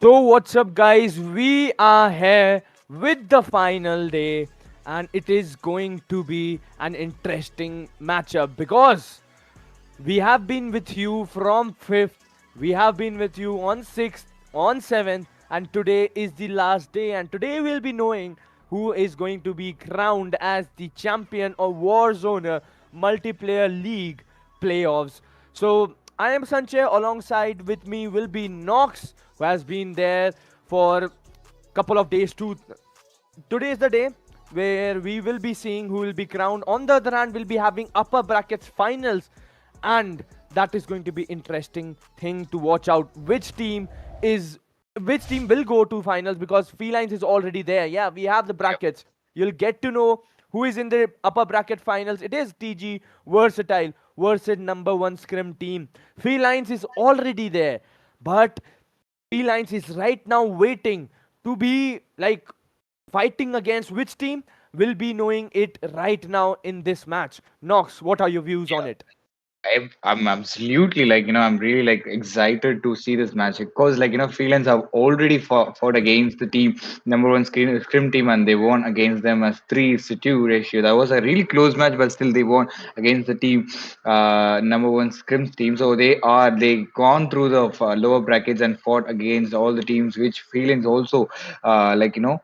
So, what's up, guys? We are here with the final day, and it is going to be an interesting matchup because we have been with you from 5th, we have been with you on 6th, on 7th, and today is the last day. And today we'll be knowing who is going to be crowned as the champion of Warzone Multiplayer League playoffs. So I am Sanjay. Alongside with me will be Nox, who has been there for couple of days too. Today is the day where we will be seeing who will be crowned. On the other hand, we'll be having upper brackets finals, and that is going to be interesting thing to watch out. Is which team will go to finals because Felines is already there. Yeah, we have the Yep. brackets. You'll get to know who is in the upper bracket finals. It is TG Versatile versus number one Scrim team. Felines is already there, but Felines is right now waiting to be like fighting against which team. Will be knowing it right now in this match. Nox, what are your views on it? I'm absolutely I'm really excited to see this match because freelance have already fought against the team number one scrim team, and they won against them as 3-2 ratio. That was a really close match, but still they won against the team number one scrim team. So they gone through the lower brackets and fought against all the teams which freelance also uh, like you know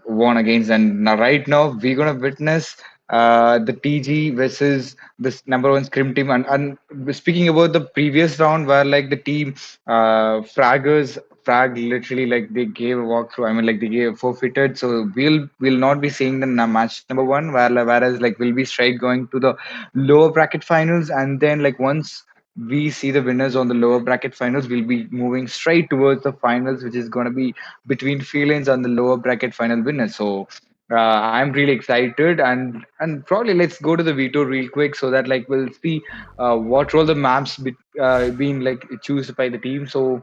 won against. And now right now we're gonna witness the TG versus this number one scrim team. And speaking about the previous round where the team fraggers frag literally they gave a walkthrough. I mean they gave forfeited. So we'll not be seeing the match number one, whereas we'll be straight going to the lower bracket finals. And then once we see the winners on the lower bracket finals, we'll be moving straight towards the finals, which is going to be between Felines and the lower bracket final winners. So I'm really excited, and probably let's go to the veto real quick so that we'll see what role the maps being chosen by the team. So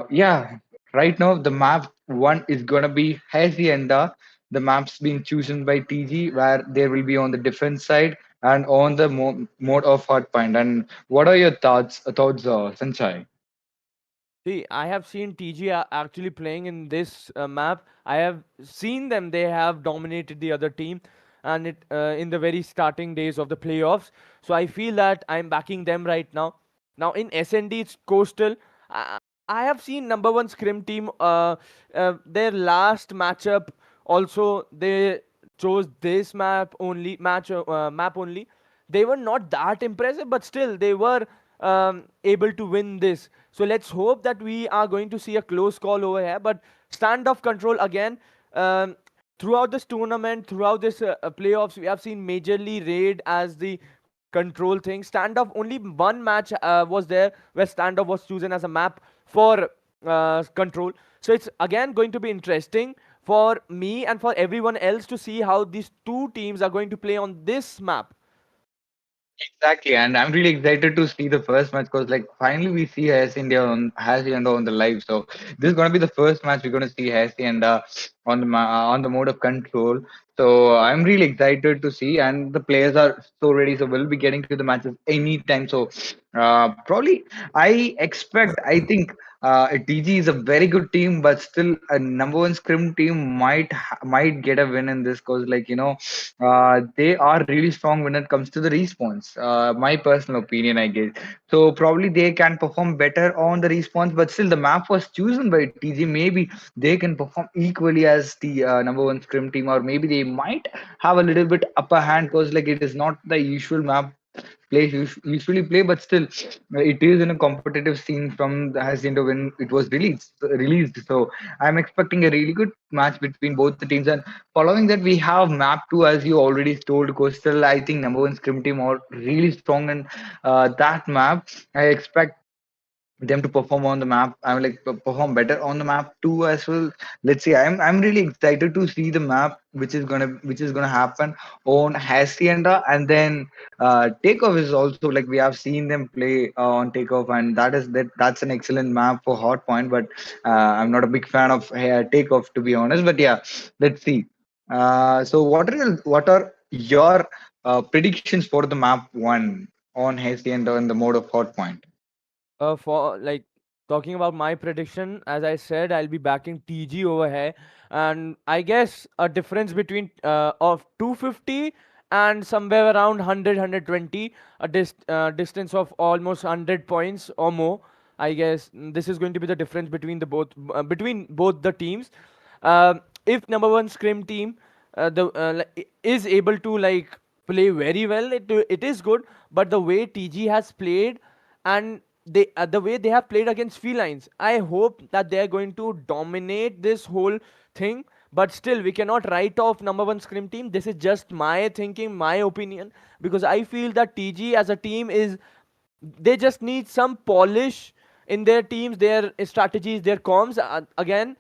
yeah, right now the map one is gonna be Hacienda. The map's being chosen by TG, where there will be on the defense side and on the mode of hardpoint. And what are your thoughts, Sanchai? See, I have seen TG actually playing in this map. I have seen them. They have dominated the other team, and it in the very starting days of the playoffs. So I feel that I'm backing them right now. Now in SND, it's Coastal. I, I have seen number one Scrim team. Their last matchup also they chose this map only. They were not that impressive, but still they were able to win this. So let's hope that we are going to see a close call over here. But standoff control again. Um, Throughout this tournament, throughout this playoffs, we have seen majorly raid as the control thing. Standoff, only one match was there where standoff was chosen as a map for control. So it's again going to be interesting for me and for everyone else to see how these two teams are going to play on this map. Exactly, and I'm really excited to see the first match because finally we see India on the live. So this is gonna be the first match we're gonna see India on the mode of control. So I'm really excited to see, and the players are so ready. So we'll be getting to the matches anytime. So probably I think TG is a very good team, but still a number one scrim team might get a win in this because they are really strong when it comes to the response. My personal opinion, I guess. So probably they can perform better on the response, but still the map was chosen by TG. Maybe they can perform equally as the number one scrim team, or maybe they might have a little bit upper hand because it is not the usual map players usually play, but still it is in a competitive scene from the Hacienda when it was released. So I'm expecting a really good match between both the teams. And following that, we have map 2, as you already told. Coastal, I think number one scrim team are really strong in that map. I expect them to perform on the map. I mean, perform better on the map too as well. Let's see. I'm really excited to see the map which is gonna happen on Hacienda. And then Takeoff is also we have seen them play on Takeoff, and that's an excellent map for Hotpoint. But I'm not a big fan of Takeoff, to be honest. But yeah, let's see. So what are your predictions for the map one on Hacienda in the mode of Hotpoint? For like talking about my prediction, as I said, I'll be backing TG over here, and I guess a difference between of 250 and somewhere around 100, a distance of almost 100 points or more. I guess this is going to be the difference between both the teams. If number one scrim team is able to like play very well, it is good. But the way TG has played, and the way they have played against Felines, I hope that they are going to dominate this whole thing. But still, we cannot write off number one scrim team. This is just my thinking, my opinion, because I feel that TG as a team is, they just need some polish in their teams, their strategies, their comms. Again,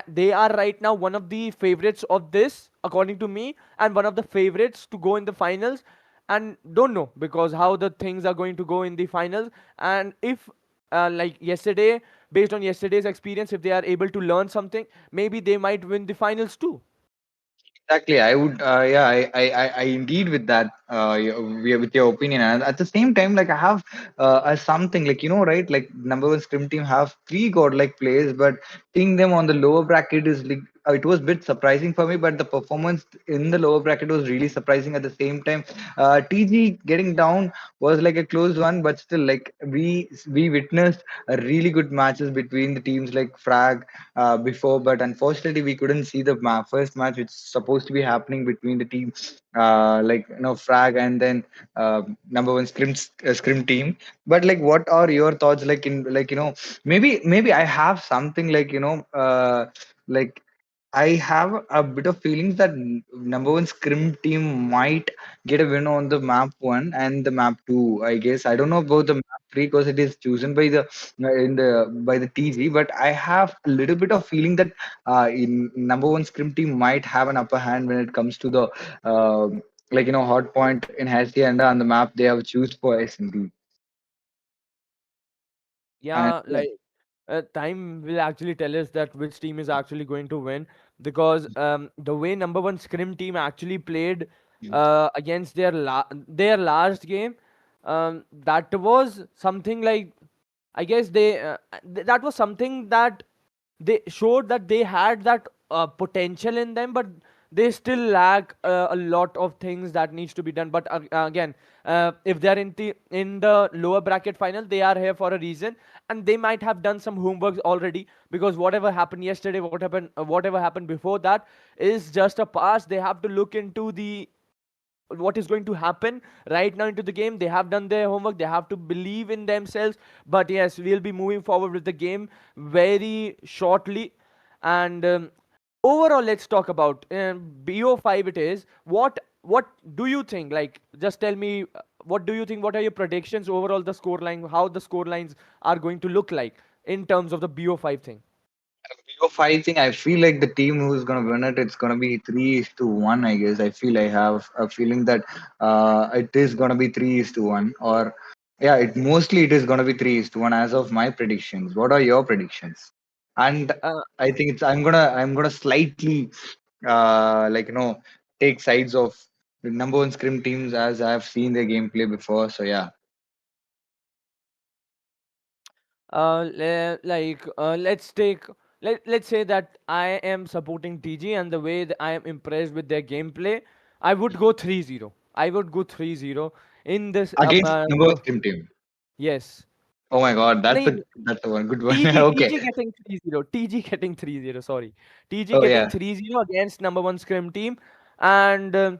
they are right now one of the favorites of this, according to me, and one of the favorites to go in the finals. And don't know because how the things are going to go in the finals, and if like yesterday, based on yesterday's experience, if they are able to learn something, maybe they might win the finals too. Exactly. I would, yeah, I indeed with that, with your opinion. And at the same time, like I have something like, right? Like number one scrim team have three godlike players, but seeing them on the lower bracket is like, it was a bit surprising for me, but the performance in the lower bracket was really surprising at the same time. TG getting down was like a close one, but still, like we witnessed a really good matches between the teams like Frag before, but unfortunately we couldn't see the first match, which is supposed to be happening between the teams like Frag and then number one scrim team. But like, what are your thoughts? Like in like maybe I have something like like I have a bit of feelings that number one scrim team might get a win on the map one and the map two. I guess I don't know about the map three because it is chosen by the in the by the TG. But I have a little bit of feeling that in number one scrim team might have an upper hand when it comes to the hot point in Hacienda and the map they have choose for SND. And Yeah, like time will actually tell us that which team is actually going to win, because the way number one scrim team actually played against their last game, that was something like, I guess that was something that they showed that they had that potential in them, but they still lack a lot of things that needs to be done. But again, if they're in the lower bracket final, they are here for a reason, and they might have done some homework already, because whatever happened yesterday, whatever happened before that is just a past. They have to look into the what is going to happen right now into the game. They have done their homework, they have to believe in themselves. But yes, we'll be moving forward with the game very shortly. And overall, let's talk about BO5. It is, what do you think? Like, just tell me, what do you think, what are your predictions overall, the score line, how the score lines are going to look like in terms of the BO5 thing? You're fighting. I feel like the team who's gonna win it, it's gonna be 3-1. I guess. I feel I have a feeling that it is gonna be 3-1, or yeah, it is gonna be 3-1 as of my predictions. What are your predictions? And uh, I think it's I'm gonna slightly take sides of the number one scrim teams as I've seen their gameplay before. So yeah. let's say that I am supporting TG, and the way that I am impressed with their gameplay, I would go 3-0. I would go 3-0 in this Against number one scrim team. yes. Oh my God, that's Nahin, a one good one. TG Okay. TG getting 3-0. TG getting 3-0, sorry. TG Oh getting yeah. 3-0 against number one scrim team. And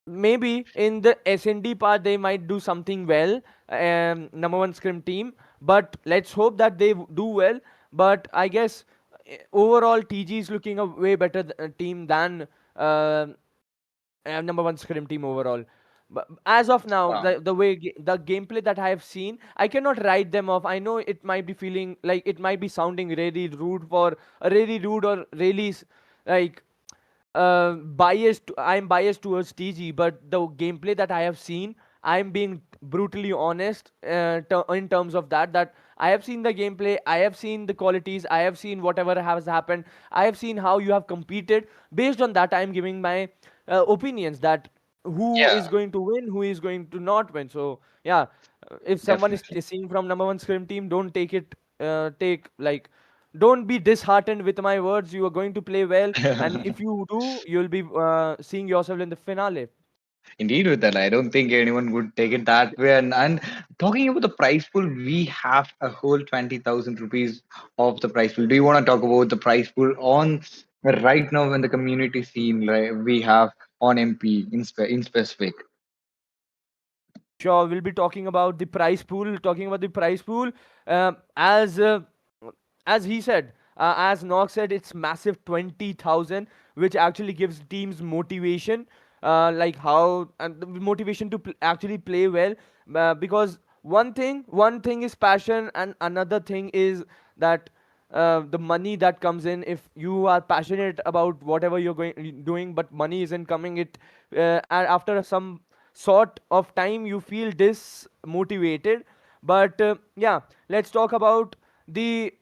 maybe in the SND part they might do something well, number one scrim team. But let's hope that they do well. But I guess overall TG is looking a way better team than number one scrim team overall. But as of now, the gameplay that I have seen, I cannot write them off. I know it might be feeling like, it might be sounding really rude for really rude, or really like biased. I'm biased towards TG, but the gameplay that I have seen, I'm being brutally honest in terms of that I have seen the gameplay, I have seen the qualities, I have seen whatever has happened, I have seen how you have competed. Based on that, I'm giving my opinions that who Yeah, is going to win, who is going to not win. So yeah, if someone is definitely. seeing from number one scrim team, don't take it take like, don't be disheartened with my words. You are going to play well, and if you do, you'll be seeing yourself in the finale. Indeed, with that, I don't think anyone would take it that way. And talking about the prize pool, we have a whole 20,000 rupees of the prize pool. Do you want to talk about the prize pool on right now in the community scene, right? We have on MP in specific. Sure, we'll be talking about the prize pool. Talking about the prize pool, uh, as uh, as he said, as Nox said, it's massive 20,000, which actually gives teams motivation, like how and the motivation to actually play well, because one thing is passion, and another thing is that the money that comes in. If you are passionate about whatever you're going doing, but money isn't coming, and after some sort of time you feel dismotivated. But yeah, let's talk about the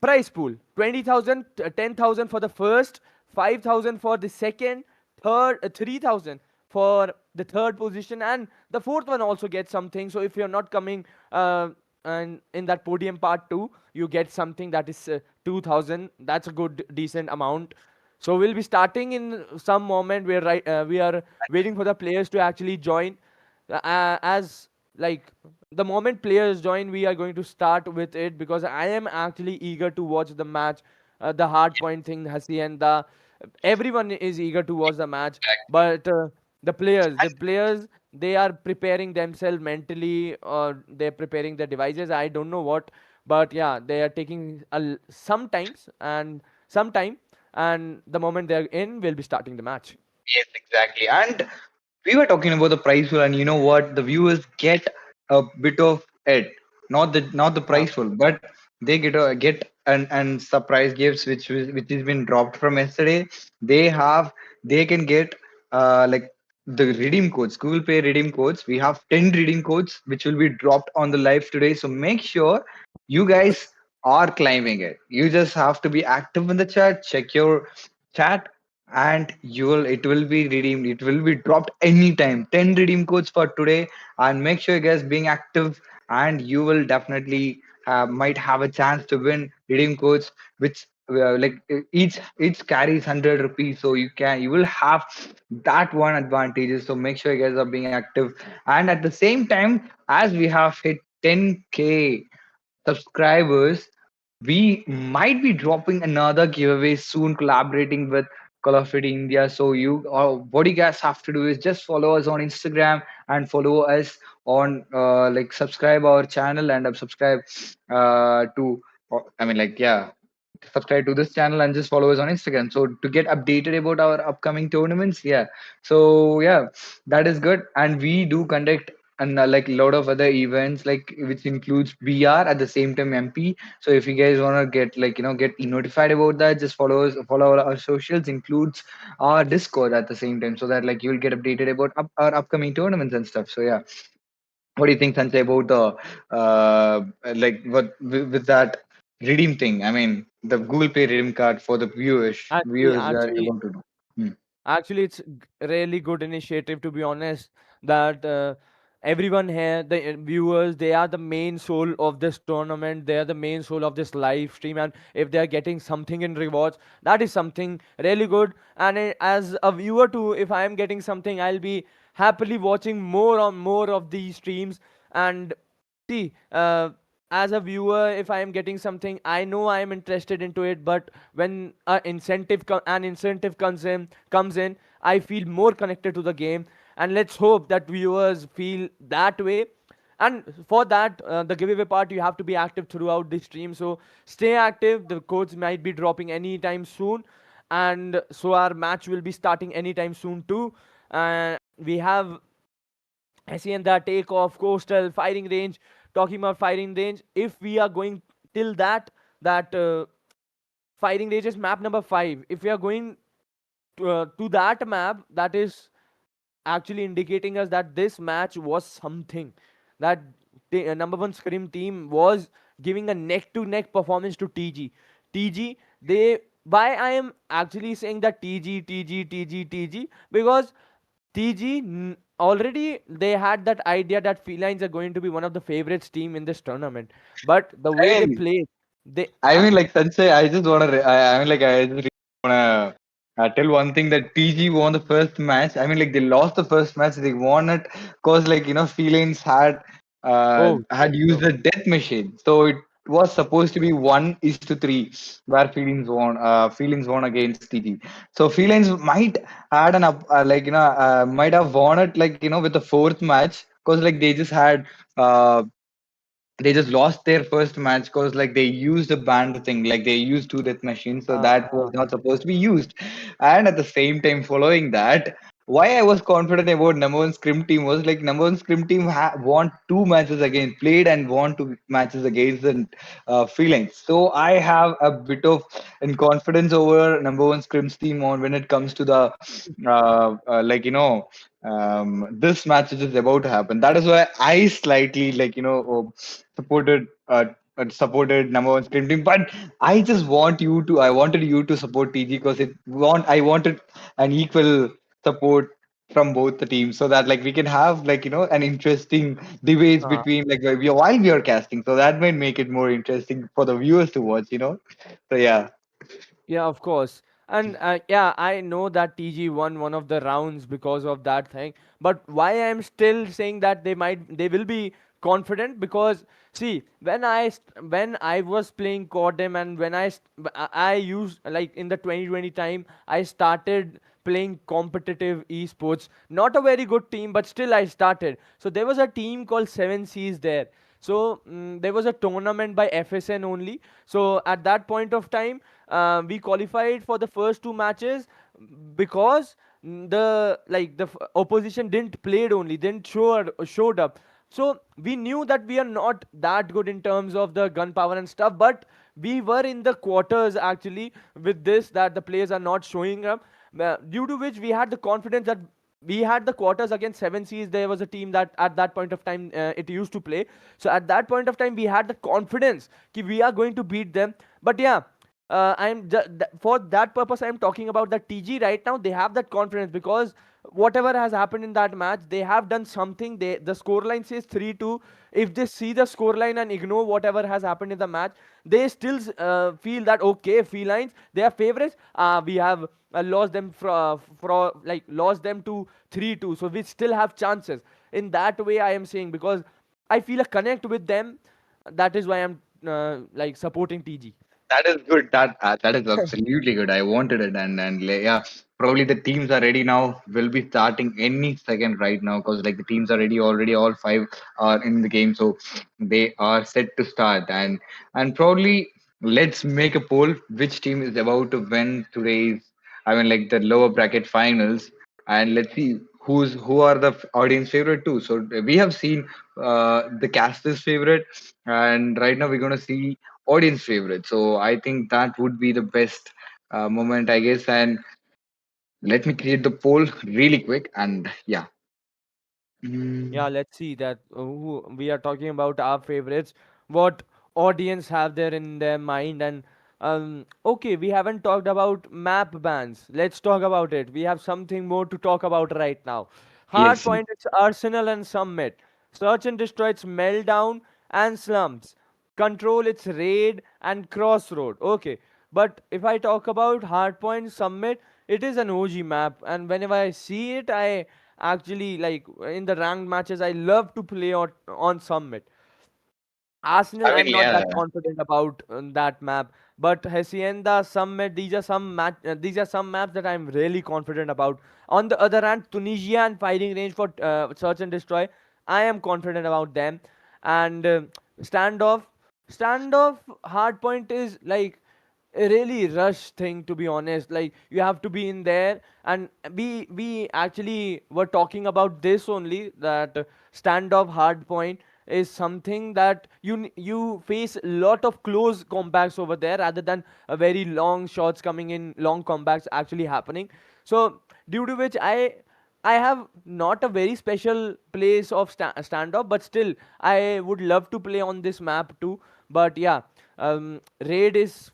prize pool. 20,000, 10,000 for the first, 5,000 for the second, third, 3,000 for the third position, and the fourth one also gets something. So if you're not coming and in that podium part 2, you get something that is 2,000. That's a good decent amount. So we'll be starting in some moment. We are waiting for the players to actually join. As like the moment players join, we are going to start with it, because I am actually eager to watch the match. The hard point thing, Hasi, and the everyone is eager to watch the match. But the players, they are preparing themselves mentally, or they're preparing their devices. I don't know what, but yeah, they are taking sometimes and some time. And the moment they're in, we'll be starting the match. Yes, exactly. And we were talking about the prize pool, and you know what? The viewers get a bit of it, not the Yeah. prize pool, but they get an surprise gifts which has been dropped from yesterday. They have they can get like the redeem codes, Google Pay redeem codes. We have 10 redeem codes which will be dropped on the live today. So make sure you guys are climbing it. You just have to be active in the chat. Check your chat and it will be redeemed, it will be dropped anytime. 10 redeem codes for today, and make sure you guys being active, and you will definitely might have a chance to win redeem codes which each carries 100 rupees, so you will have that one advantages. So make sure you guys are being active, and at the same time, as we have hit 10K subscribers, we might be dropping another giveaway soon, collaborating with Call of Duty India. So what you guys have to do is just follow us on Instagram and follow us on subscribe our channel and subscribe to I mean like yeah subscribe to this channel and just follow us on Instagram. So to get updated about our upcoming tournaments, yeah. So yeah, that is good, and we do conduct and like a lot of other events like which includes VR at the same time MP. So if you guys want to get get notified about that, just follow our socials, includes our Discord at the same time, so that like you'll get updated about our upcoming tournaments and stuff. So yeah, what do you think, Sanjay, about the with that redeem thing? I mean, the Google Pay redeem card for the Actually, viewers we are actually, about to do. Hmm. Actually, it's really good initiative, to be honest. That everyone here, the viewers, they are the main soul of this tournament. They are the main soul of this live stream, and if they are getting something in rewards, that is something really good. And as a viewer too, if I am getting something, I'll be happily watching more of these streams. And see, as a viewer, if I am getting something, I know I am interested into it. But when an incentive comes in, I feel more connected to the game. And let's hope that viewers feel that way. And for that, the giveaway part, you have to be active throughout the stream. So stay active. The codes might be dropping anytime soon, and so our match will be starting anytime soon too. And we have SEN, the takeoff, coastal, firing range. Talking about firing range, if we are going till that firing range is map number 5. If we are going to that map, that is actually indicating us that this match was something. That the number one scrim team was giving a neck to neck performance to TG. TG, they why I am actually saying that TG, TG, TG, TG, because TG already they had that idea that Felines are going to be one of the favorites team in this tournament. But the way I they mean, played, they I mean, like Sanjay, I just wanna, I mean, like I just really wanna tell one thing that TG won the first match. I mean, like they lost the first match, they won it because, like Feelings oh had so used a death machine, so it was supposed to be 1:3, where Feelings won against TG. So Feelings might had an up, might have won it with the fourth match because like uh they just lost their first match because like they used a banned thing, like they used two death machines, so that was uh, not supposed to be used. And at the same time, following that, why I was confident about number one scrim team was like number one scrim team won two matches against, played and won two matches against the feelings. So I have a bit of confidence over number one scrims team on when it comes to the this match which is about to happen. That is why I slightly supported supported number one screen team. But I wanted you to support TG because I wanted an equal support from both the teams so that like we can have an interesting debates uh, between while we are casting, so that might make it more interesting for the viewers to watch. So yeah. yeah, of course. And yeah, I know that TG won one of the rounds because of that thing. But why I'm still saying that they will be confident, because see, when I was playing Cordem, and when I used, like, in the 2020 time, I started playing competitive esports. Not a very good team, but still I started. So there was a team called Seven Seas there. So there was a tournament by FSN only. So at that point of time, we qualified for the first two matches because opposition didn't played only, didn't showed up. So we knew that we are not that good in terms of the gunpowder and stuff, but we were in the quarters actually with this, that the players are not showing up, due to which we had the confidence that we had the quarters against Seven Seas. There was a team that at that point of time it used to play. So at that point of time, we had the confidence that we are going to beat them. But yeah, for that purpose, I'm talking about the TG right now. They have that confidence because whatever has happened in that match, they have done something. The scoreline says 3-2. If they see the scoreline and ignore whatever has happened in the match, they still feel that okay, felines, they are favorites. We have lost them lost them to 3-2, so we still have chances. In that way, I am saying, because I feel a connect with them. That is why I'm supporting TG. That is good. That is absolutely good. I wanted it, and yeah, probably the teams are ready now. Will be starting any second right now because like the teams are ready already. All five are in the game, so they are set to start. And probably let's make a poll. Which team is about to win today's? I mean, like the lower bracket finals, and let's see who are the audience favorite too. So we have seen the casters favorite, and right now we're gonna see audience favorite. So I think that would be the best moment, I guess. And let me create the poll really quick. And yeah. Yeah, Mm, let's see that who we are talking about our favorites, what audience have there in their mind. And okay, we haven't talked about map bans. Let's talk about it. We have something more to talk about right now. yes. Hardpoint, it's Arsenal and Summit. Search and Destroy, it's Meltdown and Slums. Control, it's Raid and Crossroad. Okay, but if I talk about Hardpoint Summit, it is an OG map, and whenever I see it, I actually, like, in the ranked matches, I love to play on Summit. Arsenal, I mean, I'm not yeah. that confident about that map, but Hacienda, Summit, these are some maps that I'm really confident about. On the other hand, Tunisia and Firing Range for Search and Destroy, I am confident about them. And standoff, standoff, Hardpoint is like a really rush thing, to be honest. Like, you have to be in there, and we actually were talking about this only, that standoff hard point is something that you face a lot of close combats over there, rather than a very long shots coming in, long combats actually happening. So due to which I have not a very special place of standoff, but still I would love to play on this map too. But yeah, raid is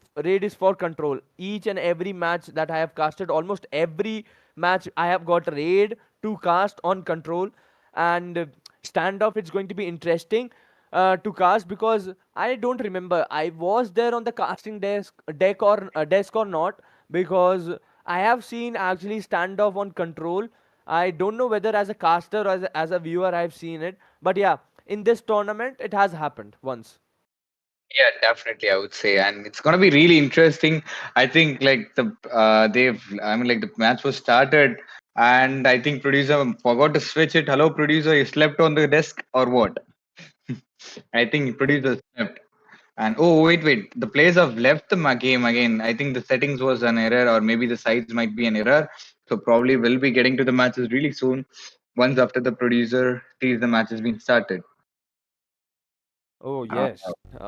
for control. Each and every match that I have casted, almost every match I have got raid to cast on control, and standoff. It's going to be interesting to cast, because I don't remember I was there on the casting desk or not, because I have seen actually standoff on control. I don't know whether as a caster or as a viewer I've seen it, but yeah, in this tournament it has happened once. Yeah, definitely, I would say, and it's gonna be really interesting. I think like I mean, like the match was started, and I think producer forgot to switch it. Hello, producer, you slept on the desk or what? I think producer slept. And oh, wait, the players have left the game again. I think the settings was an error, or maybe the sides might be an error. So probably we'll be getting to the matches really soon. Once after the producer sees the match has been started. Oh, Uh, yes.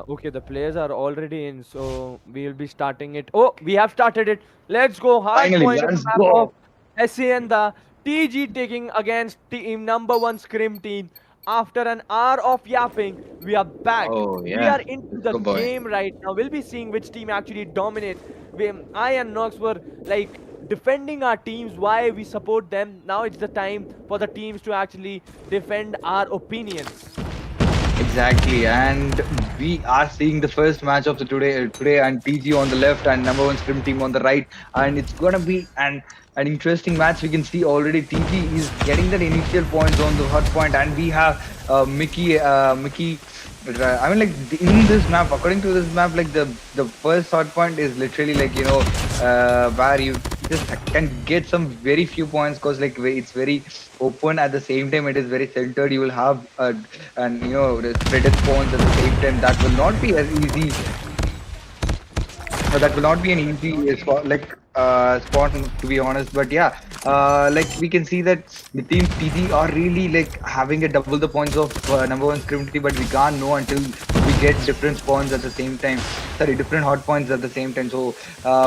Okay, the players are already in, so we'll be starting it. Oh, we have started it. Let's go. Hard Finally, point on the let's map of go. Hacienda. TG taking against team number one Scrim team. After an hour of yapping, we are back. Oh We yeah, are into let's the go, boy. game right now. We'll be seeing which team actually dominates. I and Nox were like defending our teams, why we support them. Now it's the time for the teams to actually defend our opinions. Exactly, and we are seeing the first match of the today, and TG on the left and number one scrim team on the right, and it's gonna be an interesting match. We can see already TG is getting that initial points on the hot point, and we have Mickey. I mean, like in this map, according to this map, like the first hot point is literally like where you just can get some very few points because like it's very open at the same time it is very centered. You will have and the spreaded spawns at the same time. That will not be as easy. That will not be an easy spawn to be honest. But yeah, like we can see that the team TG are really like having a double the points of number one scrim team, but we can't know until we get different spawns at the same time. Sorry, different hot points at the same time. So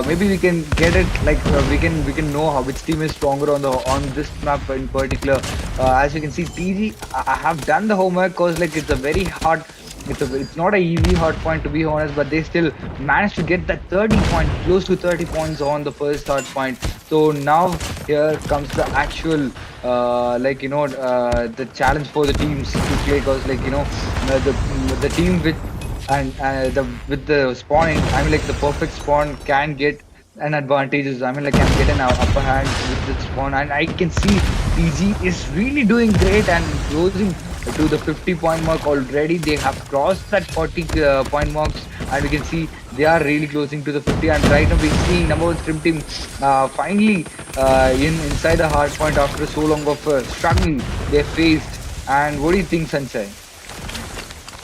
maybe we can get it like we can know how which team is stronger on this map in particular. As you can see, TG I have done the homework because like it's a very hard. It's not a easy hard point to be honest, but they still managed to get that 30 point, close to 30 points on the first hard point. So now here comes the actual, the challenge for the teams to play because the team with and the with the spawning, I mean like the perfect spawn can get an advantages. I mean like can get an upper hand with the spawn, and I can see PG is really doing great and closing to the 50 point mark already. They have crossed that 40 point marks, and we can see they are really closing to the 50. And right now we're seeing number one scrim team finally inside the hard point after so long of struggle they faced. And what do you think, Sanjay?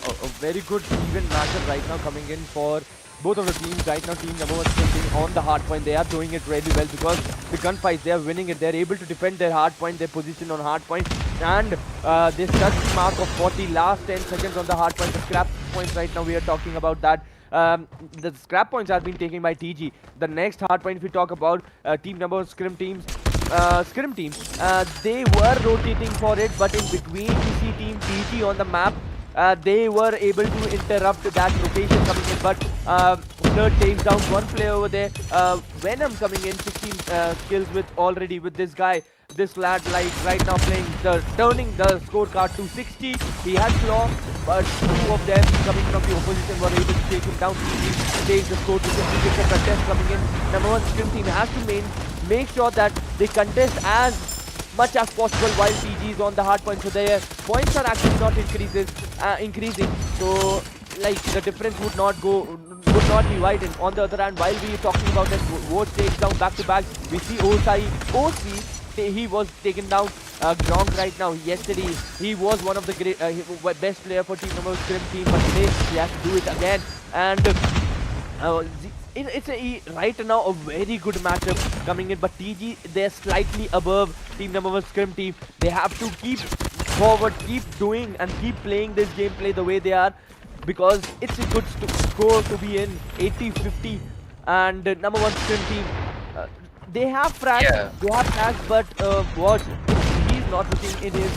A very good even matchup right now coming in for both of the teams right now. Team number one team on the hard point, they are doing it really well because the gunfights, they are winning it. They're able to defend their hard point, their position on hard point, and they touch the mark of 40. Last 10 seconds on the hard point. The scrap points right now, we are talking about that. The scrap points have been taken by TG. The next hard point, if we talk about team number one scrim team, they were rotating for it, but in between we see team TG on the map. They were able to interrupt that rotation coming in, but Third takes down one player over there. Venom coming in, 16 kills with this guy. This lad like right now turning the scorecard to 60. He has claw, but two of them coming from the opposition were able to take him down. He takes the score to 50. Gets a contest coming in. Number one scrim team has to make sure that they contest as much as possible while PG is on the hard point, so their points are actually not increasing. So like the difference would not be widened. On the other hand, while we are talking about that Vote takes down back to back, we see OC, he was taken down. Gronk right now. Yesterday he was one of the best player for team number Scrim team, but today he has to do it again. And right now a very good matchup coming in, but TG, they're slightly above team number one Scrim team. They have to keep forward, keep doing and keep playing this gameplay the way they are, because it's a good score to be in 80-50. And number one Scrim team, they have frags, but watch, he's not looking in his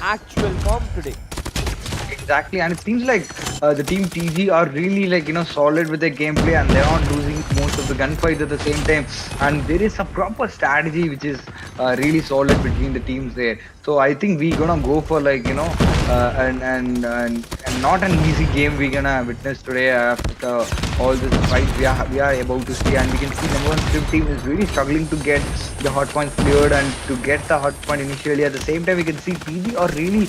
actual form today. Exactly, and it seems like the team TG are really like solid with their gameplay, and they're not losing most of the gunfights at the same time, and there is a proper strategy which is really solid between the teams there. So I think we gonna go for like and not an easy game we're gonna witness today after all this fight we are about to see, and we can see number one script team is really struggling to get the hot points cleared and to get the hot point initially. At the same time, we can see PG are really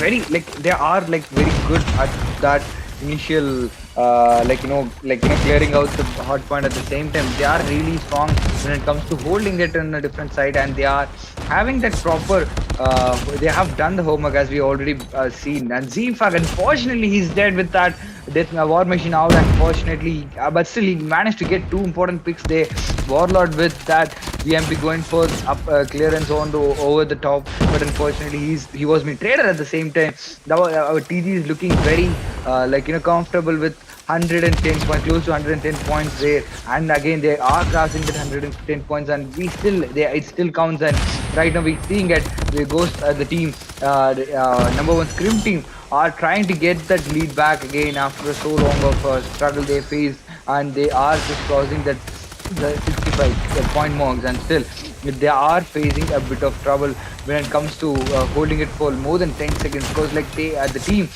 very like they are like very good at that initial clearing out the hot point. At the same time, they are really strong when it comes to holding it in a different side, and they are having that proper they have done the homework as we already seen. And Zfag, unfortunately, he's dead with that death war machine out, unfortunately, but still he managed to get two important picks there. Warlord with that VMP going for up clearance on the over the top, but unfortunately he was being traded at the same time. Now our TG is looking very comfortable with 110 points, close to 110 points there, and again they are crossing that 110 points, and we still it still counts. And right now we're seeing it, the ghost the team number one scrim team are trying to get that lead back again after so long of struggle they faced, and they are just crossing that the 65 point marks, and still they are facing a bit of trouble when it comes to holding it for more than 10 seconds, because like they the team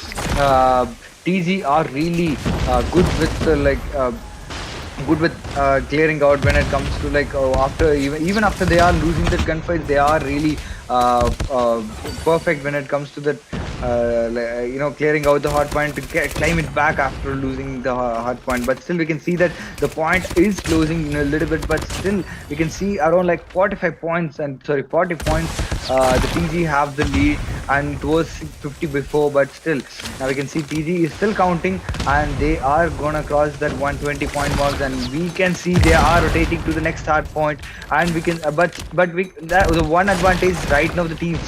TG are really good with good with clearing out when it comes to like after even after they are losing the gunfights, they are really perfect when it comes to that clearing out the hot point to climb it back after losing the hot point. But still we can see that the point is closing in a little bit, but still we can see around like 45 points and sorry 40 points the TG have the lead, and it was 50 before, but still now we can see TG is still counting, and they are gonna cross that 120 point marks, and we can see they are rotating to the next hard point. And we can but we that the one advantage right now the team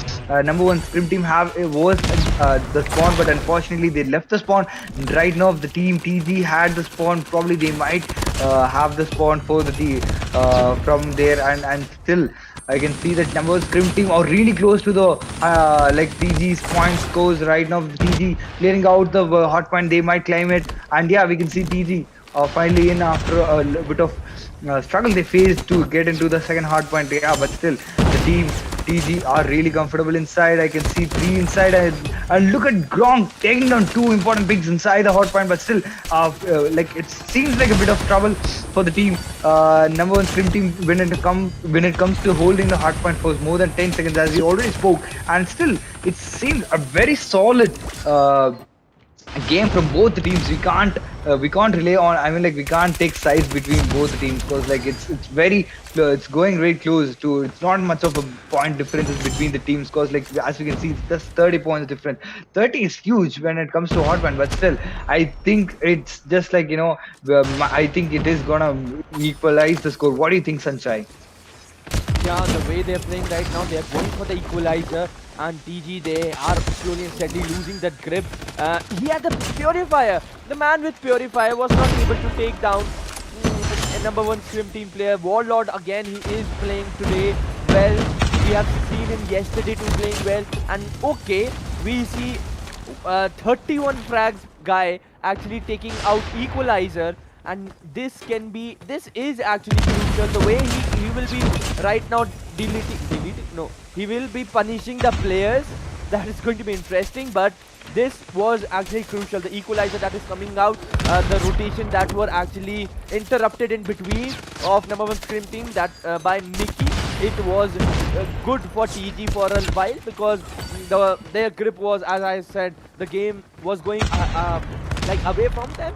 number one scrim team have was the spawn, but unfortunately they left the spawn. Right now if the team TG had the spawn, probably they might have the spawn for the team from there, and still I can see that number one scrim team are really close to the TG's point scores right now. TG clearing out the hot point, they might climb it, and yeah, we can see TG finally in after a bit of struggle they faced to get into the second hard point. Yeah, but still the team TG are really comfortable inside. I can see three inside, and look at Gronk taking down two important picks inside the hot point, but still like it seems like a bit of trouble for the team number one scrim team when it comes to holding the hard point for more than 10 seconds, as we already spoke. And still it seems a very solid game from both the teams. We can't rely on, I mean, like we can't take sides between both the teams, because like it's very it's going very close to, it's not much of a point differences between the teams, because like as we can see it's just 30 points different. 30 is huge when it comes to hotband, but still I think it's just like I think it is gonna equalize the score. What do you think, Sanchai? Yeah, the way they're playing right now, they're going for the equalizer, and TG, they are slowly and steadily losing that grip. He had the Purifier. The man with Purifier was not able to take down a number one scrim team player. Warlord, again, he is playing today well. We have seen him yesterday too playing well. And okay, we see 31 frags guy actually taking out equalizer, and this is actually crucial. The way he will be right now deleting no, he will be punishing the players. That is going to be interesting, but this was actually crucial. The equalizer that is coming out, the rotation that were actually interrupted in between of number one scrim team that by Mickey. It was good for TG for a while, because their grip was, as I said, the game was going like away from them.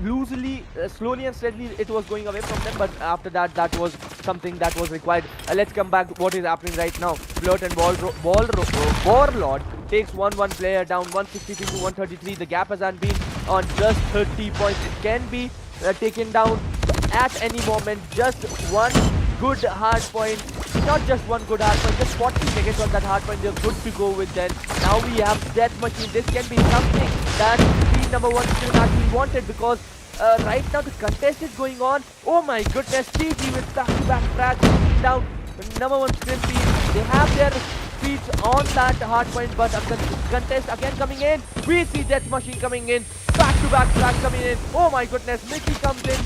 Loosely, slowly and steadily it was going away from them, but after that, that was something that was required. Let's come back to what is happening right now. Flirt and Warlord takes 1-1 player down, 163 to 133. The gap has been on just 30 points. It can be taken down at any moment. Just one good hard point, not just one good hard point, just 40 seconds on that hard point, they're good to go with that. Now we have Death Machine. This can be something that the number one team actually wanted, because right now the contest is going on. Oh my goodness, TG with back-to-back frags down number one scrim team. They have their feet on that hard point, but a contest again coming in. We see Death Machine coming in, back-to-back frags coming in. Oh my goodness, Mickey comes in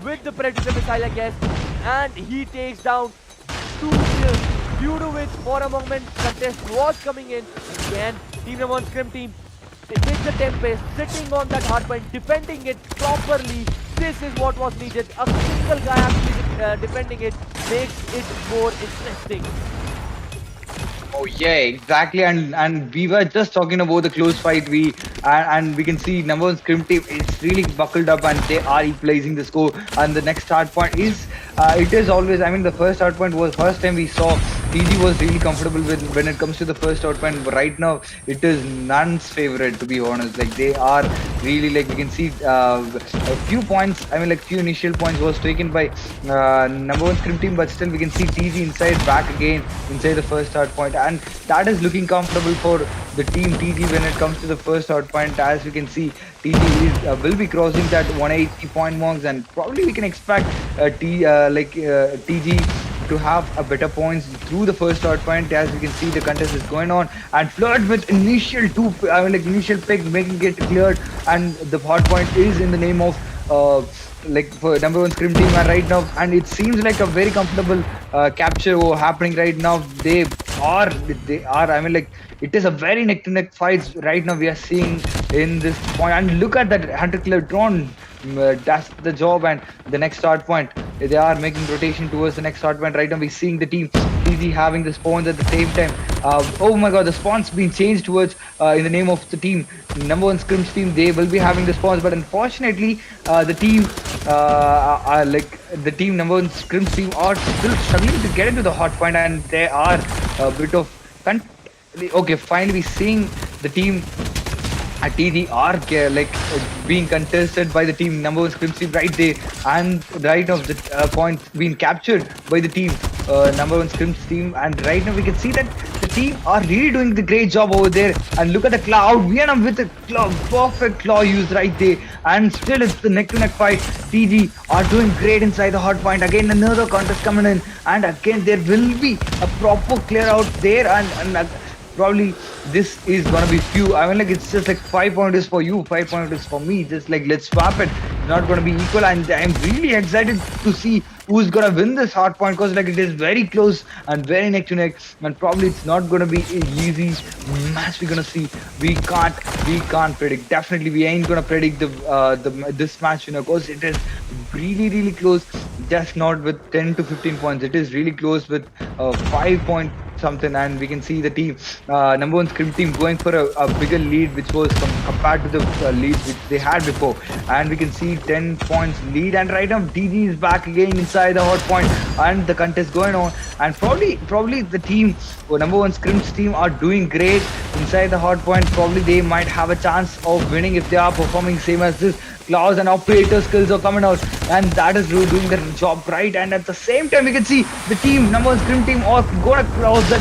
with the Predator missile, I guess, and he takes down two kills. Due to which, for a moment, contest was coming in. Again, Team number 1 Scrim Team with the Tempest sitting on that hardpoint, defending it properly. This is what was needed. A single guy actually defending it makes it more interesting. Oh yeah, exactly. And we were just talking about the close fight. And we can see number one scrim team is really buckled up and they are equalizing the score. And the next start point is it is always. I mean, the first start point was first time we saw TG was really comfortable with when it comes to the first start point. But right now it is none's favorite, to be honest. Like they are really, like we can see a few points. I mean, like few initial points was taken by number one scrim team, but still we can see TG inside back again inside the first start point, and that is looking comfortable for the team TG when it comes to the first start point. As we can see, TG will be crossing that 180 point marks, and probably we can expect TG to have a better points through the first start point. As we can see, the contest is going on and flirt with initial initial pick, making it cleared, and the hard point is in the name of like for number one scrim team. And right now, and it seems like a very comfortable capture happening right now. They are, I mean, like it is a very neck to neck fights right now we are seeing in this point. And look at that hunter killer drone, that's the job. And the next start point, they are making rotation towards the next start point. Right now we're seeing the team TG having the spawns at the same time. Oh my god, the spawns being changed towards in the name of the team number one scrims team. They will be having the spawns, but unfortunately the team like the team number one scrims team are still struggling to get into the hot point, and they are a bit of okay, finally seeing the team at TDR being contested by the team number one scrims team right there, and right of the points being captured by the team number one scrims team. And right now we can see that the team are really doing the great job over there. And look at the cloud, Vietnam with the perfect claw use right there, and still it's the neck to neck fight. TG are doing great inside the hot point. Again another contest coming in, and again there will be a proper clear out there, and probably this is gonna be few. I mean, like it's just like 5 pointers for you, 5 pointers for me. Just like let's swap it. It's not gonna be equal, and I'm really excited to see who's gonna win this hard point, because like it is very close and very neck to neck, and probably it's not gonna be an easy match. We're gonna see. We can't predict. Definitely, we ain't gonna predict the this match, because it is really close. Just not with 10 to 15 points. It is really close with 5 point something. And we can see the team number one scrim team going for a bigger lead, which was compared to the leads which they had before. And we can see 10 points lead, and right now DG is back again inside the hot point, and the contest going on. And probably the team number one scrims team are doing great inside the hot point. Probably they might have a chance of winning if they are performing same as this. Claws and operator skills are coming out, and that is doing their job right. And at the same time, we can see the team number one scrim team are gonna cross that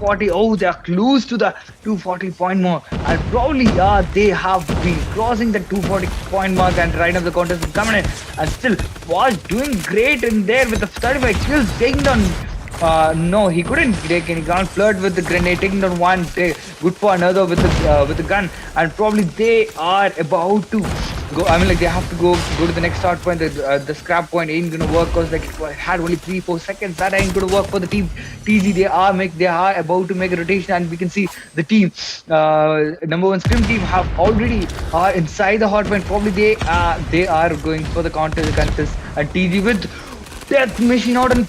240. Oh, they are close to the 240 point mark, and probably they have been crossing the 240 point mark. And right now the contest is coming in, and still was doing great in there with the 35 skills, taking down. No, he couldn't take any. He can't flirt with the grenade, taking down one. Good for another with the gun, and probably they are about to go. I mean, like they have to go to the next start point. The scrap point ain't gonna work, because like it had only 3-4 seconds. That ain't gonna work for the team TG. They are about to make a rotation, and we can see the team number one scrim team have already inside the hot point. Probably they are going for the contest, and TG with death machine out and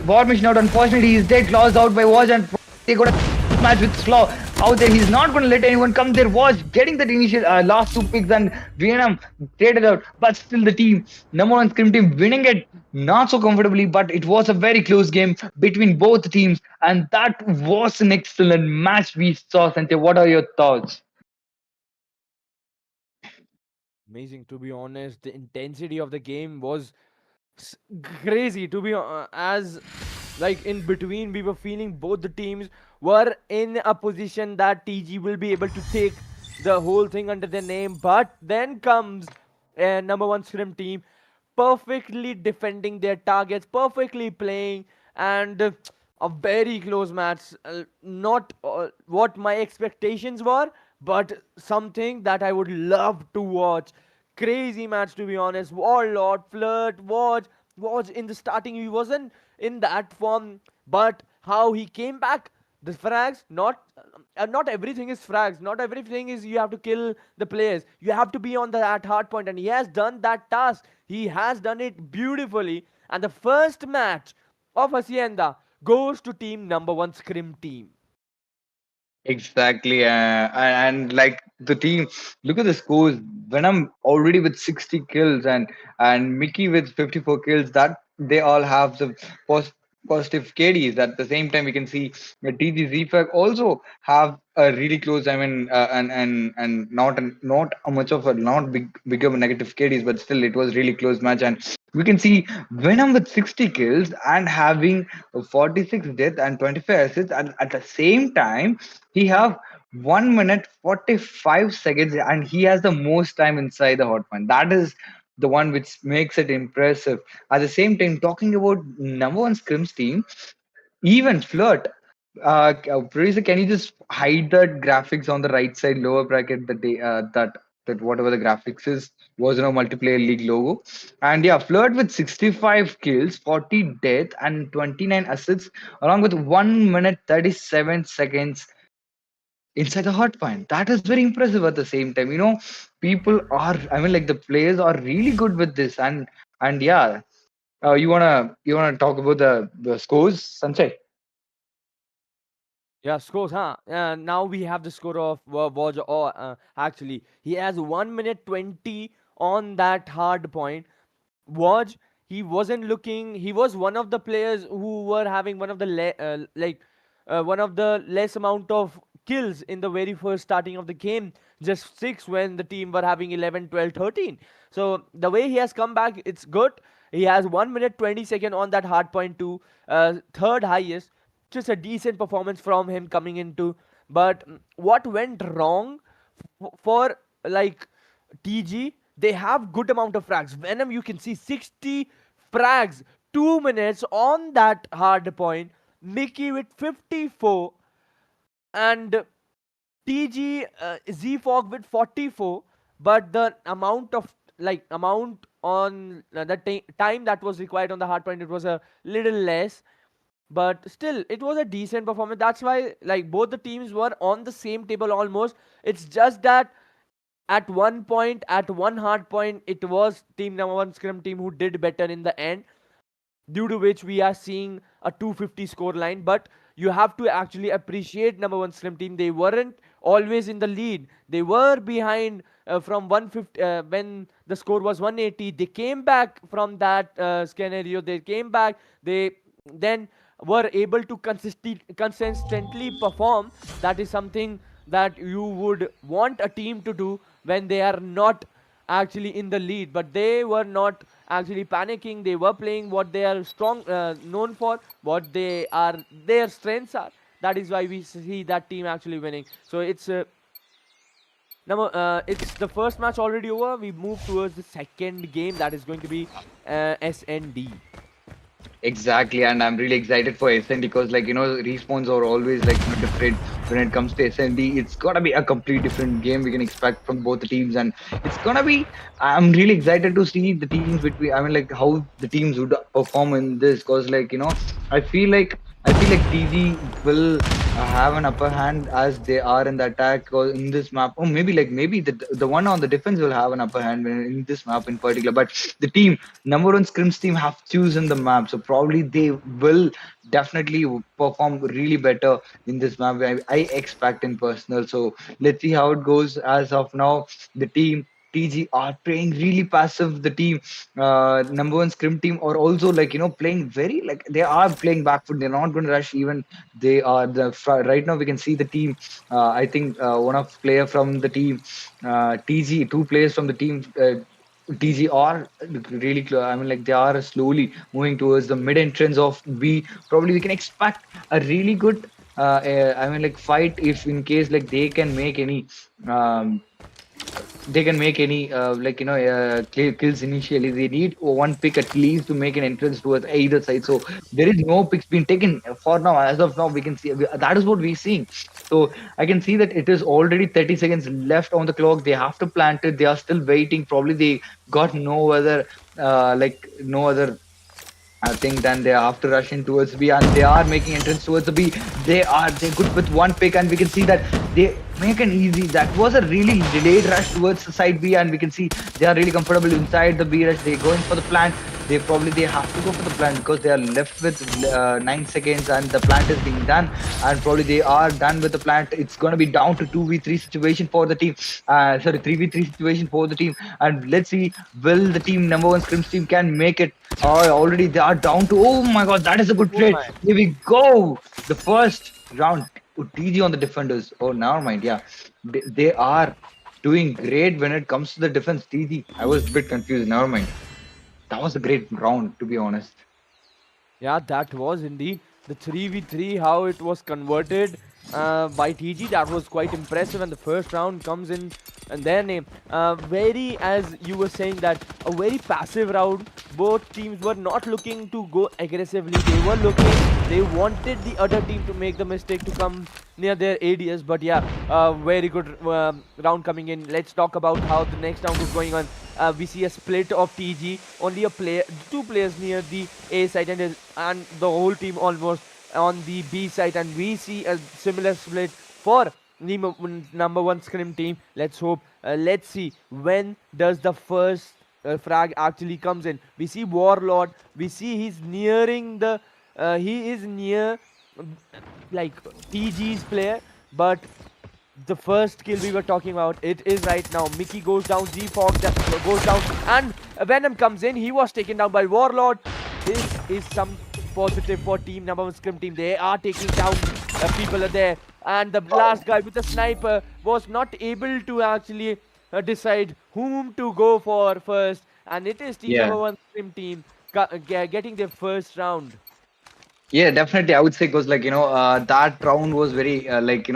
war machine out. Unfortunately, he's dead. Claws out by Watch, and they got a match with Slaw out there. He's not going to let anyone come there. Watch getting that initial last two picks, and Vietnam traded out. But still, the team number one scrim team winning it not so comfortably. But it was a very close game between both teams, and that was an excellent match we saw. Sanjay, what are your thoughts? Amazing, to be honest. The intensity of the game was s- crazy. To be as like in between, we were feeling both the teams were in a position that TG will be able to take the whole thing under their name. But then comes number one scrim team, perfectly defending their targets, perfectly playing, and a very close match. Not what my expectations were, but something that I would love to watch. crazy match, to be honest. Warlord, Flirt, was in the starting. He wasn't in that form, but how he came back. The frags, not everything is frags. Not everything is you have to kill the players. You have to be on that hard point, and he has done that task. He has done it beautifully. And the first match of Hacienda goes to team number one Scrim team. Exactly, and like the team, look at the scores. Venom already with 60 kills, and Mickey with 54 kills. That they all have the pos- positive KDs. At the same time, we can see TG ZFAC also have a really close. I mean, and not a much of a not big of a negative KDs, but still it was really close match. And we can see Venom with 60 kills and having 46 death and 25 assists, and at the same time he have 1 minute 45 seconds, and he has the most time inside the hot point. That is the one which makes it impressive. At the same time, talking about number one scrims team, even Flirt. Producer, can you just hide the graphics on the right side lower bracket? That whatever the graphics is was multiplayer league logo, and yeah, Flirt with 65 kills, 40 death, and 29 assists, along with 1 minute 37 seconds inside the hot point. That is very impressive. At the same time, people are. I mean, like the players are really good with this, and yeah. You wanna talk about the scores, Sanjay? Yeah, scores, huh? Now we have the score of Woj. Or actually, he has 1 minute 20 on that hard point. Woj, he wasn't looking. He was one of the players who were having one of the one of the less amount of kills in the very first starting of the game. Just 6 when the team were having 11, 12, 13. So the way he has come back, it's good. He has 1 minute 20 second on that hard point to third highest. Just a decent performance from him coming into. But what went wrong for like TG? They have good amount of frags. Venom, you can see 60 frags, 2 minutes on that hard point. Mickey with 54, and TG Z Fog with 44. But the amount on the time that was required on the hard point, it was a little less, but still it was a decent performance. That's why like both the teams were on the same table almost. It's just that at one point, at one hard point, it was team number one scrum team who did better in the end, due to which we are seeing a 250 score line. But you have to actually appreciate number one scrum team. They weren't always in the lead. They were behind from 150 when the score was 180. They came back from that scenario. They came back. They then were able to consistently perform. That is something that you would want a team to do when they are not actually in the lead. But they were not actually panicking. They were playing what they are strong known for, what they are their strengths are. That is why we see that team actually winning. So it's the first match already over. We move towards the second game, that is going to be SND. Exactly, and I'm really excited for SND because, like, respawns are always like different when it comes to SND. It's gonna be a complete different game we can expect from both the teams, and it's gonna be. I'm really excited to see the teams between. I mean, like how the teams would perform in this, because, like, I feel like TG will have an upper hand as they are in the attack or in this map, or maybe the one on the defense will have an upper hand in this map in particular. But the team number one scrims team have chosen the map, so probably they will definitely perform really better in this map. I expect in personal. So let's see how it goes. As of now, the team TG are playing really passive. The team number one scrim team are also, like, playing very, like, they are playing back foot. They're not going to rush even. They are right now we can see the team. I think one of player from the team TG, two players from the team. TG are really I mean, like, they are slowly moving towards the mid entrance of B. Probably we can expect a really good I mean, like, fight if in case like they can make any um they can make any kills initially. They need one pick at least to make an entrance towards either side. So there is no picks being taken for now. As of now, we can see that is what we're seeing. So I can see that it is already 30 seconds left on the clock. They have to plant it. They are still waiting. Probably they got no other I think then they are after rushing towards B and they are making entrance towards the B. They're good with one pick and we can see that they make an easy. That was a really delayed rush towards the side B and we can see they are really comfortable inside the B rush. They're going for the plant. They have to go for the plant because they are left with 9 seconds and the plant is being done and probably they are done with the plant. It's gonna be down to 2v3 situation for the team. Sorry, 3v3 situation for the team. And let's see, will the team number one scrims team can make it? Oh, already they are down to. Oh my god, that is a good Oh trade. my. Here we go. The first round. TG on the defenders. Oh, never mind. Yeah, they are doing great when it comes to the defense. TG. I was a bit confused. Never mind. That was a great round, to be honest. Yeah, that was indeed the 3v3, how it was converted by TG. That was quite impressive. And the first round comes in their name. Very, as you were saying, that a very passive round. Both teams were not looking to go aggressively. They wanted the other team to make the mistake to come near their ADS. But yeah, very good round coming in. Let's talk about how the next round is going on. We see a split of TG, only two players near the A side, and the whole team almost on the B side, and we see a similar split for the number one scrim team. Let's hope. Let's see when does the first frag actually comes in. We see Warlord. We see he's nearing the. He is near like TG's player, but the first kill we were talking about, it is right now. Mickey goes down, G-Fog goes down, and Venom comes in. He was taken down by Warlord. This is some positive for team number one scrim team. They are taking down people are there, and the last guy with the sniper was not able to actually decide whom to go for first, and it is team Yeah. number one scrim team getting their first round. Yeah, definitely. I would say because that round was very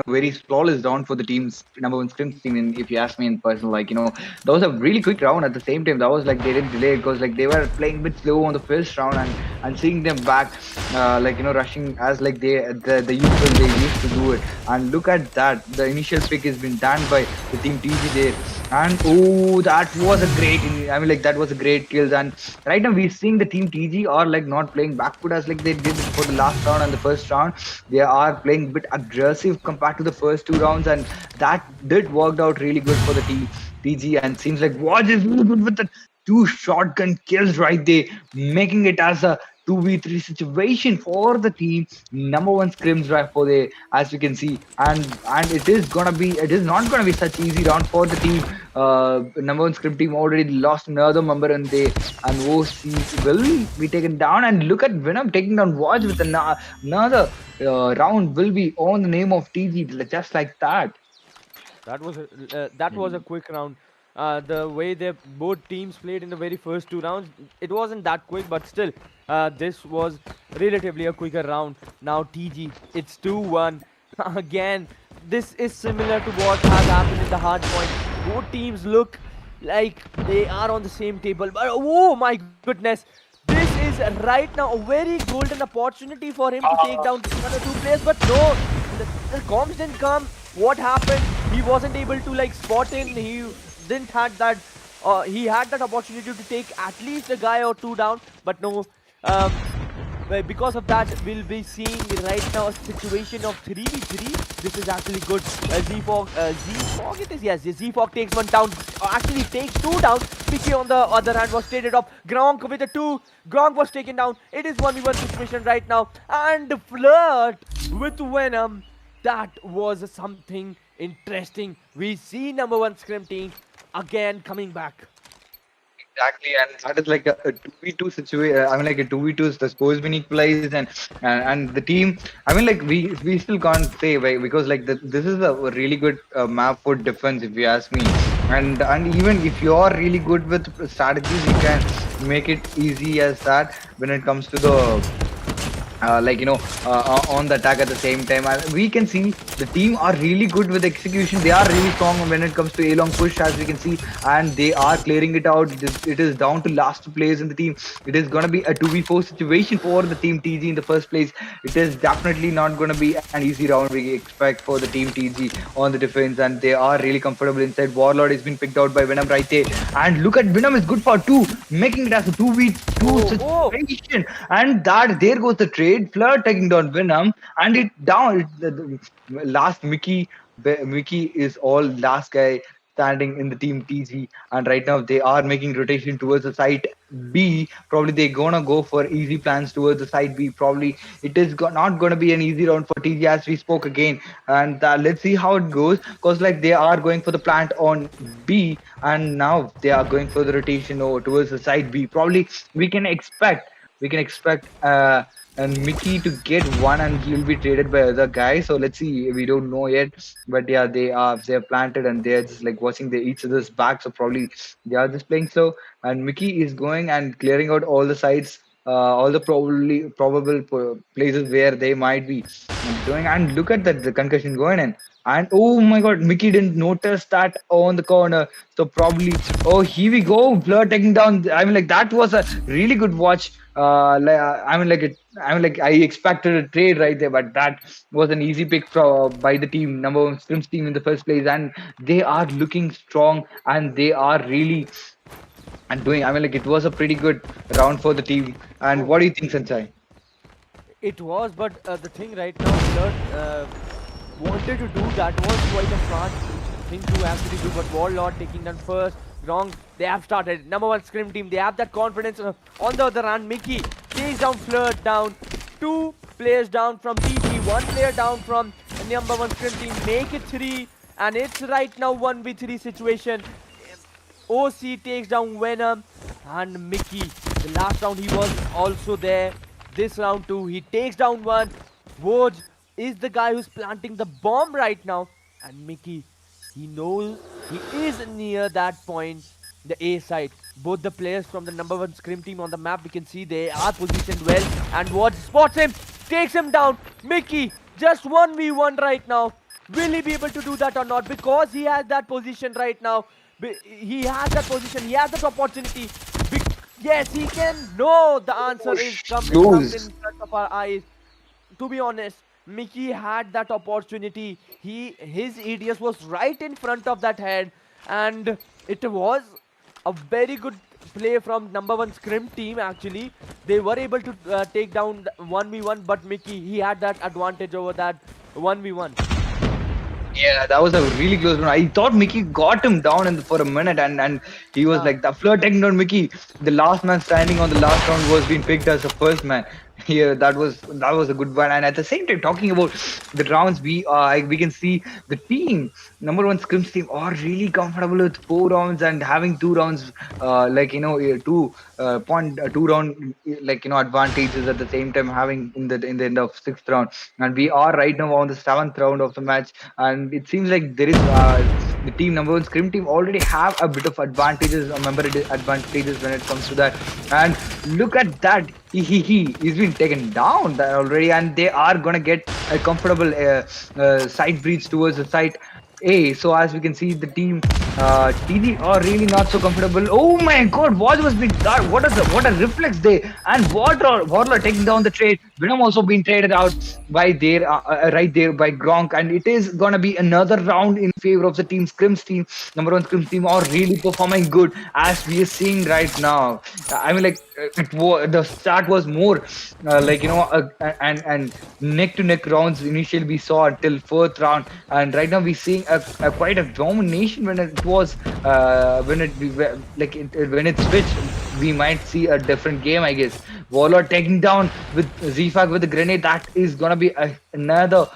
very flawless round for the team's number one scrims team. And if you ask me in person, that was a really quick round. At the same time, that was like they didn't delay because like they were playing a bit slow on the first round and seeing them back, rushing as like the usual they used to do it. And look at that, the initial pick has been done by the team TG there. And oh, that was a great. I mean, like that was a great kills. And right now we're seeing the team TG are like not playing backward as like they did for the last round and the first round. They are playing a bit aggressive compared to the first two rounds, and that did worked out really good for the team TG. And seems like Watch is really good with the two shotgun kills right there, making it as a 2v3 situation for the team number one scrims drive for the as we can see. And it is not gonna be such easy round for the team number one scrim team. Already lost another member and they and OC will be taken down. And look at Venom taking down Watch with another round will be on the name of TG just like that. That was a quick round. The way they both teams played in the very first two rounds, it wasn't that quick, but still, this was relatively a quicker round. Now TG, it's 2-1. Again, this is similar to what has happened in the hard point. Both teams look like they are on the same table, but oh my goodness, this is right now a very golden opportunity for him to take down one or two players, but no, the comms didn't come. What happened? He wasn't able to like spot him. He didn't had that. He had that opportunity to take at least a guy or two down, but no. Because of that, we'll be seeing right now a situation of 3v3. This is actually good. Z-Fog it is, yes. Z-Fog takes one down, actually takes two down. Picky on the other hand was traded off. Gronk with a two. Gronk was taken down. It is 1v1 situation right now. And Flirt with Venom. That was something interesting. We see number one scrim team again coming back. Exactly, and that is like a 2v2 situation. I mean, like a 2v2 is the scores been equalized, and the team. I mean, like we still can't say why because like this is a really good map for defense if you ask me. And even if you are really good with strategies, you can make it easy as that when it comes to the on the attack at the same time. And we can see the team are really good with execution. They are really strong when it comes to a long push, as we can see, and they are clearing it out. It is down to last two players in the team. It is going to be a 2v4 situation for the team TG in the first place. It is definitely not going to be an easy round we expect for the team TG on the defense, and they are really comfortable inside. Warlord has been picked out by Venom right there, and look at Venom is good for two, making it as a 2v2 Oh, oh, situation. And that there goes the trade. Fleur taking down Venom, and it down. The last Mickey is all last guy standing in the team TG, and right now they are making rotation towards the site B. Probably they're gonna go for easy plans towards the site B. Probably it is not gonna be an easy round for TG, as we spoke again. And let's see how it goes, because like they are going for the plant on B, and now they are going for the rotation over towards the side B. Probably we can expect and Mickey to get one, and he'll be traded by other guys. So let's see. We don't know yet, but yeah, they're planted, and they're just like watching each other's back. So probably they are just playing slow. And Mickey is going and clearing out all the sides, all the probable places where they might be doing. And look at that, the concussion going in. And oh my God, Mickey didn't notice that on the corner. So probably, oh, here we go, Blur taking down. I mean, like that was a really good watch. I expected a trade right there, but that was an easy pick by the team, number one Scrims team in the first place, and they are looking strong, and they are really and doing. I mean, like it was a pretty good round for the team. And oh. what do you think, Sanjay? It was, but the thing right now, Blur wanted to do that was quite a smart thing to actually do, but Warlord taking down first. Wrong, they have started. Number one Scrim team, they have that confidence. On the other hand, Mickey takes down Flirt down. Two players down from TG, one player down from number one Scrim team. Make it three, and it's right now 1v3 situation. OC takes down Venom and Mickey. The last round he was also there. This round too, he takes down one. Woj is the guy who's planting the bomb right now. And Mickey, he knows he is near that point, the A side. Both the players from the number one Scrim team on the map, we can see they are positioned well. And Woj spots him, takes him down. Mickey, just 1v1 right now. Will he be able to do that or not? Because he has that position right now. He has that position. He has that opportunity. Yes, he can. No, the answer is coming up Close. in front of our eyes. To be honest, Mickey had that opportunity. His EDS was right in front of that head, and it was a very good play from number one Scrim team. Actually, they were able to take down 1v1, but Mickey, he had that advantage over that 1v1. Yeah, that was a really close one. I thought Mickey got him down for a minute, and he was Yeah. like the Fleur taking down Mickey. The last man standing on the last round was being picked as the first man. Yeah, that was a good one. And at the same time, talking about the rounds, we can see the team number one Scrims team are really comfortable with 4 rounds and having 2 rounds, two round advantages at the same time having in the end of sixth round. And we are right now on the seventh round of the match, and it seems like there is the team number one Scrim team already have a bit of advantages, member advantages when it comes to that. And look at that, he's been taken down there already, and they are gonna get a comfortable side breach towards the site A. So as we can see, the team TD are really not so comfortable. Oh my God, what was being that? What a reflex there, and Warlord taking down the trade. Venom also being traded out by there right there by Gronk, and it is gonna be another round in favor of the team Scrims team. Number one Scrims team are really performing good, as we are seeing right now. I mean, like the start was more and neck to neck rounds initially we saw until fourth round, and right now we're seeing a quite a domination when it was when it switched. We might see a different game, I guess. Warlord taking down with Zfag with the grenade. That is gonna be another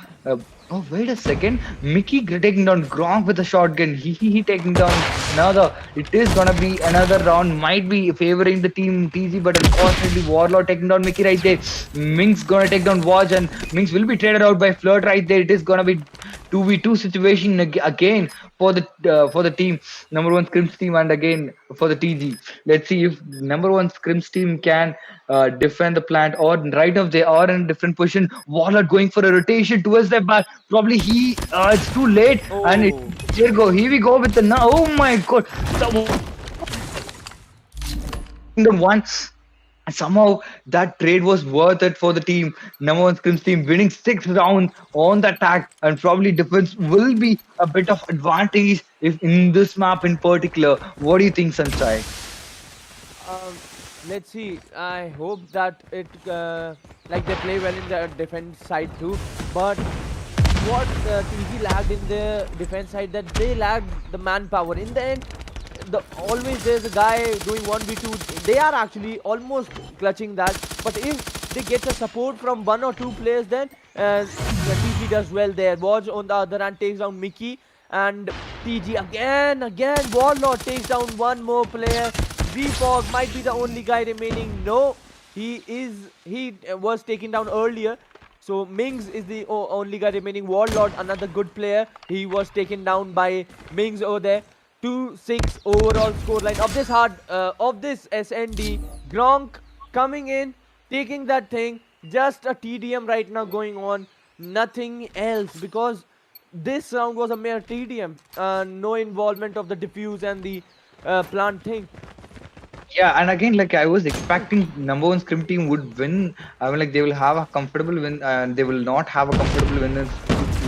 Oh, wait a second. Taking down Gronk with a shotgun. He taking down another. It is gonna be another round. Might be favoring the team TG, but unfortunately, Warlord taking down Mickey right there. Mink's gonna take down Watch, and Minx will be traded out by Flirt right there. It is gonna be 2v2 situation again for the team number one scrims team, and again for the TG. Let's see if number one scrims team can defend the plant, or right now they are in a different position. Warlord going for a rotation towards their back. Probably it's too late, and Oh, here we go with the now. Oh my god, the taking down one. Somehow that trade was worth it for the team. Number one scrims team winning 6 rounds on the attack, and probably defense will be a bit of advantage if in this map in particular. What do you think, Sanchai? um, let's see. I hope that it like they play well in the defense side too. But what TG lagged in the defense side, that they lagged the manpower. In the end, always there's a guy doing 1v2. They are actually almost clutching that. But if they get a support from one or two players, then TG does well there. Waj on the other hand takes down Mickey, and TG again. Warlord takes down one more player. V-Fog might be the only guy remaining. No, he was taken down earlier. So Mings is the only guy remaining. Warlord, another good player. He was taken down by Mings over there. 2-6 overall scoreline of this SND. Gronk coming in, taking that thing. Just a TDM right now going on. Nothing else, because this round was a mere TDM. No involvement of the diffuse and the plant thing. Yeah, and again, like I was expecting number one scrim team would win. I mean, like they will have a comfortable win, and they will not have a comfortable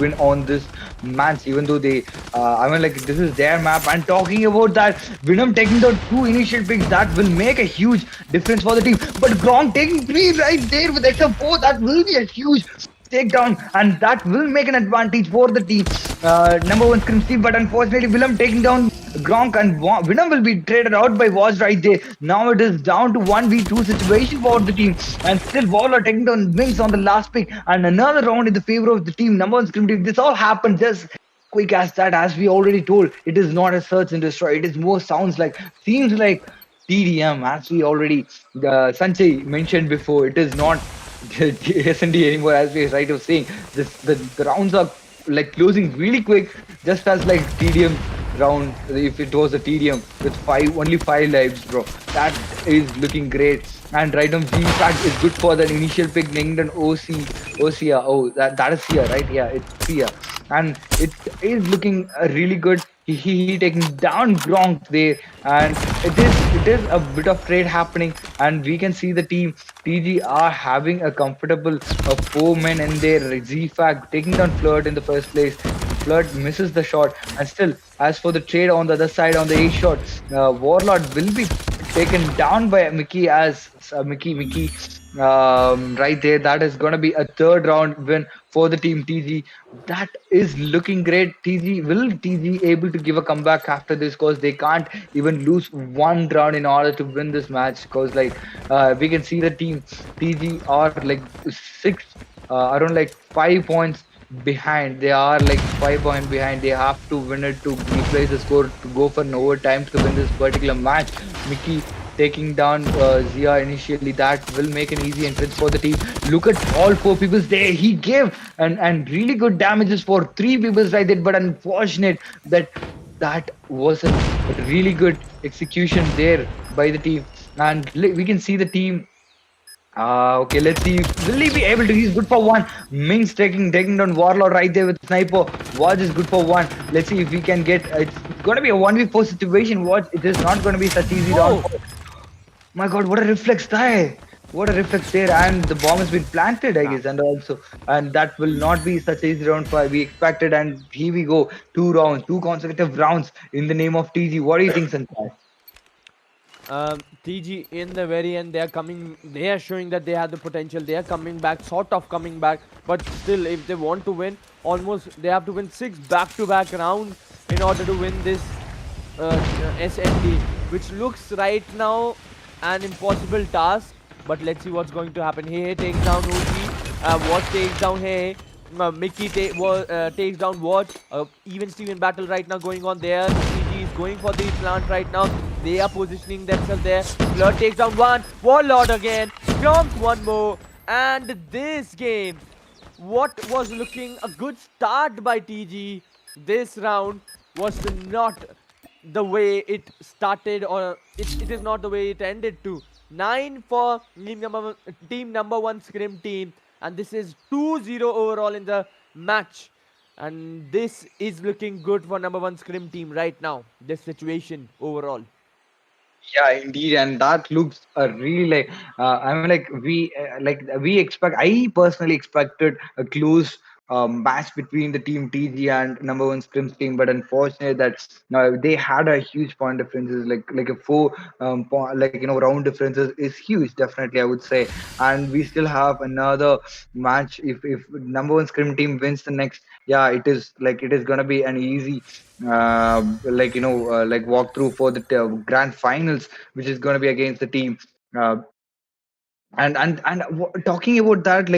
win on this match, even though they. I mean, like this is their map. And talking about that, Venom taking the two initial picks, that will make a huge difference for the team. But Gronk taking three right there with extra four, that will be a huge takedown, and that will make an advantage for the team. Number one scrim team, but unfortunately, Willem taking down Gronk, and Venom will be traded out by Waz right there. Now it is down to 1v2 situation for the team, and still Waller taking down Wings on the last pick, and another round in the favor of the team. Number one scrim team. This all happened just quick as that, as we already told. It is not a search and destroy. It is more seems like TDM, as we already Sanjay mentioned before. It is not S&D anymore, as we right of saying. The rounds are like closing really quick, just as like TDM round. If it was a TDM with only 5 lives, bro, that is looking great. And right now, G fact is good for the initial pick, Ningdon Osia. Oh, that is here, right? Yeah, it's here, and it is looking really good. He taking down Gronk there, and it is a bit of trade happening, and we can see the team TG are having a comfortable 4 men in there. ZFAC taking down Flirt in the first place. Flirt misses the shot, and still, as for the trade on the other side on the A shot, Warlord will be taken down by Mickey as Mickey right there. That is gonna be a third round win for the team TG. That is looking great. TG able to give a comeback after this, because they can't even lose one round in order to win this match, because like we can see the team TG are like around like 5 points behind. They are like 5 points behind. They have to win it to replace the score to go for an overtime to win this particular match. Mickey taking down Zia initially, that will make an easy entrance for the team. Look at all 4 people there. He gave and really good damages for 3 people right there, but unfortunate that that wasn't a really good execution there by the team. And we can see the team. Okay, let's see. Will he be able to? He's good for one. Mings taking down Warlord right there with sniper. Watch is good for one. Let's see if we can get. It's gonna be a 1v4 situation. Watch, it is not gonna be such easy round. Oh, My God, what a reflex there! What a reflex there, and the bomb has been planted, I yeah. guess, and that will not be such easy round five we expected. And here we go, 2 rounds, 2 consecutive rounds in the name of TG. What do you think, Sanjay? TG in the very end, they are coming. They are showing that they have the potential. They are coming back, sort of coming back. But still, if they want to win, almost they have to win 6 back-to-back rounds in order to win this SND, which looks right now an impossible task. But let's see what's going to happen. Hey takes down OG. What takes down Hey. Mickey takes down Watch. Even Steven battle right now going on there. TG is going for the plant right now. They are positioning themselves there. Flirt takes down one. Warlord again. Stomps one more. And this game, what was looking a good start by TG this round was not the way it started, or it is not the way it ended to. 9 for team number 1 scrim team, and this is 2-0 overall in the match, and this is looking good for number 1 scrim team right now, this situation overall. Yeah, indeed, and that looks really like I mean, like we expect. I personally expected a close match between the team TG and number one Scrims team, but unfortunately, that they had a huge point differences, like a four like round differences is huge. Definitely, I would say, and we still have another match. If number one Scrim team wins the next, yeah, it is gonna be an easy like walkthrough for the grand finals, which is going to be against the team. Uh, talking about that,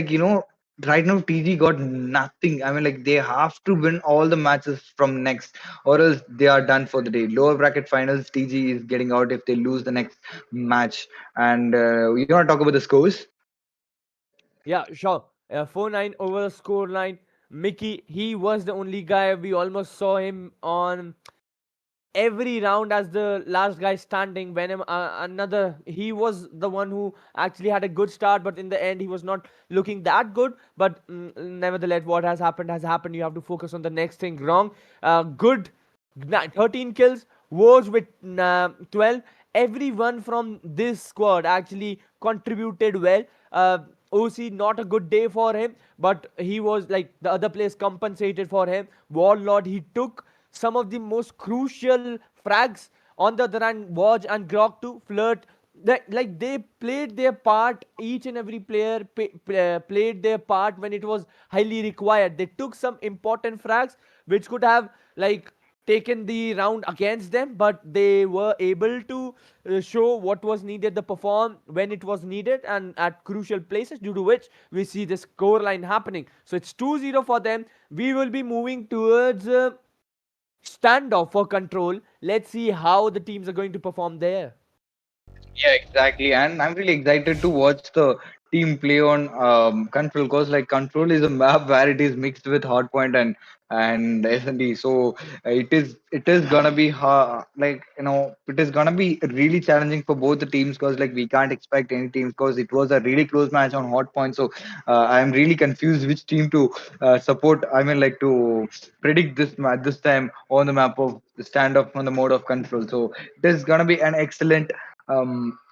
right now TG got nothing. I mean, like they have to win all the matches from next, or else they are done for the day. Lower bracket finals, TG is getting out if they lose the next match. And you want to talk about the scores? Yeah, sure. 4-9 over the score line. Mickey, he was the only guy, we almost saw him on every round as the last guy standing. Venom, another, he was the one who actually had a good start, but in the end he was not looking that good. But nevertheless, what has happened. You have to focus on the next thing. Wrong. Good 13 kills. Wars with 12. Everyone from this squad actually contributed well. OC, not a good day for him, but he was like the other players compensated for him. Warlord, he took some of the most crucial frags. On the other hand, Woj and Grok to Flirt, like they played their part. Each and every player played their part when it was highly required. They took some important frags which could have like taken the round against them, but they were able to show what was needed, the perform when it was needed and at crucial places, due to which we see this score line happening. So it's 2-0 for them. We will be moving towards standoff for control. Let's see how the teams are going to perform there. Yeah, exactly. And I'm really excited to watch the team play on Control, because like Control is a map where it is mixed with Hardpoint and S&D. So it is gonna be it is gonna be really challenging for both the teams, because like we can't expect any teams, because it was a really close match on Hardpoint. So I'm really confused which team to support. I mean, like to predict this match this time on the map of standoff on the mode of Control. So it is gonna be an excellent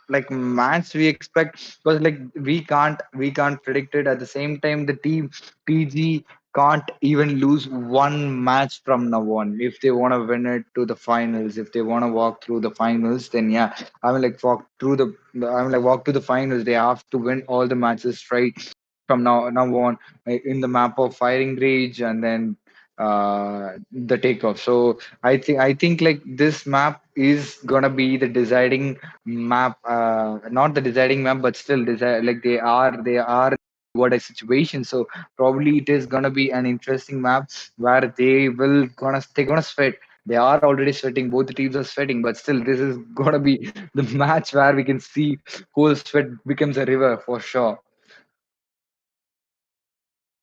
like match we expect, because like we can't predict it. At the same time, the team PG can't even lose one match from now on if they want to win it to the finals. If they want to walk through the finals, then yeah, I mean like walk to the finals, they have to win all the matches right from now on, in the map of firing rage, and then the takeoff. So I think like this map is gonna be the deciding map, not the deciding map, but still decide, like they are what a situation. So probably it is gonna be an interesting map where they're gonna sweat. They are already sweating. Both the teams are sweating, but still, this is gonna be the match where we can see cool sweat becomes a river for sure.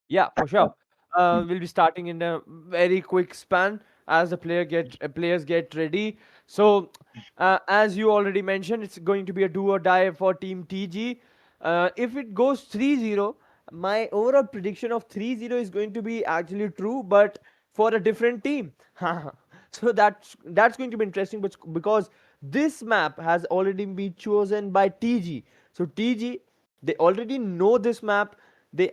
Yeah, for sure. We'll be starting in a very quick span as the players get ready. So, as you already mentioned, it's going to be a do or die for Team TG. If it goes 3-0, my overall prediction of 3-0 is going to be actually true, but for a different team. So that's going to be interesting, but because this map has already been chosen by TG. So TG, they already know this map. They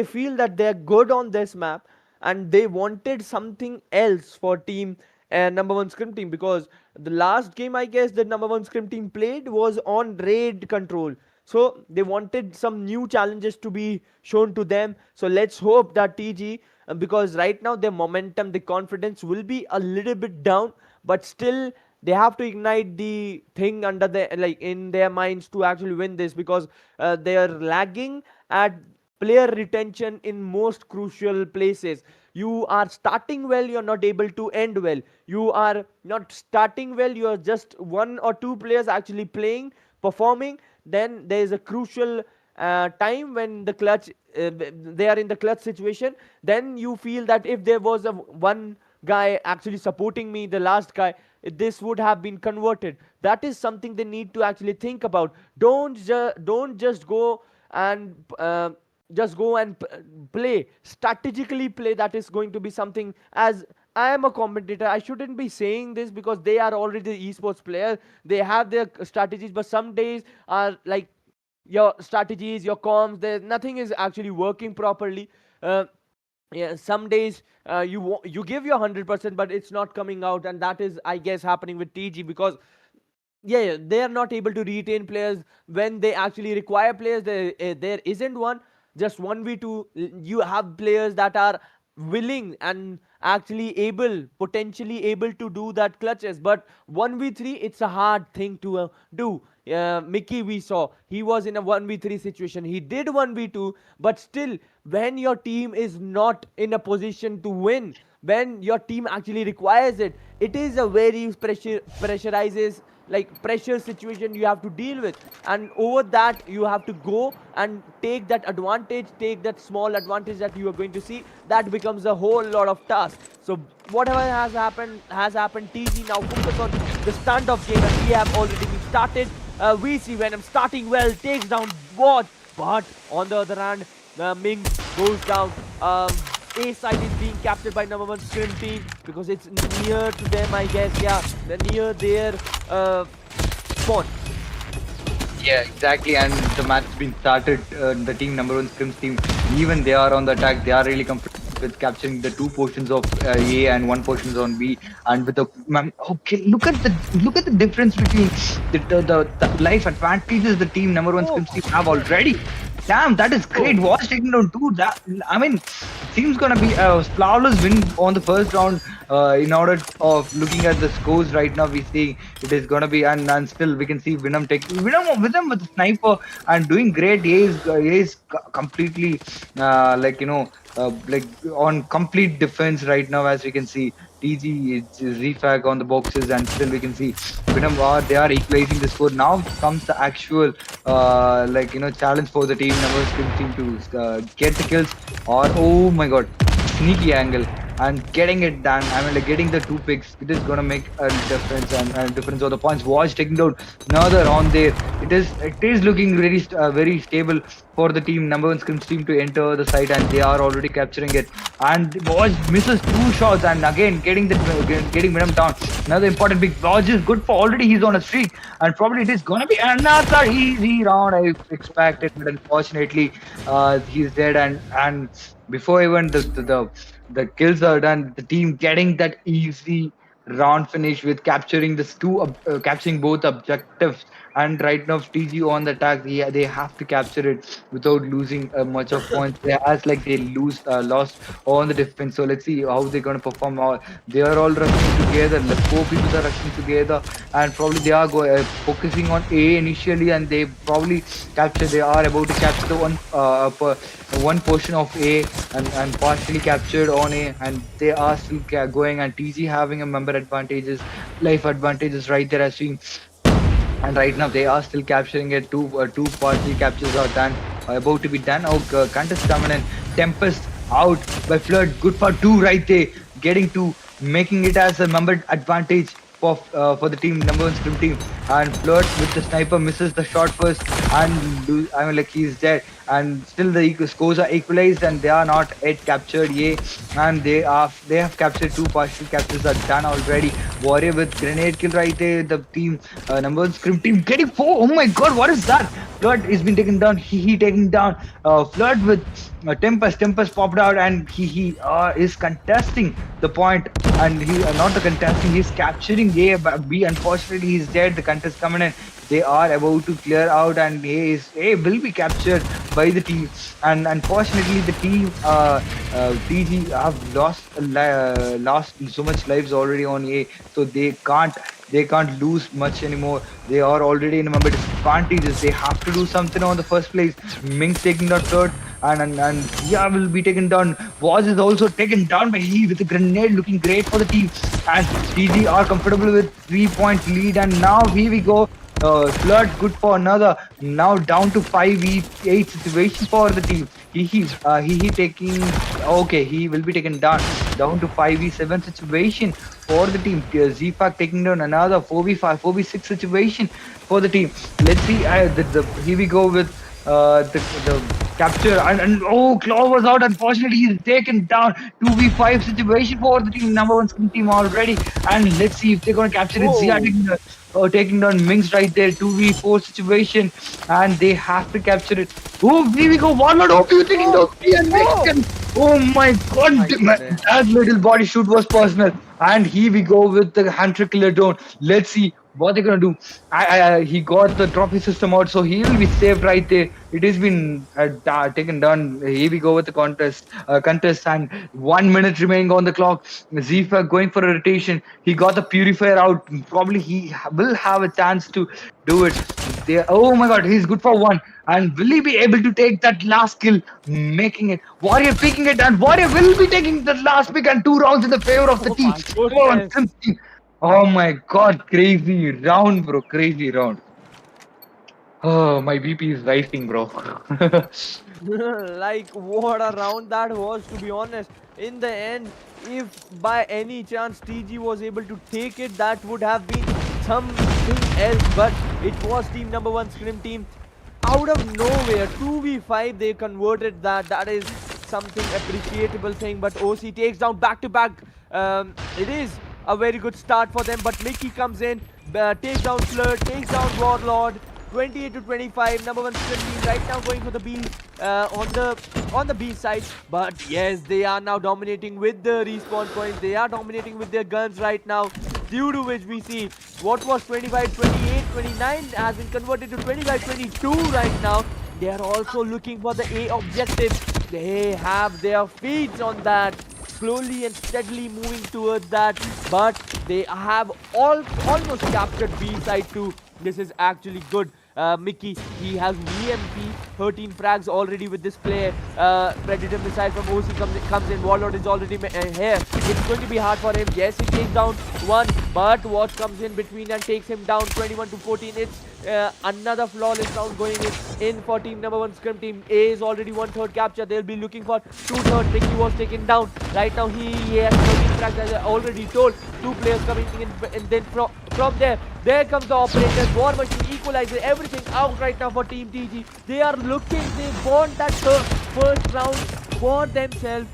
feel that they're good on this map, and they wanted something else for team number 1 scrim team, because the last game I guess the number 1 scrim team played was on raid control. So they wanted some new challenges to be shown to them. So let's hope that TG, because right now their momentum, the confidence will be a little bit down, but still they have to ignite the thing under the like in their minds to actually win this, because they are lagging at player retention in most crucial places. You are starting well, you're not able to end well. You are not starting well, you're just one or two players actually playing, performing. Then there is a crucial time when the clutch, they are in the clutch situation. Then you feel that if there was a one guy actually supporting me, the last guy, this would have been converted. That is something they need to actually think about. Don't just go and play strategically. Play, that is going to be something. As I am a commentator, I shouldn't be saying this because they are already esports players, they have their strategies, but some days are like your strategies, your comms, there nothing is actually working properly. uh, yeah, some days you give your 100%, but it's not coming out, and that is, I guess, happening with TG. Because yeah, they are not able to retain players when they actually require players. There isn't one. Just 1v2, you have players that are willing and actually able, potentially able to do that clutches. But 1v3, it's a hard thing to do. Mickey, we saw he was in a 1v3 situation, he did 1v2, but still, when your team is not in a position to win, when your team actually requires it, it is a very pressurizes, like pressure situation you have to deal with. And over that, you have to go and take that advantage, take that small advantage that you are going to see. That becomes a whole lot of task. So whatever has happened. TG now focus on the standoff game, and we have already been started. We see Venom starting well, takes down Watch, but on the other hand, Ming goes down. A site is being captured by No1ScrimTeam because it's near to them, I guess. Yeah, they're near their spawn. Yeah, exactly. And the match has been started. The team No1Scrims team, even they are on the attack. They are really comfortable with capturing the two portions of A and one portions on B. And with the okay, look at the difference between the life advantages the team No1Scrims team have already. Damn, that is great. Was taking down two. That, I mean, seems gonna be a flawless win on the first round. In order of looking at the scores right now, we see it is gonna be, and still we can see Venom taking Venom with the sniper and doing great. He is completely like like on complete defense right now, as we can see. TG is refag on the boxes, and still we can see Venom they are equalizing the score. Now comes the actual like challenge for the team numbers team to get the kills, or oh my god, sneaky angle and getting it done. I mean, like getting the two picks, it is gonna make a difference, and difference of the points. Was taking down another on there. It is looking very stable for the team No1Scrims team to enter the site, and they are already capturing it. And Woj misses two shots, and again getting Venom down. Another important pick. Woj is good for already. He's on a streak, and probably it is gonna be another easy round. I expected, but unfortunately, he's dead. And before even the kills are done, the team getting that easy round finish with capturing this capturing both objectives. And right now TG on the attack, they have to capture it without losing much of points. They as like they lost on the defense. So let's see how they're going to perform. They are all rushing together, the four people are rushing together, and probably they are focusing on A initially, and they are about to capture the one portion of A, and partially captured on A, and they are still going, and TG having a member advantages, life advantages right there as we. And right now they are still capturing it. Two partial captures are done, about to be done. Oh, contest coming in. Tempest out by Flood. Good for two right there. Getting to making it as a member advantage for the team No1Scrim team. And Flood with the sniper misses the shot first, and I mean like he's dead. And still the scores are equalized, and they are not yet captured. Yeah, and they have captured two partial captures are done already. Warrior with grenade kill right there. The team No1Scrim team getting four. Oh my god, what is that? Flood is been taken down. He taking down Flood with Tempest. Tempest popped out, and he is contesting the point, and he not the contesting. He's capturing A, but B unfortunately he's dead. The contest coming in. They are about to clear out, and A will be captured by the team. And unfortunately, the team TG have lost so much lives already on A, so they can't lose much anymore. They are already in a member disadvantages. They have to do something on the first place. Ming's taking the third, and Zia will be taken down. Waz is also taken down by he with a grenade, looking great for the team. And TG are comfortable with 3 points lead, and now here we go. Flood good for another. Now down to 5v8 situation for the team. He taking okay. He will be taken down to 5v7 situation for the team. Zfak taking down another 4v5, 4v6 situation for the team. Let's see. Here we go with the capture and oh, Claw was out. Unfortunately, he's taken down. 2v5 situation for the team. No1ScrimTeam already. And let's see if they're gonna capture it. Zia Whoa. taking down Minx right there. 2v4 situation, and they have to capture it. Oh, here we go. One not OP taking down Oh, three and oh, Mexican. Oh my god, my goodness. that little body shoot was personal. And here we go with the hand trick killer drone. Let's see what they're gonna do. He got the trophy system out, so he will be saved right there. It has been taken down. Here we go with the contest, and 1 minute remaining on the clock. Zifa going for a rotation. He got the purifier out. Probably he will have a chance to do it. There. Oh my god, he's good for one. And will he be able to take that last kill, making it? Warrior picking it, and Warrior will be taking the last pick and 2 rounds in the favor of the Oh team. my Come on, goodness. oh my god, crazy round, bro. Crazy round. Oh, my BP is rising, bro. Like what a round that was, to be honest. In the end, if by any chance TG was able to take it, that would have been something else. But it was team number one Scrim team. Out of nowhere, 2v5 they converted that. That is something appreciable thing. But OC takes down back to back. It is a very good start for them. But Mickey comes in, takes down Flirt, takes down Warlord. 28 to 25, number one Scrim team right now going for the B on the B side. But yes, they are now dominating with the respawn points. They are dominating with their guns right now. Due to which we see what was 25, 28, 29 has been converted to 25, 22 right now. They are also looking for the A objective. They have their feet on that, slowly and steadily moving towards that, but they have almost captured B side too. This is actually good. Mickey, he has VMP, 13 frags already with this player. Predator missile from OC comes in. Warlord is already here. It's going to be hard for him. Yes, he takes down one, but Watch comes in between and takes him down 21 to 14. It's another flawless round going in for team number one Scrim team. A is already 1/3 capture. They'll be looking for 2/3. Mickey was taken down. Right now he has 13 frags, as I already told. Two players coming in, and then from there comes the operators. War Machine equalizes everything out right now for Team TG. They are looking, they want that first round for themselves.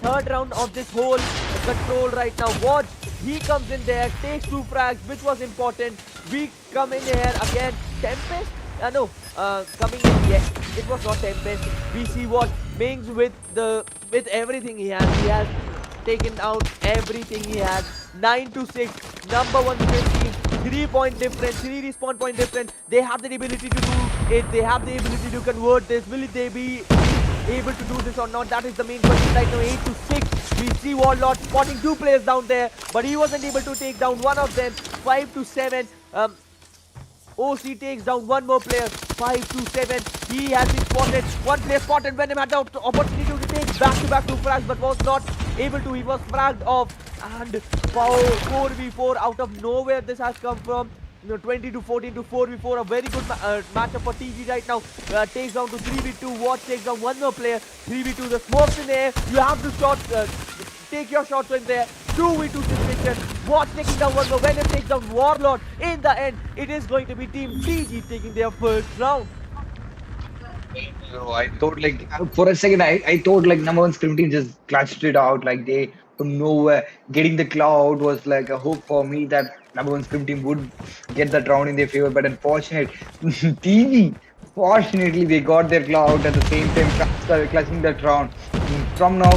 Third round of this whole control right now. Watch, he comes in there, takes 2 frags, which was important. We come in here again. Tempest? No, coming in. Yes, it was not Tempest. We see what Mings with everything he has. He has taken out everything he has. 9 to 6, number one team. 3 point difference, 3 respawn point difference. They have the ability to do it. They have the ability to convert this. Will they be able to do this or not? That is the main question right now. 8 to 6. We see Warlord spotting 2 players down there, but he wasn't able to take down one of them. 5 to 7. OC takes down one more player. 5 to 7. He has been spotted. One player spotted. Venom had the opportunity to take back-to-back 2 frags, but was not able to. He was fragged off. And 4v4 out of nowhere this has come from. 20 to 14 to 4v4. A very good matchup for TG right now. Takes down to 3v2. Watch takes down one more player. 3v2. The smoke's in the air. You have to take your shots in there. 2v2 situation. Watch taking down one more. Venom takes down Warlord. In the end, it is going to be Team TG taking their first round. So I thought like for a second I thought like No1ScrimTeam just clutched it out like they from nowhere. Getting the cloud was like a hope for me that No1ScrimTeam would get that round in their favor, but unfortunate TV. Fortunately they got their cloud at the same time clutching that round. From now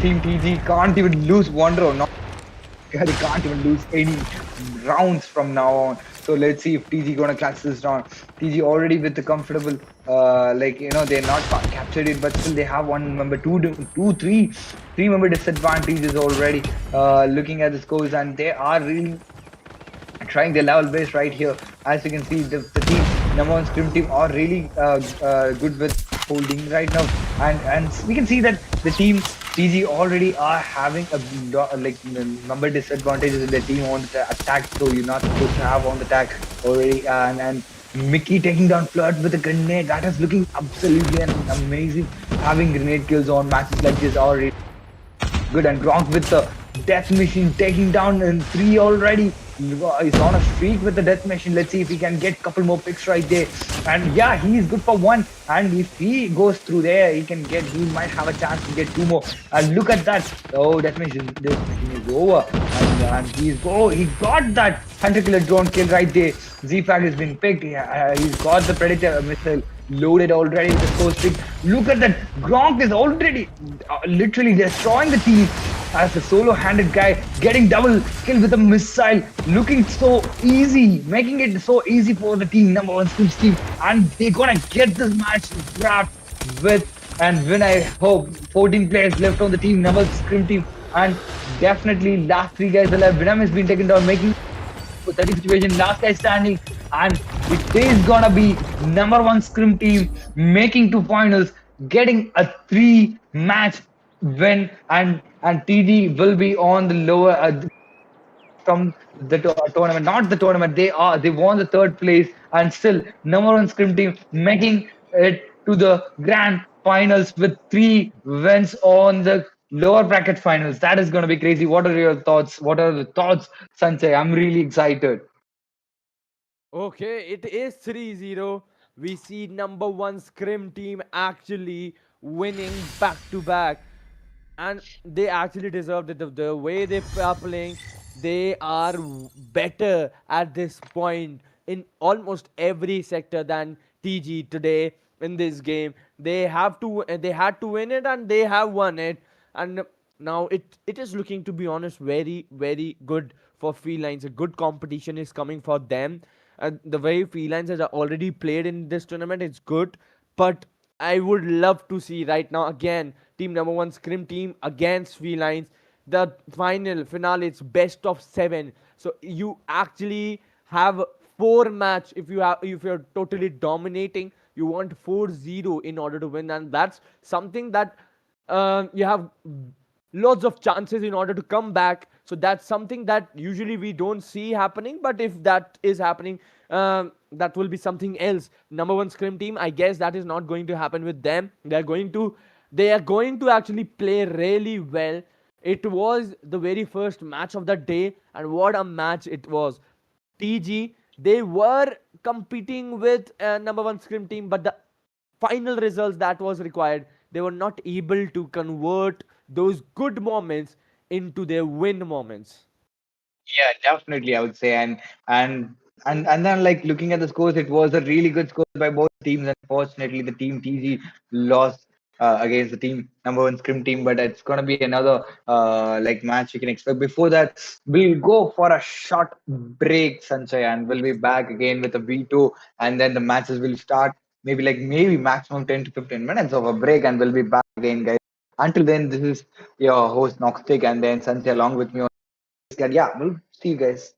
Team TG can't even lose one round. They can't even lose any rounds from now on. So let's see if TG gonna clutch this round. TG already with the comfortable, they're not captured it, but still they have one member, three member disadvantages already. Looking at the scores, and they are really trying their level base right here. As you can see, the team No1ScrimTeam are really good with holding right now. and we can see that the team TG already are having a number disadvantages in their team on the attack, so you're not supposed to have on the attack already, and Mickey taking down Flirt with a grenade, that is looking absolutely amazing. Having grenade kills on matches like this already good. And Gronk with the death machine taking down in three already. He's on a streak with the death machine. Let's see if he can get a couple more picks right there. And yeah, he's good for one. And if he goes through there, he might have a chance to get two more. And look at that. Oh, death machine is over. And he got that hunter killer drone kill right there. Z-Fag has been picked. He's got the predator missile loaded already with the score streak. Look at that. Gronk is already literally destroying the team as a solo-handed guy, getting double kill with a missile, looking so easy, making it so easy for the team, number one Scrims team, and they're gonna get this match wrapped with. And when I hope 14 players left on the team, number Scrim team, and definitely last three guys alive. Venom has been taken down, making 30 situation, last guy standing, and it is gonna be number one Scrim team making two finals, getting a three-match win, and TD will be on the lower from the tournament, not the tournament. They won the third place, and still number one Scrim team making it to the grand finals with three wins on the lower bracket finals. That is going to be crazy. What are your thoughts? What are the thoughts, Sanjay? I'm really excited. Okay, it is 3-0. We see number one Scrim team actually winning back to back. And they actually deserved it. The way they are playing, they are better at this point in almost every sector than TG today in this game. They had to win it, and they have won it. And now it is looking, to be honest, very good for Felines. A good competition is coming for them. The way Felines has already played in this tournament, it's good. But I would love to see right now again team number one Scrim team against Felines. The finale, it's best of 7. So you actually have 4 match. If you're totally dominating, you want 4-0 in order to win, and that's something that you have lots of chances in order to come back. So that's something that usually we don't see happening. But if that is happening, that will be something else. Number one Scrim team, I guess that is not going to happen with them. They are going to actually play really well. It was the very first match of the day, and what a match it was. TG, they were competing with number one Scrim team, but the final results that was required, they were not able to convert those good moments into their win moments. Yeah, definitely, I would say. And then like looking at the scores, it was a really good score by both teams. Unfortunately, the team TG lost against the team number one Scrim team, but it's gonna be another match you can expect. Before that, we'll go for a short break, Sanjay, and we'll be back again with a V2, and then the matches will start. Maybe maximum 10 to 15 minutes of a break, and we'll be back again, guys. Until then, this is your host Noxtic, and then Sanjay along with me. Yeah, we'll see you guys.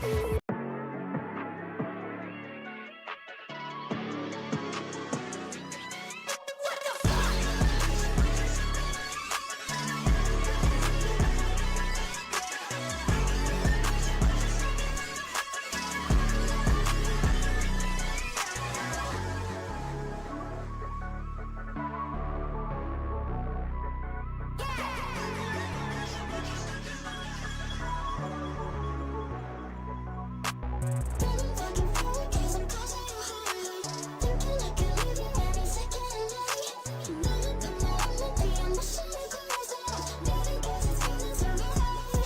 Yeah! 'Cause I'm closer to you, higher. Thinking like you're living every second of the night. You know that the moment that we are missing, we couldn't stop. Maybe 'cause it's feeling so right.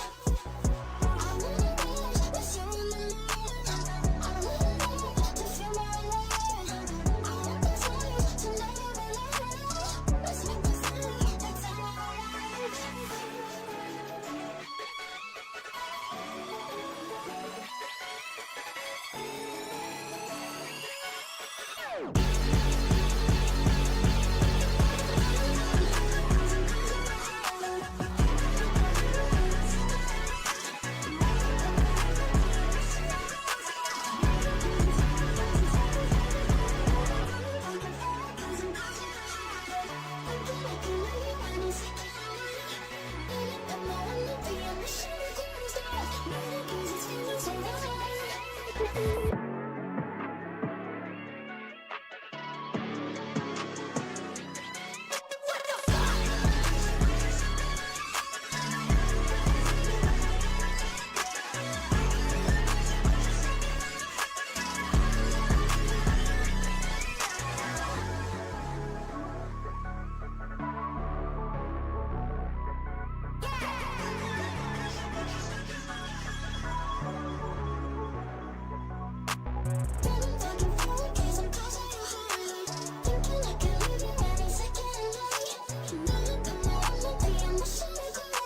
'Cause I'm closer to you, higher. Thinking like you're living every second of the night. You know that the moment that we are missing, we couldn't stop.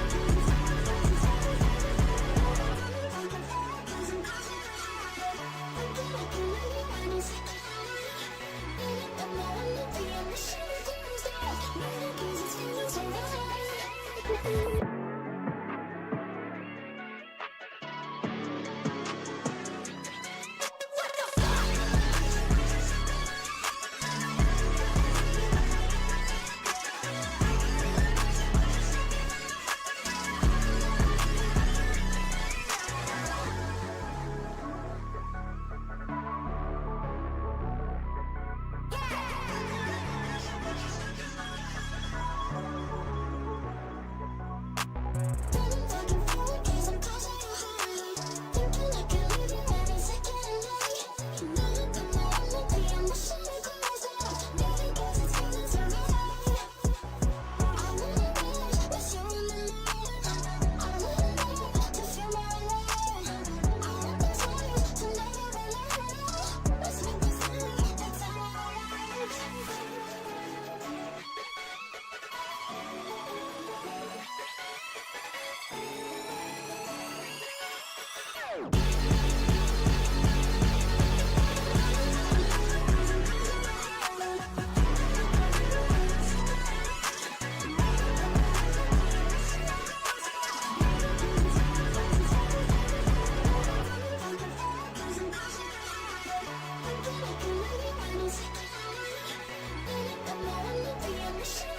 Maybe 'cause it's feeling so right.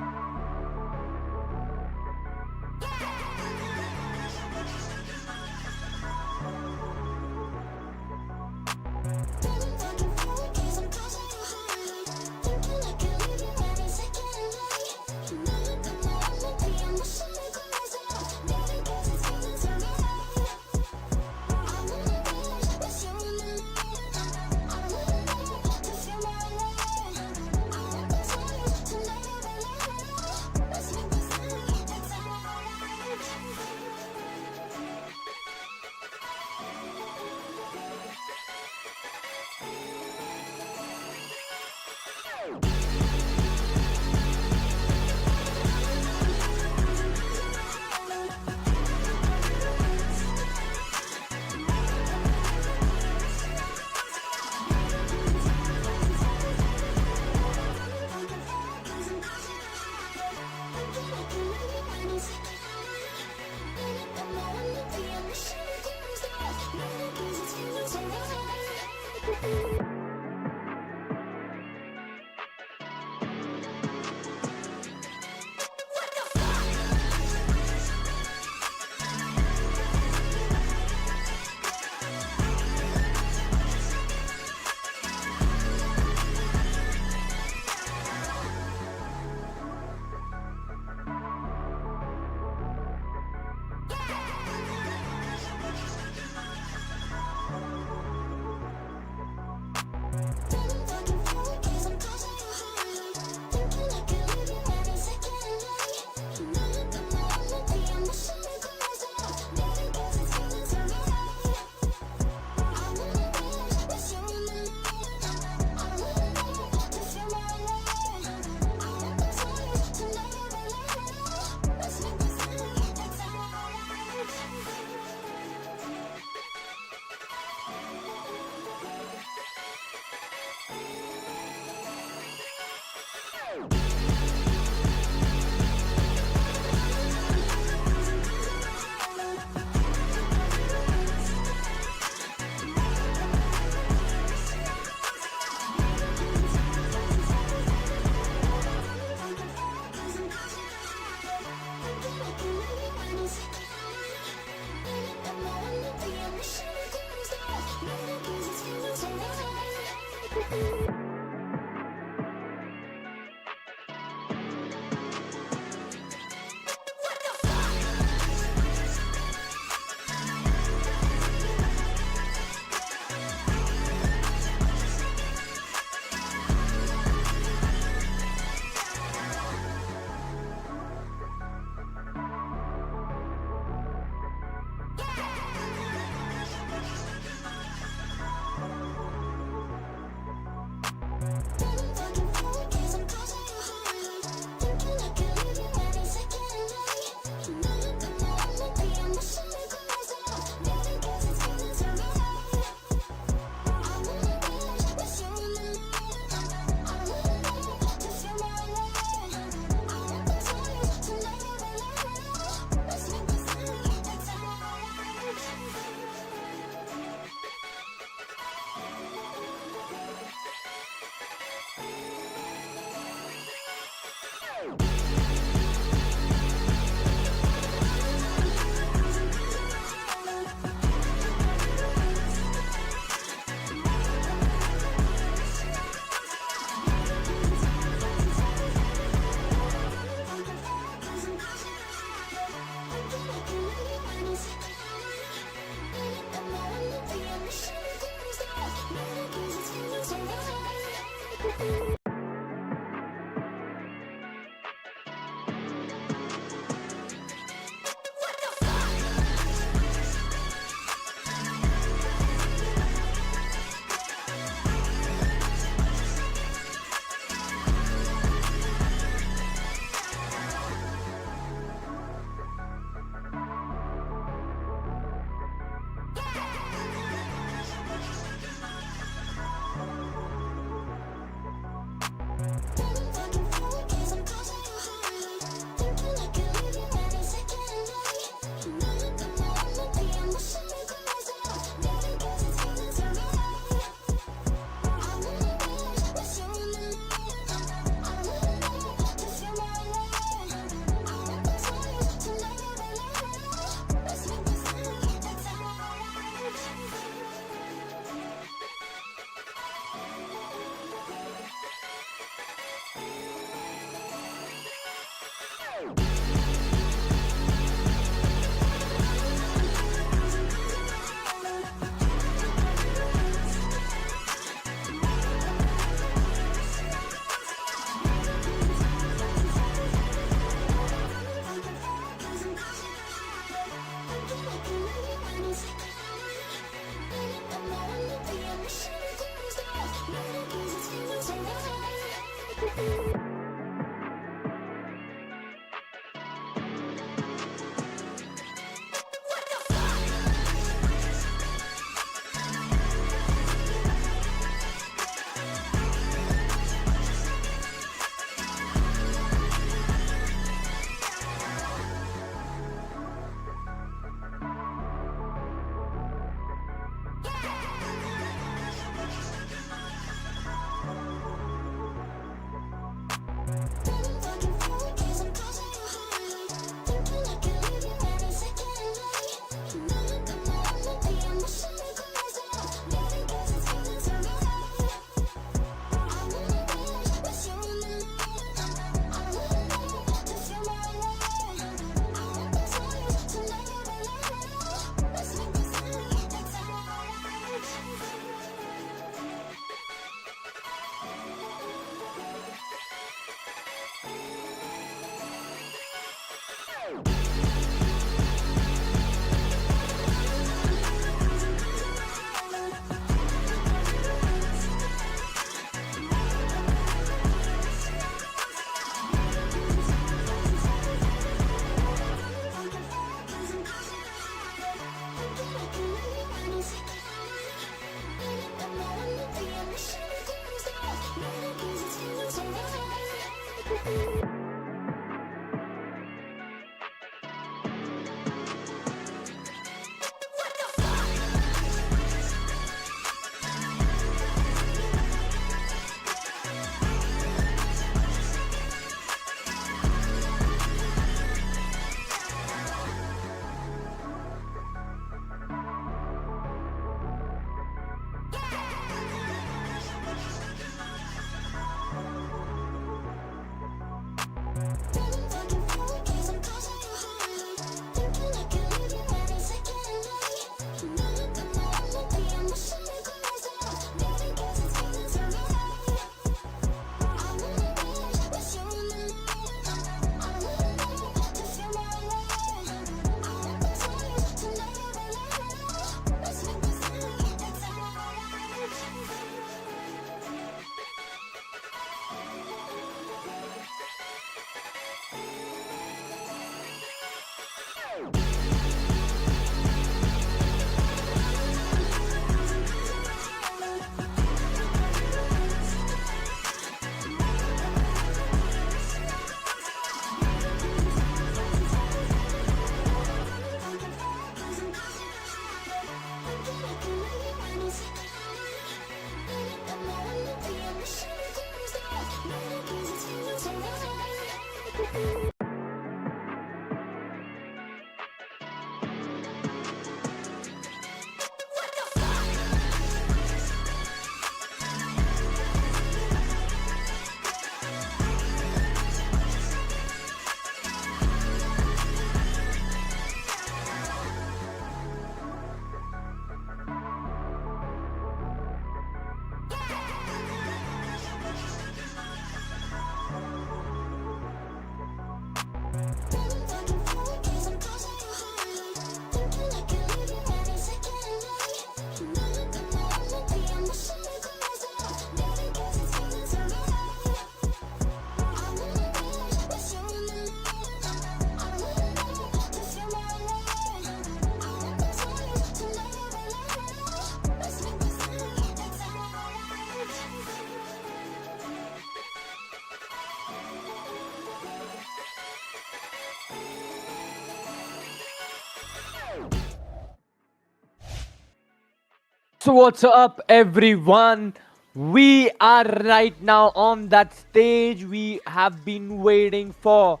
So, what's up, everyone? We are right now on that stage we have been waiting for,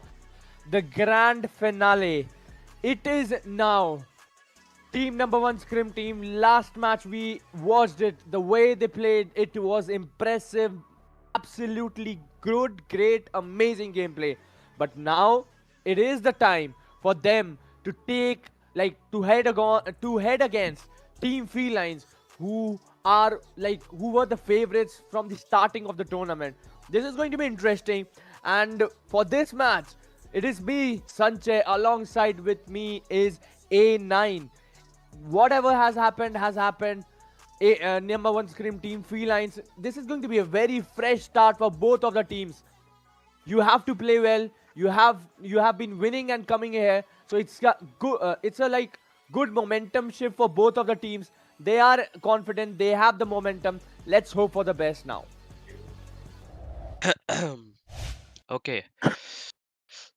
the grand finale. It is now. Team number one scrim team. Last match we watched it. The way they played, it was impressive. Absolutely good, great, amazing gameplay. But now it is the time for them to take, to head against Team Felines, who are who were the favorites from the starting of the tournament. This is going to be interesting, and for this match, it is me, Sanjay. Alongside with me is A9. Whatever has happened. Number one scrim team Felines. This is going to be a very fresh start for both of the teams. You have to play well. You have been winning and coming here, so it's good. It's a good momentum shift for both of the teams. They are confident. They have the momentum. Let's hope for the best now. Okay.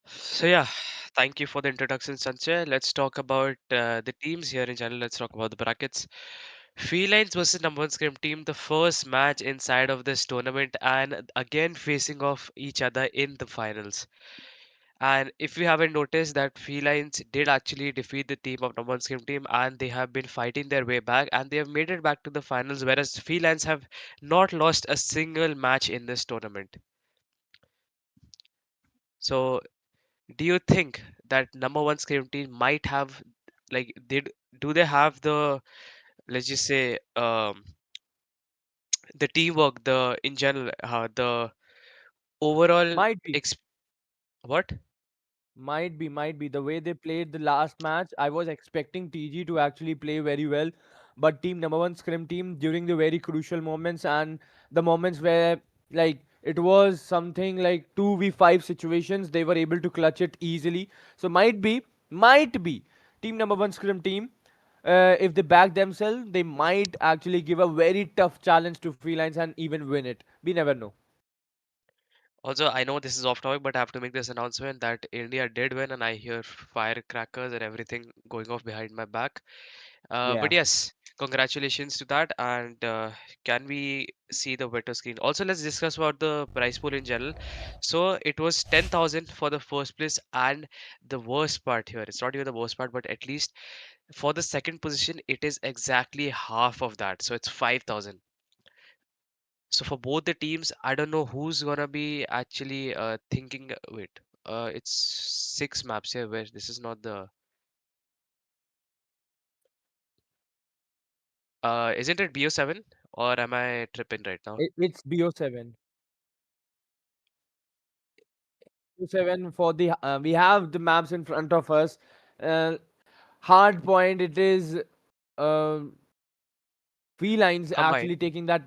So yeah, thank you for the introduction, Sanjay. Let's talk about the teams here in general. Let's talk about the brackets. Felines versus number one scrim team, the first match inside of this tournament, and again facing off each other in the finals. And if you haven't noticed that Felines did actually defeat the team of number one scrim team, and they have been fighting their way back, and they have made it back to the finals, whereas Felines have not lost a single match in this tournament. So do you think that number one scrim team might have did do they have the, let's just say, the teamwork, the in general, the overall Might be. ex what? Might be. The way they played the last match, I was expecting TG to actually play very well. But team number one scrim team during the very crucial moments and the moments where it was something like 2v5 situations, they were able to clutch it easily. So might be team number one scrim team. If they back themselves, they might actually give a very tough challenge to Felines and even win it. We never know. Also, I know this is off topic, but I have to make this announcement that India did win, and I hear firecrackers and everything going off behind my back. But Yeah. yes, congratulations to that. And can we see the Twitter screen? Also, let's discuss about the prize pool in general. So it was 10,000 for the first place, and the worst part here, it's not even the worst part, but at least for the second position, it is exactly half of that. So it's 5,000. So for both the teams, I don't know who's gonna be actually thinking. Wait, it's six maps here. Where this is not the. Isn't it BO7 or am I tripping right now? It's BO7. BO7 for the we have the maps in front of us. Uh, Hard point. It is. Uh, Felines Combined. actually taking that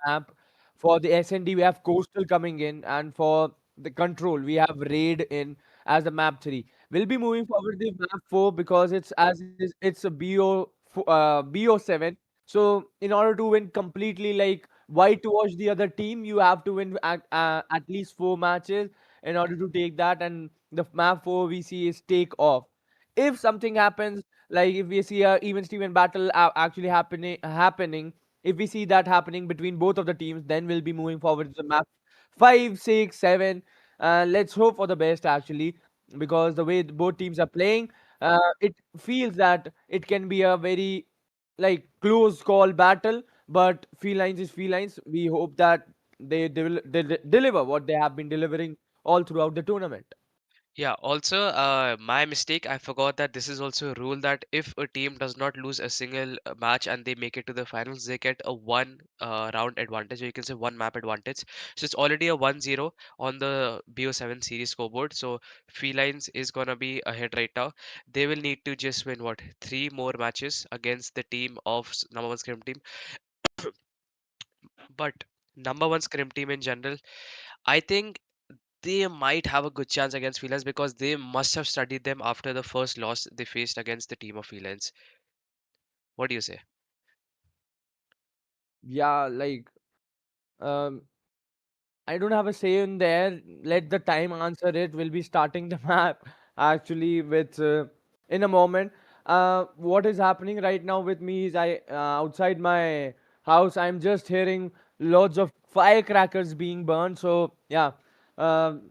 map. For the SND, we have Coastal coming in, and for the Control, we have Raid in as the map 3. We'll be moving forward the map 4 because it's a BO7. So in order to win completely, like whitewash the other team, you have to win at least 4 matches in order to take that. And the map 4 we see is take off. If something happens, like if we see a even Steven battle actually happening, if we see that happening between both of the teams, then we'll be moving forward to the map 5, 6, 7. Let's hope for the best actually, because the way both teams are playing, it feels that it can be a very like close call battle. But felines is felines. We hope that they will deliver what they have been delivering all throughout the tournament. Yeah, also, my mistake, I forgot that this is also a rule that if a team does not lose a single match and they make it to the finals, they get a one round advantage, or you can say one map advantage. So it's already a 1-0 on the BO7 series scoreboard. So Felines is gonna be ahead right now. They will need to just win what, three more matches against the team of number one scrim team. But number one scrim team in general, I think they might have a good chance against Felines because they must have studied them after the first loss they faced against the team of Felines. What do you say? Yeah, like um I don't have a say in there. Let the time answer it. We'll be starting the map actually with in a moment. What is happening right now with me is I outside my house. I'm just hearing lots of firecrackers being burned. So yeah, um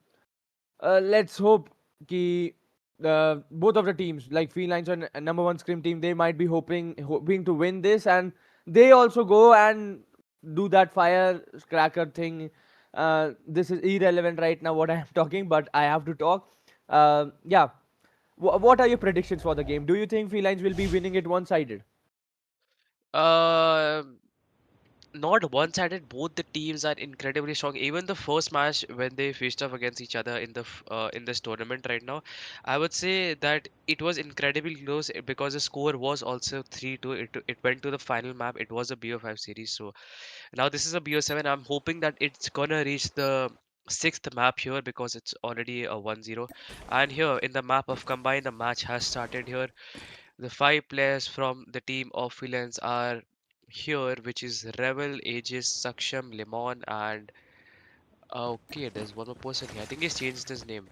let's hope ki both of the teams like Felines and number one scrim team, they might be hoping to win this, and they also go and do that firecracker thing. This is irrelevant right now what I am talking, but I have to talk. Yeah, what are your predictions for the game? Do you think Felines will be winning it one-sided? Uh, Not one-sided. Both the teams are incredibly strong. Even the first match when they faced off against each other in the in this tournament right now, I would say that it was incredibly close because the score was also 3-2. It went to the final map. It was a BO5 series. So now this is a BO7. I'm hoping that it's gonna reach the sixth map here because it's already a 1-0. And here in the map of combined, the match has started here. The five players from the team of villains are here, which is Revel, Aegis, Saksham, Lemon, and okay, there's one more person here. I think he's changed his name.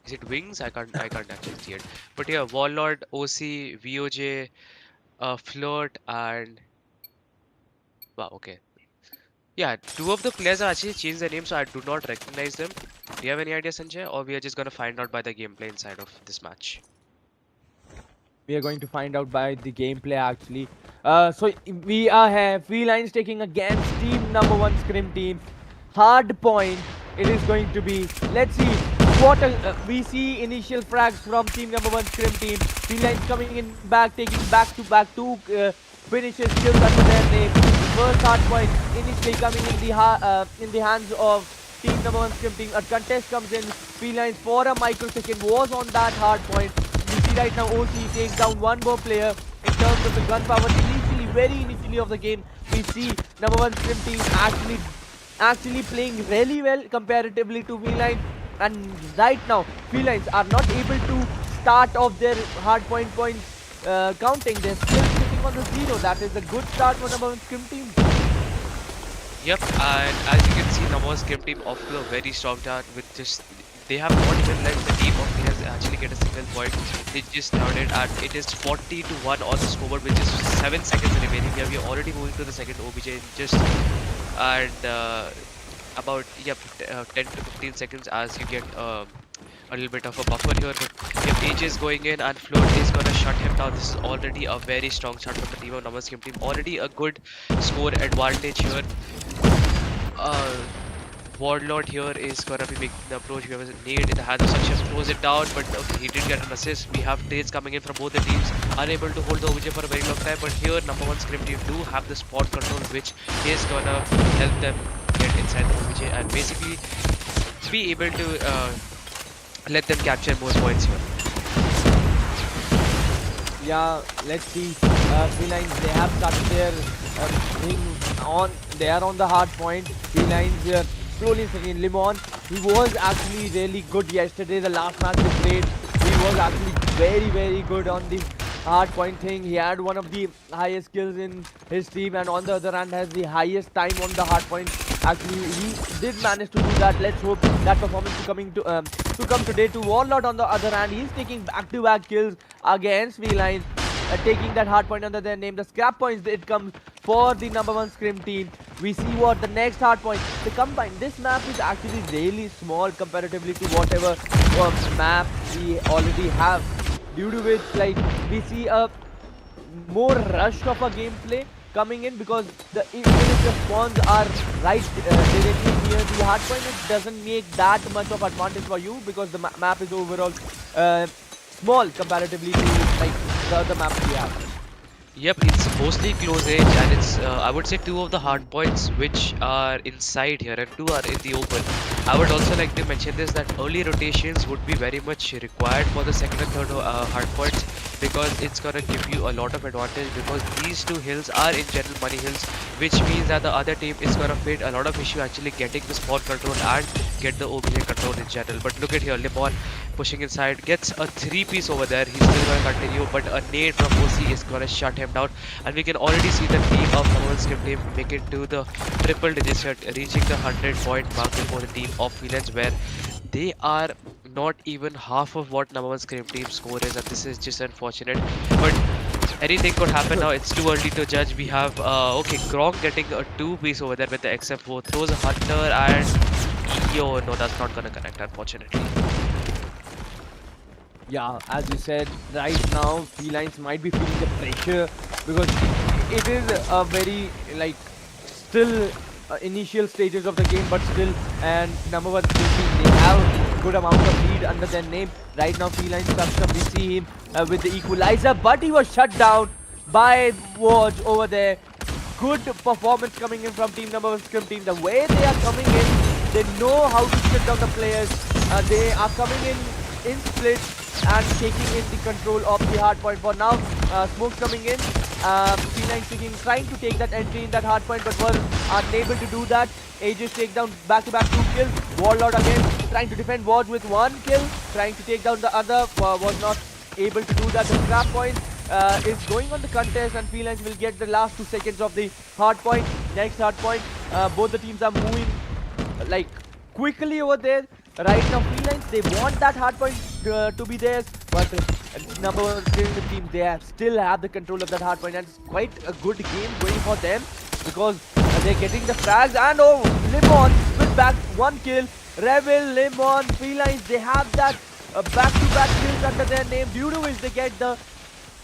Is it Wings? I can't actually see it. But yeah, Warlord, OC, VOJ, Flirt, and wow, okay. Yeah, two of the players have actually changed their name, so I do not recognize them. Do you have any idea, Sanjay? Or we are just gonna find out by the gameplay inside of this match? We are going to find out by the gameplay actually. So we are here. Felines taking against team number one scrim team. Hard point. It is going to be. Let's see what we see. Initial frags from team number one scrim team. Felines coming in back, taking back to back two finishes skills under their name. First hard point initially coming in the hands of team number one scrim team. A contest comes in. Felines for a microsecond was on that hard point. You see right now OC takes down one more player in terms of the gun power. Initially, very initially of the game, we see number one scrim team actually playing really well comparatively to Felines. And right now, Felines are not able to start off their hard points counting. They're still sitting on the 0. That is a good start for number one scrim team. Yep, and as you can see, Namo's Scrim team off to a very strong start with just they have not even let the team of Felines actually get a single point. They just started and it is 40 to 1 on the scoreboard with just 7 seconds remaining. Yeah, we are already moving to the second OBJ in just and about 10 to 15 seconds as you get a little bit of a buffer here, but your Age is going in and Float is gonna shut him down. This is already a very strong start from the team of Namo's Scrim team. Already a good score advantage here. uh, Warlord here is gonna be making the approach. We have a nade in the hands of Success, throws it down, but okay, he did get an assist. We have trades coming in from both the teams, unable to hold the OBJ for a very long time. But here, number one Scrim team do have the spot control, which is gonna help them get inside the OBJ and basically be able to let them capture more points here. Yeah, let's see. Felines, they have started their thing on. They are on the hard point. Felines here slowly second. Limon, he was actually really good yesterday. The last match they played, he was actually very good on the hard point thing. He had one of the highest kills in his team, and on the other hand has the highest time on the hard point. Actually, he did manage to do that. Let's hope that performance to come today. To Warlord on the other hand, he's taking back-to-back kills against Felines, taking that hard point under their name. The scrap points, it comes for the number one Scrim team. We see what the next hard point. The combine. This map is actually really small comparatively to whatever map we already have. Due to which, like, we see a more rush of a gameplay coming in, because even if the spawns are right directly near the hard point, it doesn't make that much of advantage for you, because the map is overall small comparatively to like the other maps we have. Yep, it's mostly close range, and it's I would say two of the hard points which are inside here and two are in the open. I would also like to mention this, that early rotations would be very much required for the second and third hard points, because it's gonna give you a lot of advantage, because these two hills are in general money hills, which means that the other team is gonna face a lot of issue actually getting the spot control and get the OBJ control in general. But look at here, Limon pushing inside, gets a 3-piece over there. He's still gonna continue, but a nade from OC is gonna shut him down, and we can already see the team of No1 Scrim team make it to the triple digit set, reaching the 100-point mark before the team of Felines, where they are not even half of what number one Scrim team score is, and this is just unfortunate. But anything could happen now. It's too early to judge. We have okay, Gronk getting a 2-piece over there with the XF4, throws a hunter, and yo, no, that's not gonna connect, unfortunately. Yeah, as you said, right now Felines might be feeling the pressure, because it is a very like still initial stages of the game, but still, and number one Scrim team, they have good amount of lead under their name. Right now Felines custom, we see him with the equalizer, but he was shut down by Watch over there. Good performance coming in from team number one Scrim team. The way they are coming in, they know how to shut down the players. They are coming in split and taking in the control of the hard point. For now, Smoke's coming in. Felines trying to take that entry in that hard point, but was unable to do that. Aegis takedown, back-to-back 2 kills. Warlord again trying to defend Watch with 1 kill, trying to take down the other. Was not able to do that. The scrap point is going on the contest, and Felines will get the last 2 seconds of the hard point. Next hard point, both the teams are moving like quickly over there. Right now, Felines, they want that hard point to be theirs, but number one team, they still have the control of that hard point, and it's quite a good game going for them, because they're getting the frags, and oh, Limon with back 1 kill. Rebel, Limon, Felines, they have that back-to-back kills under their name, due to which they get the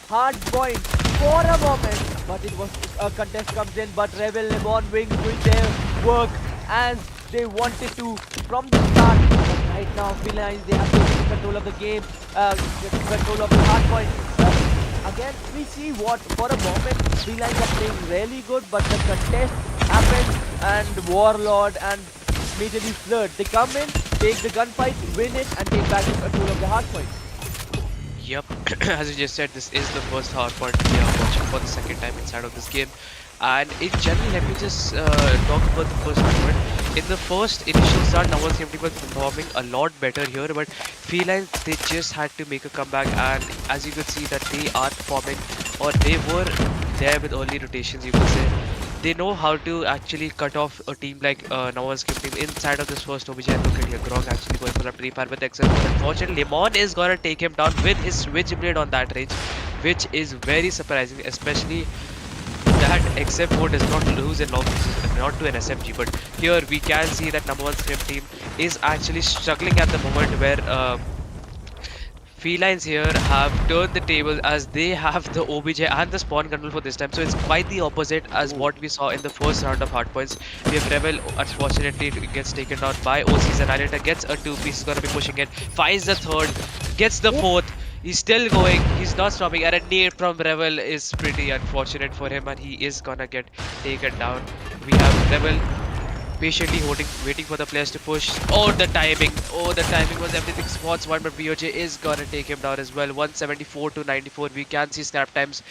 hard point for a moment, but it was a contest comes in, but Rebel, Limon wings with their work as they wanted to from the start. But right now, Felines, they have taken control of the game, control of the hard point. Again, we see what for a moment Felines are playing really good, but the contest happens, and Warlord and majorly Flirt, they come in, take the gunfight, win it, and take back the control of the hard point. Yep, as you just said, this is the first hard part we are watching for the second time inside of this game. And in general, let me just talk about the first hard part. In the first initial start, No1 ScrimTeam was performing a lot better here, but Felines, they just had to make a comeback, and as you could see that they are performing, or they were there with early rotations, you could say. they know how to actually cut off a team like No1ScrimTeam inside of this first OBJ. And look at here, Grog actually going for a pre-fire with XL4. Unfortunately, Lemon is gonna take him down with his Switchblade on that range, which is very surprising, especially that XM4 does not lose in long ranges, not to an SMG. But here we can see that No1ScrimTeam is actually struggling at the moment, where Felines here have turned the table as they have the OBJ and the spawn control for this time. So it's quite the opposite as Oh, what we saw in the first round of hardpoints. We have Rebel, unfortunately, it gets taken down by OC's Annihilator, gets a two-piece, is going to be pushing it, finds the third, gets the oh, fourth. He's still going, he's not stopping, and a nade from Rebel is pretty unfortunate for him, and he is gonna get taken down. We have Rebel patiently waiting for the players to push. Oh, the timing! Oh, the timing was everything. Spots one, but BOJ is gonna take him down as well. 174 to 94. We can see scrap times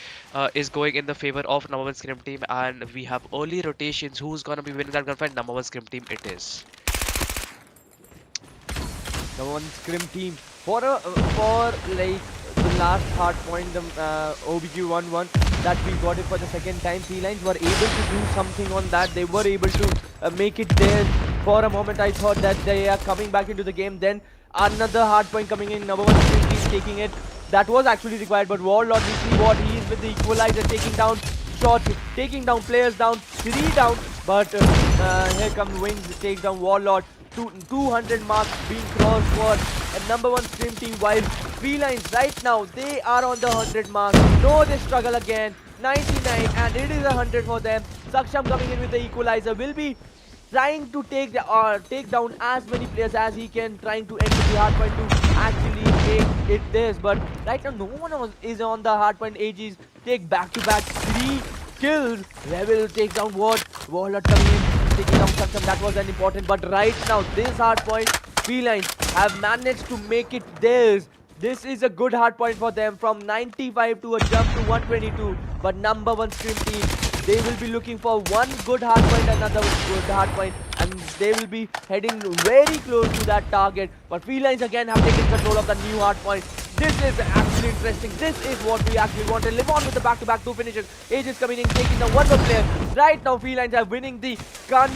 is going in the favor of No1ScrimTeam, and we have early rotations. Who's gonna be winning that gunfight? No1ScrimTeam it is. the one scrim team for like the last hard point, the OBG 1-1 that we got it for the second time. Felines were able to do something on that. They were able to make it there. For a moment, I thought that they are coming back into the game. Then another hard point coming in. Number one scrim team taking it. That was actually required, but Warlord, we see what he is with the equalizer, taking down shots, taking down players down, 3 down. But here comes Wings, takes down Warlord. 200 marks being crossed for a number one scrim team, while Felines right now they are on the 100 mark. No, they struggle again. 99, and it is 100 for them. Saksham coming in with the equalizer will be trying to take down as many players as he can, trying to enter the hard point to actually make it this. But right now, no one is on the hard point. AGs take back-to-back 3 kills. Rebel takes down Ward. Warlord coming in, taking down Saksham. That was an important. But right now, this hard point, Felines have managed to make it theirs. This is a good hard point for them, from 95 to a jump to 122. But number one scrim team, they will be looking for one good hard point, another good hard point, and they will be heading very close to that target. But Felines again have taken control of the new hard point. This is actually interesting. This is what we actually wanted. Live on with the back-to-back 2 finishes. Aegis coming in, taking the one more player. Right now, Felines are winning the gun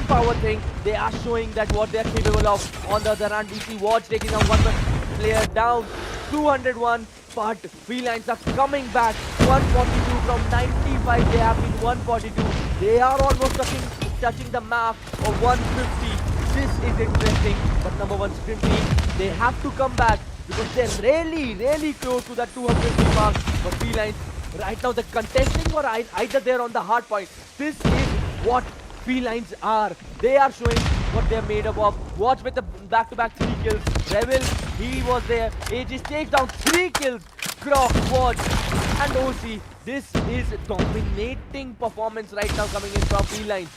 power thing. They are showing that what they are capable of. On the other hand, we see Watch taking down one more player down. 201. But Felines are coming back. 142 from 95. They have been 142. They are almost touching the mark of 150. This is interesting. But number one scrim team, they have to come back because they're really close to that 250 mark. But Felines, right now the contesting for either they're on the hard point. This is what Felines are. They are showing what they're made up of. Watch with the back-to-back 3 kills. Rebel, he was there. Aegis takes down 3 kills. Croc, Watch, and OC. This is dominating performance right now coming in from Felines.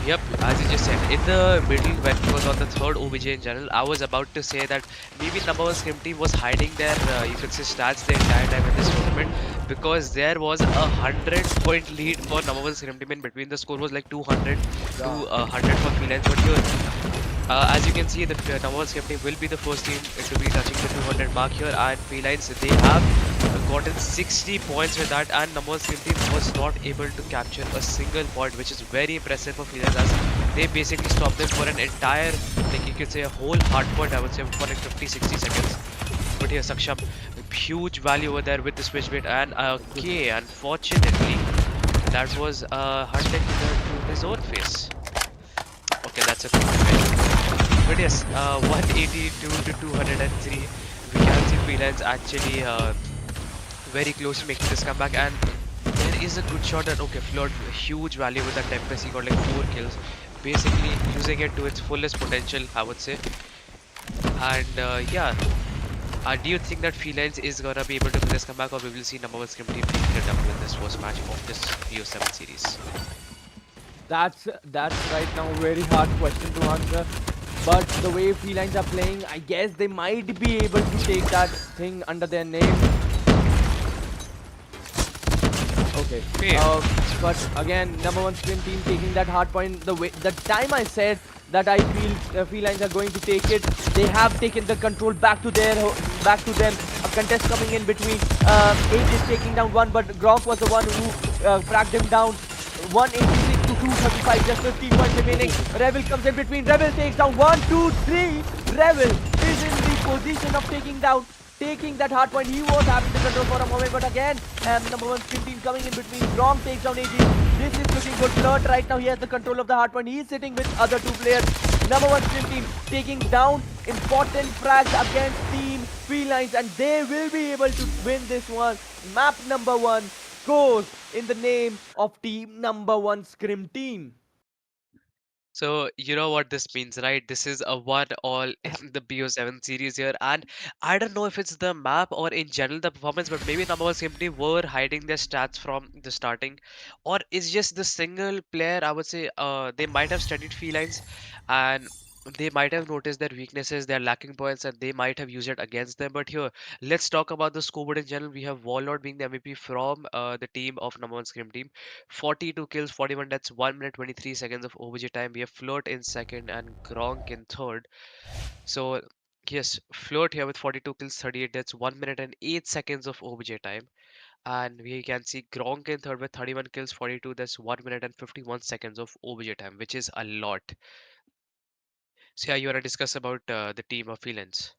Yep, as you just said, in the middle when it was on the third OBJ in general, I was about to say that maybe number one scrim team was hiding their, you could say, stats the entire time in this tournament, because there was a 100-point lead for number one scrim team. In between, the score was like 200 to 100 for Felines. But here, as you can see, the number one scrim team will be the first team to be touching the 200 mark here, and Felines, they have gotten 60 points with that, and number one scrim team was not able to capture a single point, which is very impressive for Felines, as they basically stopped them for an entire, like you could say, a whole hard point, I would say, for like 50-60 seconds. But here, Saksham, huge value over there with the switchblade, and okay, unfortunately, that was hunted to his own face. Okay, that's a quick finish. But yes, 182 to 203. We can see Felines actually very close to making this comeback, and there is a good shot that, okay, Flood, huge value with that Tempest. He got like 4 kills, basically using it to its fullest potential, I would say. And yeah, do you think that Felines is gonna be able to do this comeback, or we will see number one scrim team taking it up in this first match of this BO7 series? That's right now a very hard question to answer. But the way Felines are playing, I guess they might be able to take that thing under their name. Okay. Yeah. But again, number one scrim team taking that hard point. The time I said that I feel Felines are going to take it. They have taken the control back to back to them. A contest coming in between. Age is taking down one, but Gronk was the one who fragged him down. 186 to 235, just 15 points remaining. Rebel comes in between. Rebel takes down 1, 2, 3. Rebel is in the position of taking that hard point. He was having the control for a moment, but again, number one scrim team coming in between. Grom takes down AG. This is looking good. Flirt right now, he has the control of the hard point. He is sitting with other two players. Number one scrim team taking down important frags against Team Felines, and they will be able to win this one. Map number one goes in the name of Team number one scrim team. So you know what this means, right? This is a one all in the BO7 series here, and I don't know if it's the map or in general the performance, but maybe number one simply were hiding their stats from the starting, or it's just the single player. I would say they might have studied felines, and they might have noticed their weaknesses, their lacking points, and they might have used it against them. But here, let's talk about the scoreboard in general. We have Warlord being the MVP from the team of number one scrim team. 42 kills, 41 deaths, 1 minute 23 seconds of OBJ time. We have Float in second and Gronk in third. So, yes, Float here with 42 kills, 38 deaths, 1 minute and 8 seconds of OBJ time. And we can see Gronk in third with 31 kills, 42 deaths, 1 minute and 51 seconds of OBJ time, which is a lot. So, yeah, you want to discuss about the team of Felines.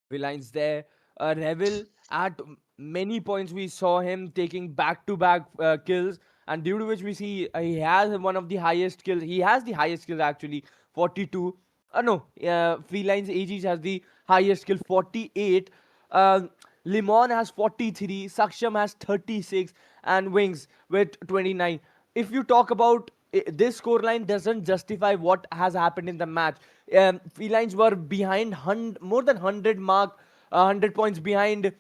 Lines there. Revel at many points we saw him taking back-to-back kills, and due to which we see he has one of the highest kills. He has the highest kills actually, 42. No, Felines AG has the highest kill, 48. Uh, Limon has 43, Saksham has 36, and Wings with 29. If you talk about this scoreline doesn't justify what has happened in the match. Felines were behind more than 100 mark, 100 points behind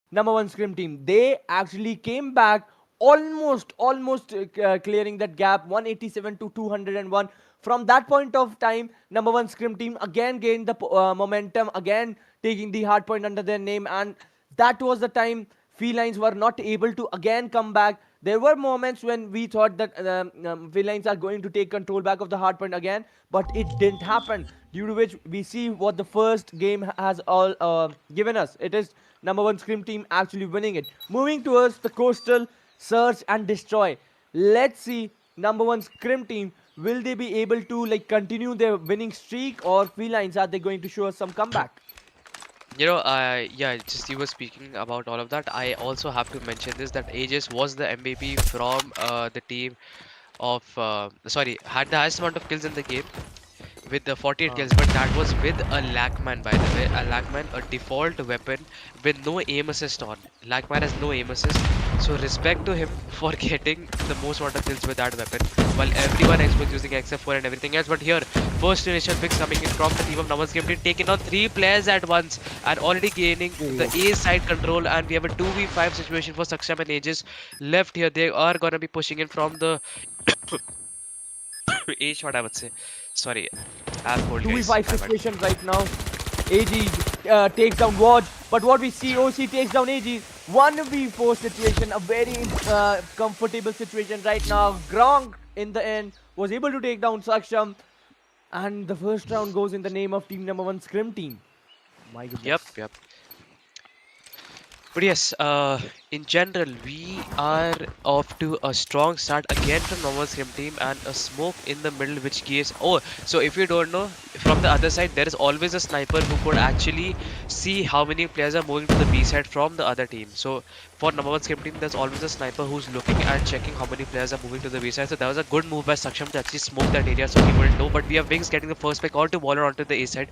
number one scrim team. They actually came back almost clearing that gap, 187 to 201. From that point of time, number one scrim team again gained the momentum, again taking the hard point under their name, and that was the time felines were not able to again come back. There were moments when we thought that felines are going to take control back of the hard point again, but it didn't happen, due to which we see what the first game has all given us. It is number one scrim team actually winning it. Moving towards the coastal search and destroy. Let's see number one scrim team, will they be able to like continue their winning streak, or felines are they going to show us some comeback? You know, yeah, just you were speaking about all of that. I also have to mention this that Aegis was the MVP from the team of sorry, had the highest amount of kills in the game with the 48 kills, but that was with a Lackman, by the way. A Lackman, a default weapon with no aim assist on. Lackman has no aim assist, so respect to him for getting the most amount of kills with that weapon, while everyone else was using XF4 and everything else. But here, first initial picks coming in from the team of No1S Game Team, taking on 3 players at once and already gaining the A side control. And we have a 2v5 situation for Saksham and Aegis left here. They are gonna be pushing in from the A shot, I would say. Sorry, I'm cold, guys. 2v5 My bad. situation right now. AG takes down Watch, but what we see, OC takes down AG. 1v4 situation, a very comfortable situation right now. Gronk in the end was able to take down Saksham, and the first round goes in the name of team number one scrim team. My Yep, goodness. yep. But yes, in general, we are off to a strong start again from normal scrim team and a smoke in the middle, which gives. Oh, so if you don't know, from the other side, there is always a sniper who could actually see how many players are moving to the B side from the other team. So for number one scrim team, there's always a sniper who's looking and checking how many players are moving to the B side. So that was a good move by Saksham to actually smoke that area so he wouldn't know. But we have Wings getting the first pick, all to Waller onto the A side,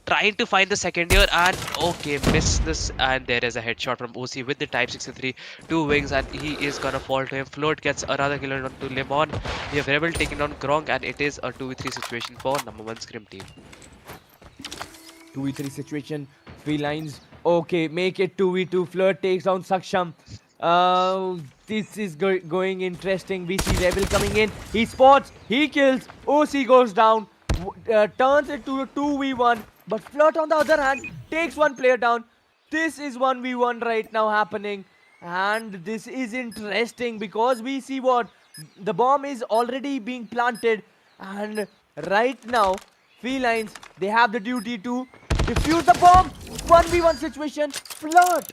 trying to find the second year, and okay, missed this, and there is a headshot from OC with the Type 63, 2 Wings, and he is gonna fall to him. Float gets another killer onto Lemon. We have Rebel taking on Gronk, and it is a 2v3 situation for number one scrim team. 2v3 situation. Felines. Okay, make it 2v2. Flirt takes down Saksham. This is going interesting. We see Rebel coming in. He spots. He kills. OC goes down. Turns it to a 2v1. But Flirt, on the other hand, takes one player down. This is 1v1 right now happening. And this is interesting because we see what The bomb is already being planted, and right now, Felines, they have the duty to defuse the bomb. 1v1 situation. Flirt.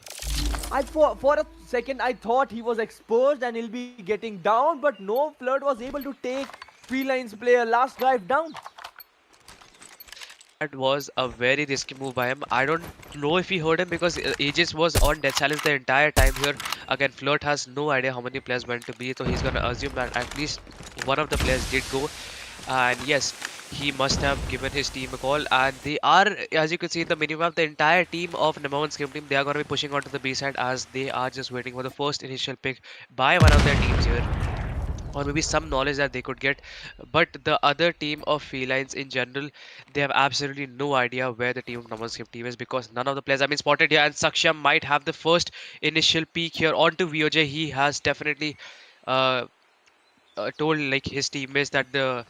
For a second I thought he was exposed and he'll be getting down, but no, Flirt was able to take Felines player last drive down. That was a very risky move by him. I don't know if he heard him because Aegis was on death challenge the entire time here. Again, Flirt has no idea how many players went to be, so he's gonna assume that at least one of the players did go. And yes, he must have given his team a call. And they are, as you can see in the minimap, the entire team of number one scrim team, they are gonna be pushing onto the B side as they are just waiting for the first initial pick by one of their teams here, or maybe some knowledge that they could get. But the other team of felines in general, they have absolutely no idea where the team of number skip team is because none of the players have been spotted here, and Saksham might have the first initial peek here onto VOJ. He has definitely uh, told like his teammates that the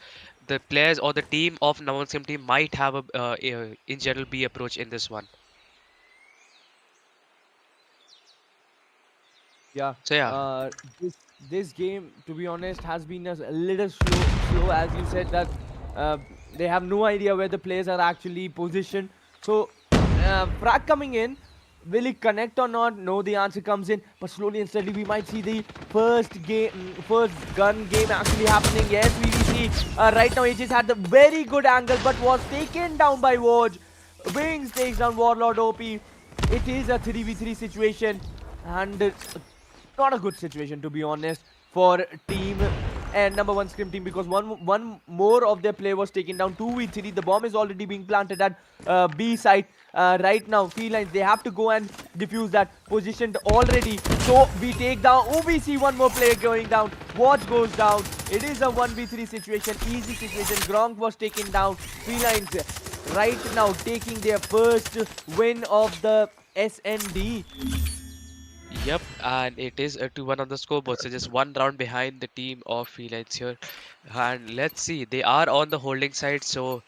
players or the team of number skip team might have in general B approach in this one. Yeah, So yeah. uh, this this game, to be honest, has been a little slow, as you said that uh, they have no idea where the players are actually positioned. So, frag coming in, will it connect or not? No, the answer comes in, but slowly and steadily we might see the first gun game actually happening. Yes, we see right now Aegis had the very good angle, but was taken down by Woj. Wings takes down Warlord OP. It is a 3v3 situation, and not a good situation, to be honest, for team and number one scrim team, because one more of their play was taken down. 2v3, the bomb is already being planted at B side. Right now Felines, they have to go and defuse that, positioned already. So we take down, oh, we see one more player going down. Watch goes down. It is a 1v3 situation, easy situation. Gronk was taken down. Felines right now taking their first win of the SND. Yep, and it is a 2-1 on the scoreboard, so just one round behind the team of Felines here. And let's see, they are on the holding side, so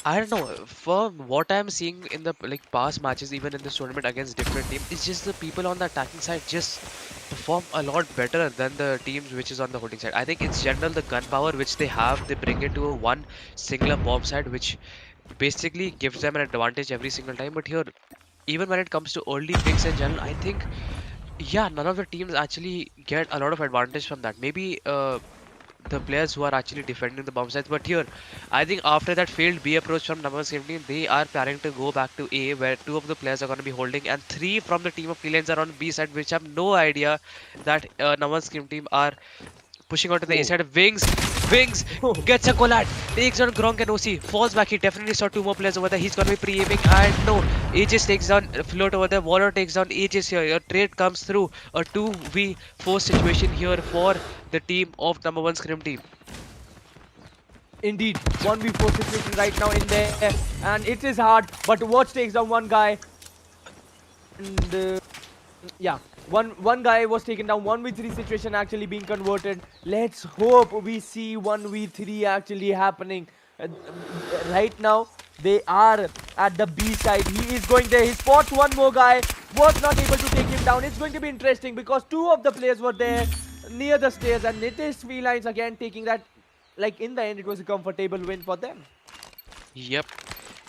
I don't know. From what I'm seeing in the like past matches, even in this tournament against different teams, it's just the people on the attacking side just perform a lot better than the teams which is on the holding side. I think it's general the gun power which they have, they bring it to a one singular bomb side, which basically gives them an advantage every single time. But here, even when it comes to early picks in general, I think yeah, none of the teams actually get a lot of advantage from that. Maybe the players who are actually defending the bomb sites. But here, I think after that failed B approach from number 17, they are planning to go back to A, where two of the players are going to be holding, and three from the team of Felines are on B side, which have no idea that number scrim team are pushing onto the A Oh. side. Wings gets a collide, takes on Gronk and OC, falls back. He definitely saw two more players over there. He's gonna be pre-aiming, and no, Aegis takes down Float over there. Waller takes down Aegis here. Your trade comes through, a 2v4 situation here for the team of number one scrim team. Indeed, 1v4 situation right now in there, and it is hard, but Watch takes down one guy, and yeah, one guy was taken down. 1v3 situation actually being converted. Let's hope we see 1v3 actually happening. Right now, they are at the B side. He is going there. He spots one more guy. Was not able to take him down. It's going to be interesting because two of the players were there near the stairs, and it is Felines again taking that. Like in the end, it was a comfortable win for them. Yep.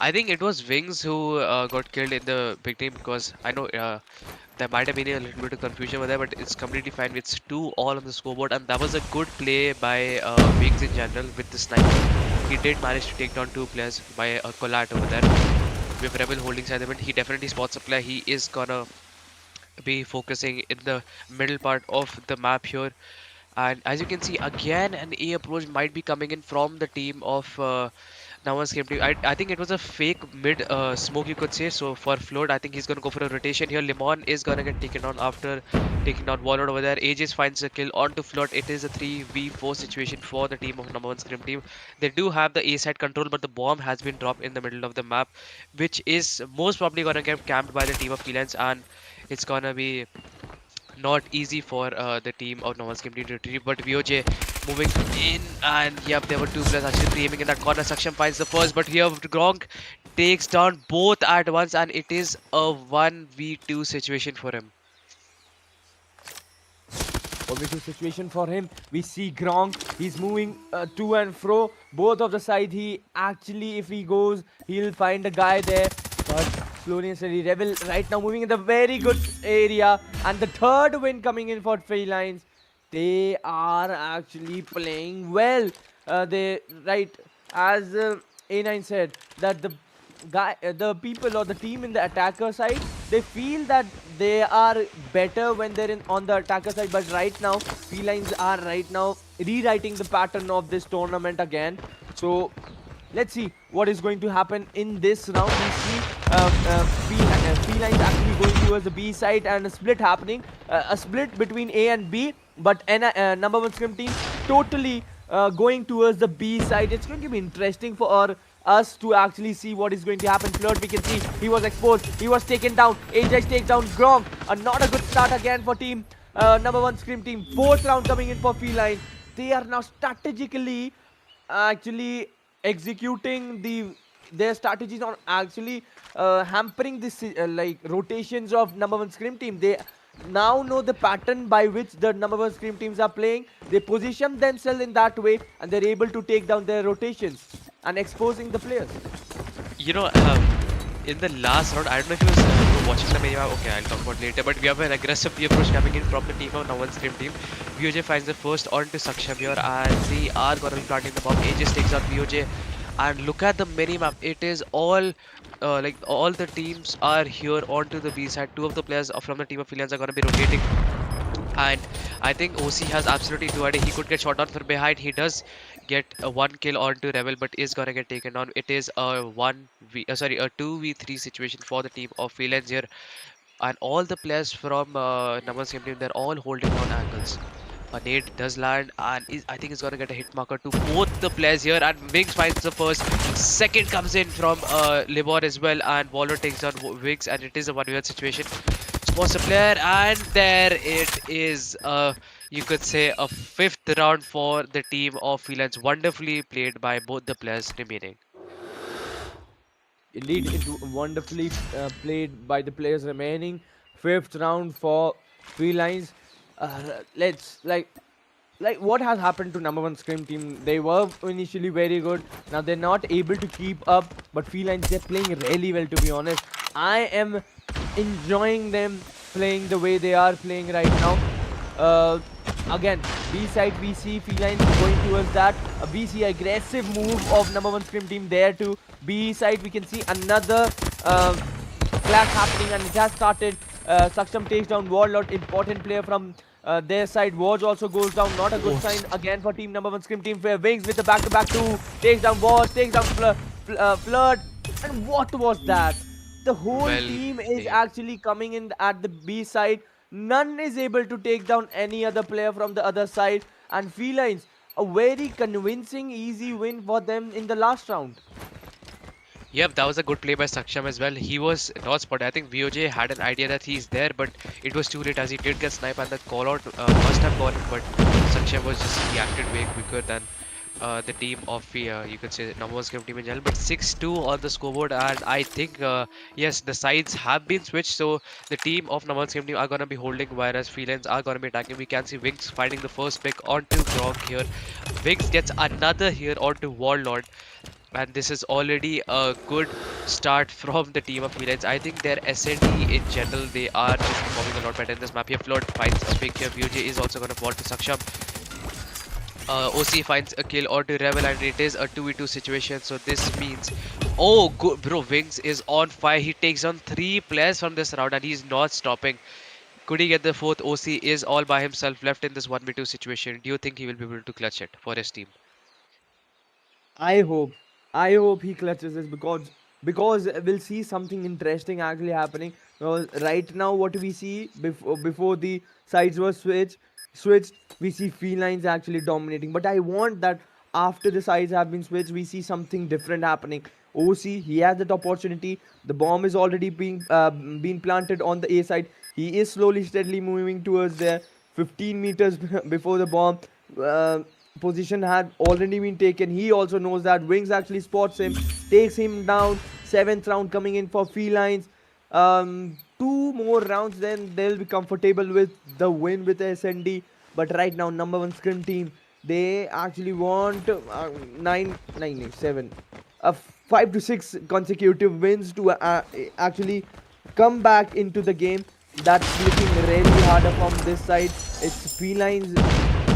I think it was Wings who got killed in the big team because I know there might have been a little bit of confusion over there, but it's completely fine. It's 2-all on the scoreboard, and that was a good play by Wings in general with the sniper. He did manage to take down two players by a collide over there. With Rebel holding side event, he definitely spots a player. He is gonna be focusing in the middle part of the map here. And as you can see, again, an A approach might be coming in from the team of No1ScrimTeam team. I think it was a fake mid smoke, you could say. So for Float, I think he's going to go for a rotation here. Limon is going to get taken on after taking down Warlord over there. Aegis finds a kill onto Float. It is a 3v4 situation for the team of No1ScrimTeam team. They do have the A side control, but the bomb has been dropped in the middle of the map, which is most probably going to get camped by the team of Felines, and it's going to be not easy for the team of No1's Game Team to retrieve, but VOJ moving in, and yep, there were two players actually pre-aiming in that corner. Saksham finds the first, but here Gronk takes down both at once, and it is a 1v2 situation for him. 1v2 situation for him. We see Gronk. He's moving to and fro. Both of the side. He actually, if he goes, he'll find a guy there. But slowly and steady, Rebel right now moving in the very good area. And the third win coming in for Felines. They are actually playing well. They right as A9 said that the people or the team in the attacker side, they feel that they are better when they're in on the attacker side. But right now, Felines are right now rewriting the pattern of this tournament again. So let's see what is going to happen in this round. We see Felines actually going towards the B side and a split happening, a split between A and B. But number one scrim team totally going towards the B side. It's going to be interesting for us to actually see what is going to happen. Flirt, we can see he was exposed, he was taken down. Ajax takes down Gronk. Not a good start again for team number one scrim team. Fourth round coming in for Feline. They are now strategically actually executing their strategies on actually hampering this like rotations of number one scrim team. They now know the pattern by which the number one scrim teams are playing. They position themselves in that way and they're able to take down their rotations and exposing the players. You know, in the last round, I don't know if you was watching the maybe. Okay, I'll talk about later. But we have an aggressive P approach coming in from the team of No1ScrimTeam team. VOJ finds the first onto Sakshamir and they are gonna be planting the bomb. Aegis takes out VOJ. And look at the mini map. It is all like all the teams are here onto the B side. Two of the players from the team of Felines are gonna be rotating. And I think OC has absolutely no idea. He could get shot down from behind. He does get a one kill onto Rebel, but is gonna get taken down. It is a a 2v3 situation for the team of Felines here, and all the players from number same team, they're all holding on angles. A nade does land, and I think he's gonna get a hit marker to both the players here. And Wings finds the first. Second comes in from Libor as well, and Waller takes down Wings, and it is a 1v1 situation. Spots a player, and there it is. You could say a fifth round for the team of Felines. Wonderfully played by both the players remaining. Indeed, it wonderfully played by the players remaining. Fifth round for Felines. Let's like what has happened to number one scrim team. They were initially very good. Now they're not able to keep up. But Felines, they're playing really well, to be honest. I am enjoying them playing the way they are playing right now. Again, B side we see Felines going towards that. A BC aggressive move of number one scrim team there too. B side we can see another clash happening and it has started. Saksham takes down Warlord, important player from their side. Wars also goes down, not a good sign again for team number one scrim team. Wings with the back-to-back two, takes down Wars, takes down Flirt. And what was that? The whole Well team is played. actually coming in at the B side. None is able to take down any other player from the other side. And Felines, a very convincing, easy win for them in the last round. Yep, that was a good play by Saksham as well. He was not spotted. I think VOJ had an idea that he's there, but it was too late as he did get sniped and that call out must have gone in, but Saksham was just reacted way quicker than the team of you could say number one scrim team in general. But 6-2 on the scoreboard, and I think yes, the sides have been switched, so the team of number one scrim team are gonna be holding, whereas Felines are gonna be attacking. We can see Wings finding the first pick onto Gronk here. Wings gets another here onto Warlord. And this is already a good start from the team of Felines. I think their SND in general, they are just performing a lot better in this map here. Float finds a pick here. VJ is also going to fall to Saksham. OC finds a kill onto Rebel and it is a 2v2 situation. So this means, oh good bro, Wings is on fire. He takes on 3 players from this round and he's not stopping. Could he get the fourth? OC is all by himself left in this 1v2 situation. Do you think he will be able to clutch it for his team? I hope. I hope he clutches this because we'll see something interesting actually happening. Right now, what we see before the sides were switched, we see felines actually dominating. But I want that after the sides have been switched, we see something different happening. OC, he has that opportunity. The bomb is already being planted on the A side. He is slowly, steadily moving towards there. 15 meters before the bomb. Position had already been taken. He also knows that. Wings actually spots him, takes him down. Seventh round coming in for Felines. Two more rounds, then they'll be comfortable with the win with SND. But right now, number one scrim team, they actually want seven, 5 to 6 consecutive wins to actually come back into the game. That's looking really harder from this side. It's Felines,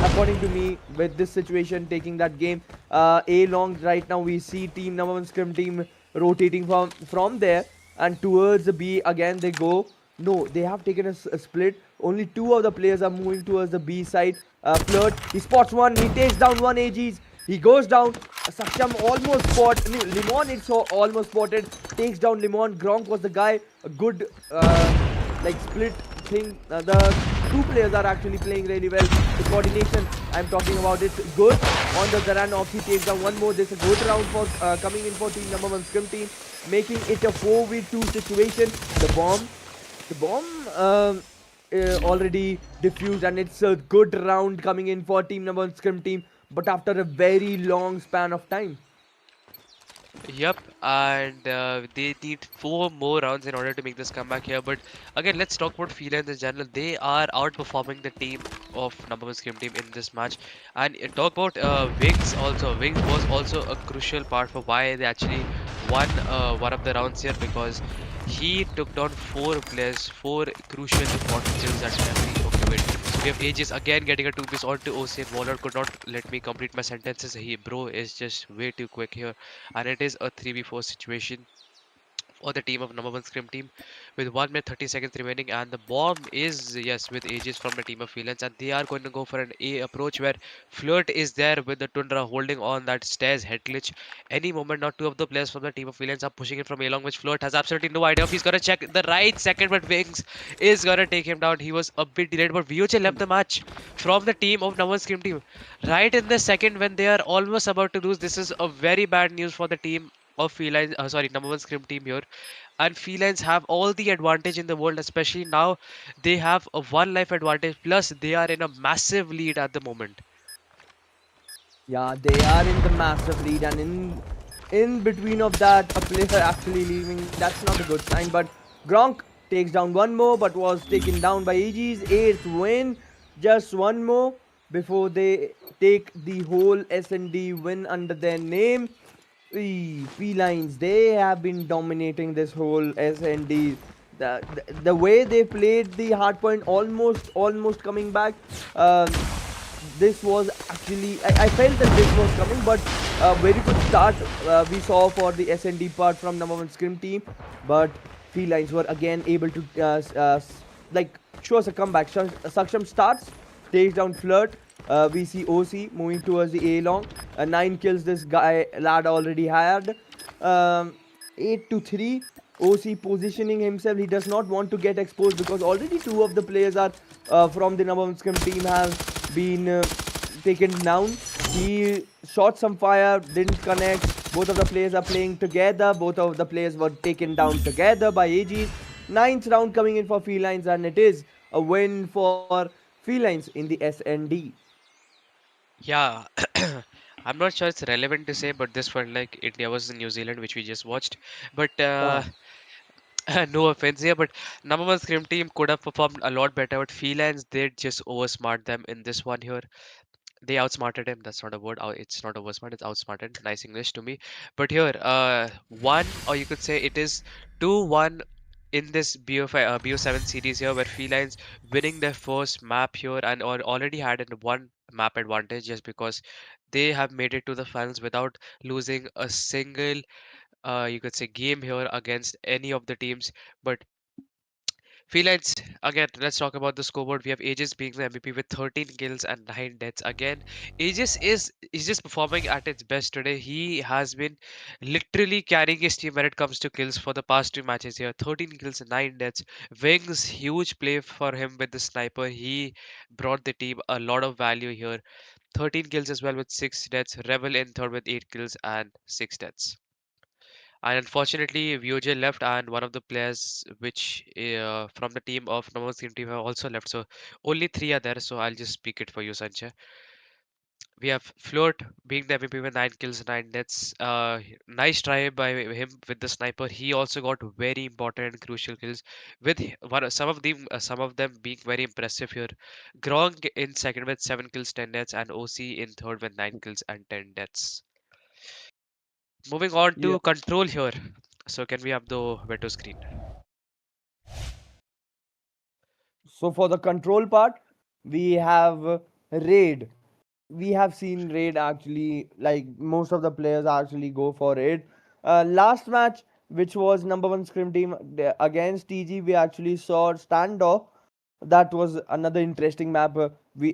according to me, with this situation taking that game a long. Right now we see team number one scrim team rotating from there and towards the B again they go. No, they have taken a split. Only two of the players are moving towards the B side. Flirt, he spots one, he takes down one AGs, he goes down. Saksham almost spot. Limon it's almost spotted. Takes down Limon. Gronk was the guy. A good like split thing. The two players are actually playing really well. The coordination I'm talking about it's good. On the Zaran Oxy takes down one more. This is a good round for coming in for team number one scrim team, making it a 4v2 situation. The bomb already diffused, and it's a good round coming in for team number one scrim team. But after a very long span of time. Yep, and they need four more rounds in order to make this comeback here. But again, let's talk about Felines in general. They are outperforming the team of number one scrim team in this match. And talk about Wings also. Wings was also a crucial part for why they actually won one of the rounds here, because he took down four players, four crucial important kills at every. Okay, wait. So we have Aegis again getting a two-piece onto OC, and Waller could not let me complete my sentences. He bro is just way too quick here, and it is a 3v4 situation for the team of number one scrim team with 1 minute 30 seconds remaining, and the bomb is yes with Aegis from the team of Felines, and they are going to go for an A approach where Flirt is there with the Tundra holding on that stairs head glitch any moment. Now two of the players from the team of Felines are pushing it from A long, which Flirt has absolutely no idea if he's gonna check the right second, but Wings is gonna take him down. He was a bit delayed, but VOJ left the match from the team of number one scrim team right in the second when they are almost about to lose. This is a very bad news for the team of Felines, sorry, number one scrim team here. And felines have all the advantage in the world, especially now they have a one life advantage, plus they are in a massive lead at the moment. Yeah, they are in the massive lead, and in between of that, a player actually leaving. That's not a good sign. But Gronk takes down one more, but was taken down by AG's eighth win. Just one more before they take the whole S&D win under their name. Felines, they have been dominating this whole S&D. The way they played the hard point, almost coming back. This was actually I felt that this was coming, but very good start we saw for the S&D part from number one scrim team, but felines were again able to like show us a comeback. Saksham starts, takes down Flirt. We see OC moving towards the A long. 9 kills this guy lad already had. 8 to 3. OC positioning himself. He does not want to get exposed because already two of the players are from the number one scrim team have been taken down. He shot some fire, didn't connect. Both of the players are playing together. Both of the players were taken down together by AGs. Ninth round coming in for Felines, and it is a win for Felines in the SND. Yeah, I'm not sure it's relevant to say, but this felt like India versus New Zealand, which we just watched. But Ah, no offense here, but number one scrim team could have performed a lot better. But felines did just oversmart them in this one here. They outsmarted him. That's not a word. It's not oversmart. It's outsmarted. Nice English to me. But here, one, or you could say it is 2-1 in this BO7 series here, where felines winning their first map here and already had a one map advantage just because they have made it to the finals without losing a single, you could say, game here against any of the teams. But Felines, again, let's talk about the scoreboard. We have Aegis being the MVP with 13 kills and 9 deaths. Again, Aegis is just performing at its best today. He has been literally carrying his team when it comes to kills for the past two matches here. 13 kills and 9 deaths. Wings, huge play for him with the sniper. He brought the team a lot of value here. 13 kills as well with 6 deaths. Rebel in third with 8 kills and 6 deaths. And unfortunately, VOJ left, and one of the players which from the team of No1ScrimTeam have also left. So only three are there. So I'll just speak it for you, Sanjay. We have Float being the MVP with 9 kills, 9 deaths. Nice try by him with the sniper. He also got very important and crucial kills with some of them being very impressive here. Gronk in second with 7 kills, 10 deaths, and OC in third with 9 kills and 10 deaths. Moving on Yeah. to control here. So can we have the veto screen? So for the control part, we have raid. We have seen raid actually, like most of the players actually go for raid. Last match, which was number one scrim team against TG, we actually saw standoff. That was another interesting map.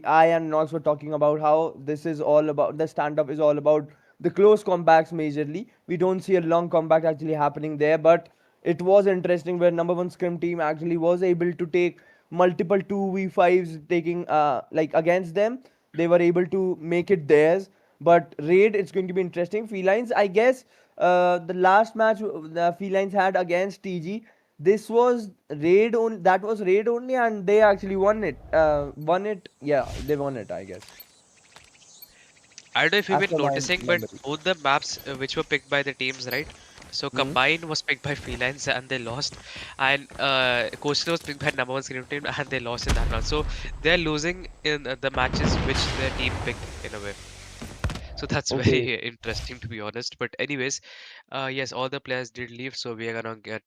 I and Nox were talking about how this is all about, the standoff is all about the close combats majorly. We don't see a long combat actually happening there, but it was interesting where number one scrim team actually was able to take multiple 2v5s taking like against them. They were able to make it theirs. But raid, it's going to be interesting. Felines, I guess the last match the Felines had against TG, this was raid on, that was raid only, and they actually won it. Yeah, they won it, I guess, I don't know if you've as been per my noticing, but memory. both the maps which were picked by the teams, right? So Hmm? Combine was picked by Felines and they lost, and Coastal was picked by number one screen team and they lost in that round. So they're losing in the matches which their team picked in a way. So that's Okay. very interesting to be honest. But anyways, yes, all the players did leave, so we are gonna get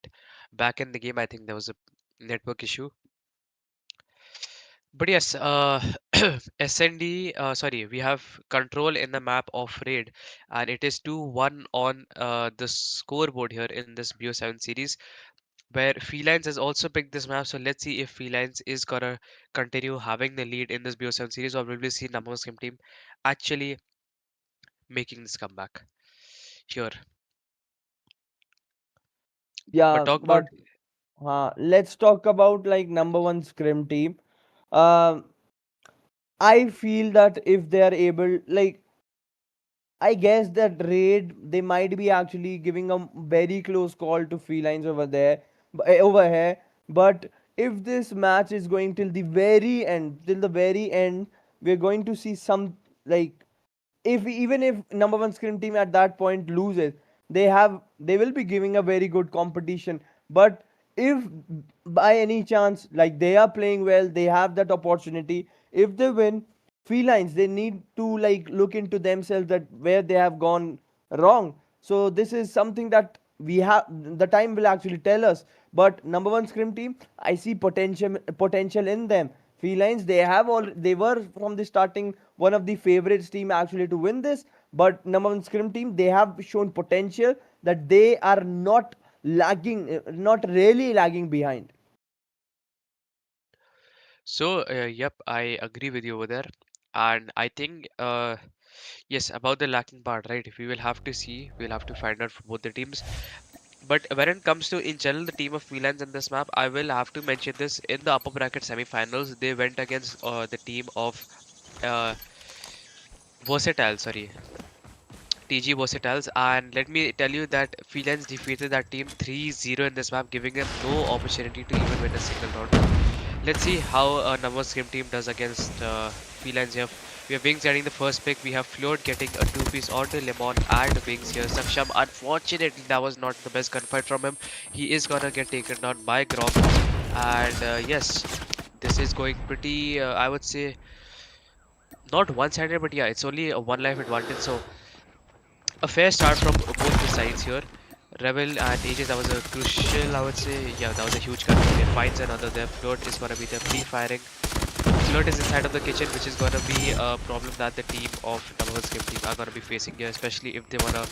back in the game. I think there was a network issue. But yes, SND, sorry, we have control in the map of raid, and it is 2-1 on the scoreboard here in this BO7 series, where Felines has also picked this map. So let's see if Felines is gonna continue having the lead in this BO7 series, or will we see number one scrim team actually making this comeback here. But Yeah, talk about but let's talk about like number one scrim team. Um, I feel that if they are able, like, I guess that raid, they might be actually giving a very close call to felines over there, over here. But if this match is going till the very end, we're going to see some, like, if even if number one scrim team at that point loses, they will be giving a very good competition. But if by any chance, like, they are playing well, they have that opportunity, if they win, felines, they need to like look into themselves that where they have gone wrong. So this is something that we have, the time will actually tell us. But number one scrim team, I see potential in them. Felines, they were from the starting one of the favorites team actually to win this. But number one scrim team, they have shown potential that they are not lagging, not really lagging behind. so, yep, I agree with you over there. And I think, yes, about the lacking part, right? We will have to see, we'll have to find out for both the teams. But when it comes to, in general, the team of Felines in this map, I will have to mention this in the upper bracket semifinals. They went against the team of uh, Versatile, sorry, TG Versatiles, and let me tell you that Felines defeated that team 3-0 in this map, giving them no opportunity to even win a single round. Let's see how number scrim team does against Felines here. We have Wings getting the first pick. We have Float getting a two-piece onto Lemon and Wings here. Saksham, unfortunately, that was not the best gunfight from him. He is gonna get taken down by Grok. And yes, this is going pretty, I would say, not one-sided, but yeah, it's only a one life advantage. So a fair start from both the sides here. Rebel and Aegis, that was a crucial, I would say. Yeah, that was a huge gun. He finds another there. Float is gonna be there pre-firing. Float is inside of the kitchen, which is gonna be a problem that the team of Double Scrim team are gonna be facing here, especially if they wanna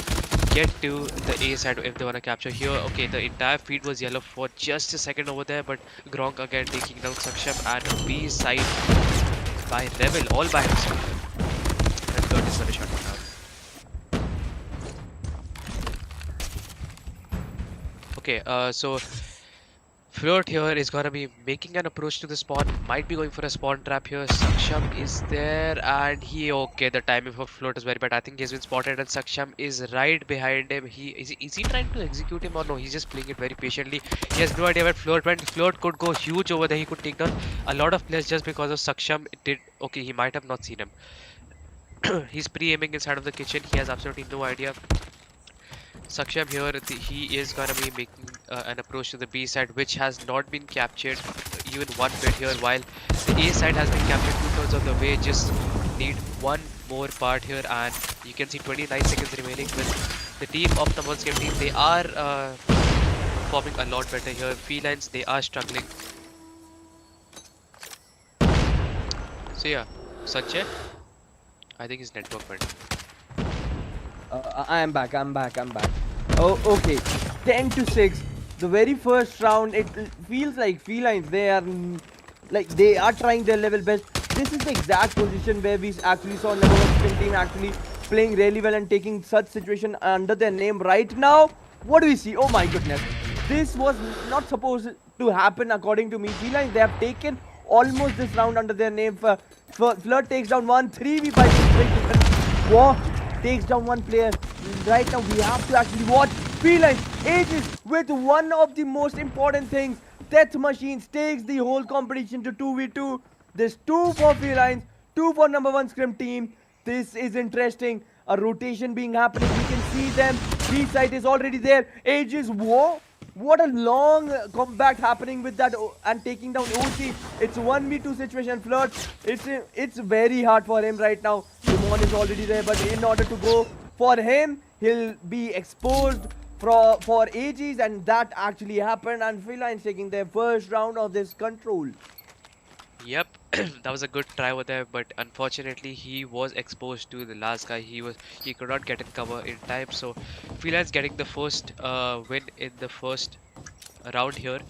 get to the A side, if they wanna capture here. Okay, the entire feed was yellow for just a second over there, but Gronk again taking down Saksham and B side by Rebel all by himself. And Float is gonna shut him down. Okay, so Float here is gonna be making an approach to the spawn, might be going for a spawn trap here. Saksham is there, and okay, the timing for Float is very bad. I think he's been spotted, and Saksham is right behind him. Is he trying to execute him or no? He's just playing it very patiently. He has no idea where Float went. Float could go huge over there. He could take down a lot of players just because of Saksham did. Okay, he might have not seen him. He's pre-aiming inside of the kitchen. He has absolutely no idea. Saksham here, he is gonna be making an approach to the B side, which has not been captured even one bit here, while the A side has been captured two-thirds of the way. Just need one more part here, and you can see 29 seconds remaining with the team of the No1Scrim team. They are performing a lot better here. Felines, they are struggling. So yeah, Sanjay, I think his network went. I am back. Oh, okay. 10 to 6. The very first round, it feels like Felines, they are like they are trying their level best. This is the exact position where we actually saw No1Scrim team actually playing really well and taking such situation under their name right now. What do we see? Oh my goodness. This was not supposed to happen according to me. Felines, they have taken almost this round under their name. Flirt takes down 1, 3v5 war takes down one player. Right now, we have to actually watch Felines ages with one of the most important things. Death Machines takes the whole competition to 2v2. There's 2 for Felines, 2 for No1ScrimTeam. This is interesting. A rotation being happening. We can see them. B side is already there. Ages, whoa. What a long comeback happening with that and taking down OC. It's 1v2 situation. Flirt. It's very hard for him right now. Limon is already there, but in order to go for him, he'll be exposed for ages, and that actually happened. And Felines taking their first round of this control. Yep, that was a good try over there, but unfortunately he was exposed to the last guy. He could not get in cover in time. So Felines getting the first win in the first round here.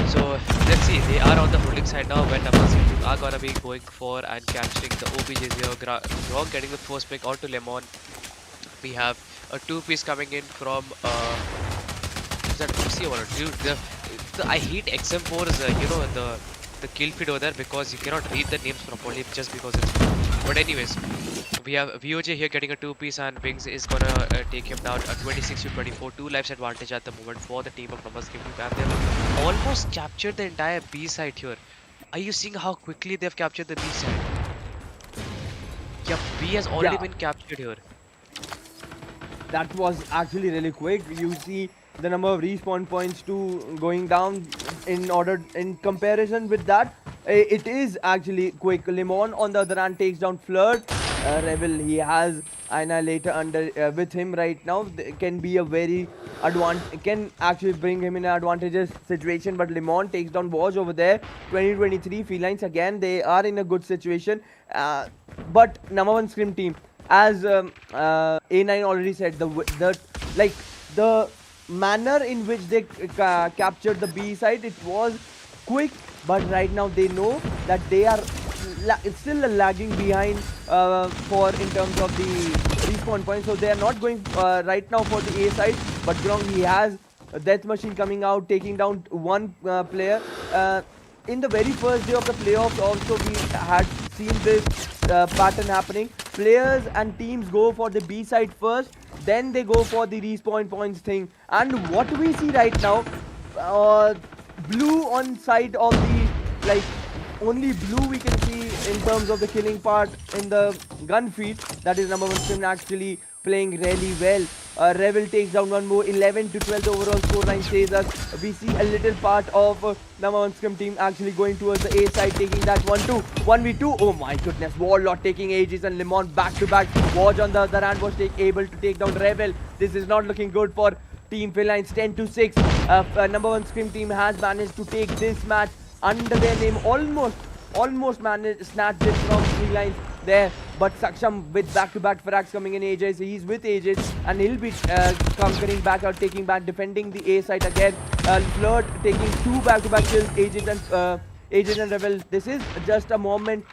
So let's see, they are on the holding side now when No1Scrim are gonna be going for and capturing the OBJs here. Grog getting the first pick onto Lemon. We have a two-piece coming in from is that Oopsie or dude? I hate XM4's the kill feed over there because you cannot read the names properly just because it's. But anyways, we have VOJ here getting a two-piece and Wings is gonna take him down at 26 to 24, 2 lives advantage at the moment for the team of No1Scrim, and they've almost captured the entire B side here. Are you seeing how quickly they've captured the B side? Yeah, B has already been captured here. That was actually really quick. You see the number of respawn points too going down in comparison with that. It is actually quick. Limon on the other hand takes down Flirt. Rebel, he has Annihilator under with him right now. Can be a very can actually bring him in an advantageous situation. But Limon takes down Wars over there. 2023 Felines again, they are in a good situation. But No1ScrimTeam, as A9 already said, the manner in which they captured the B side, it was quick, but right now they know that they are still lagging behind for in terms of the respawn point, so they are not going right now for the A side. But Grong, he has a Death Machine coming out, taking down one player. In the very first day of the playoffs also, we had seen this pattern happening. Players and teams go for the B side first, then they go for the respawn points thing. And what we see right now, blue on side of the, like, only blue we can see in terms of the killing part in the gun feed. That is No1Scrim actually playing really well. Rebel takes down one more. 11 to 12 the overall scoreline says us. We see a little part of No1Scrim team actually going towards the A side, taking that 1v2. Oh my goodness, Warlord taking ages and Lemon back to back. Waj on the other hand was able to take down Rebel. This is not looking good for Team Felines. 10 to 6. No1Scrim team has managed to take this match under their name. Almost managed snatched it from Felines there, but Saksham with back-to-back frags coming in. Aegis, he's with Aegis and he'll be conquering back or taking back, defending the A side again. Flirt taking 2 back-to-back kills. Aegis and Rebel. This is just a moment,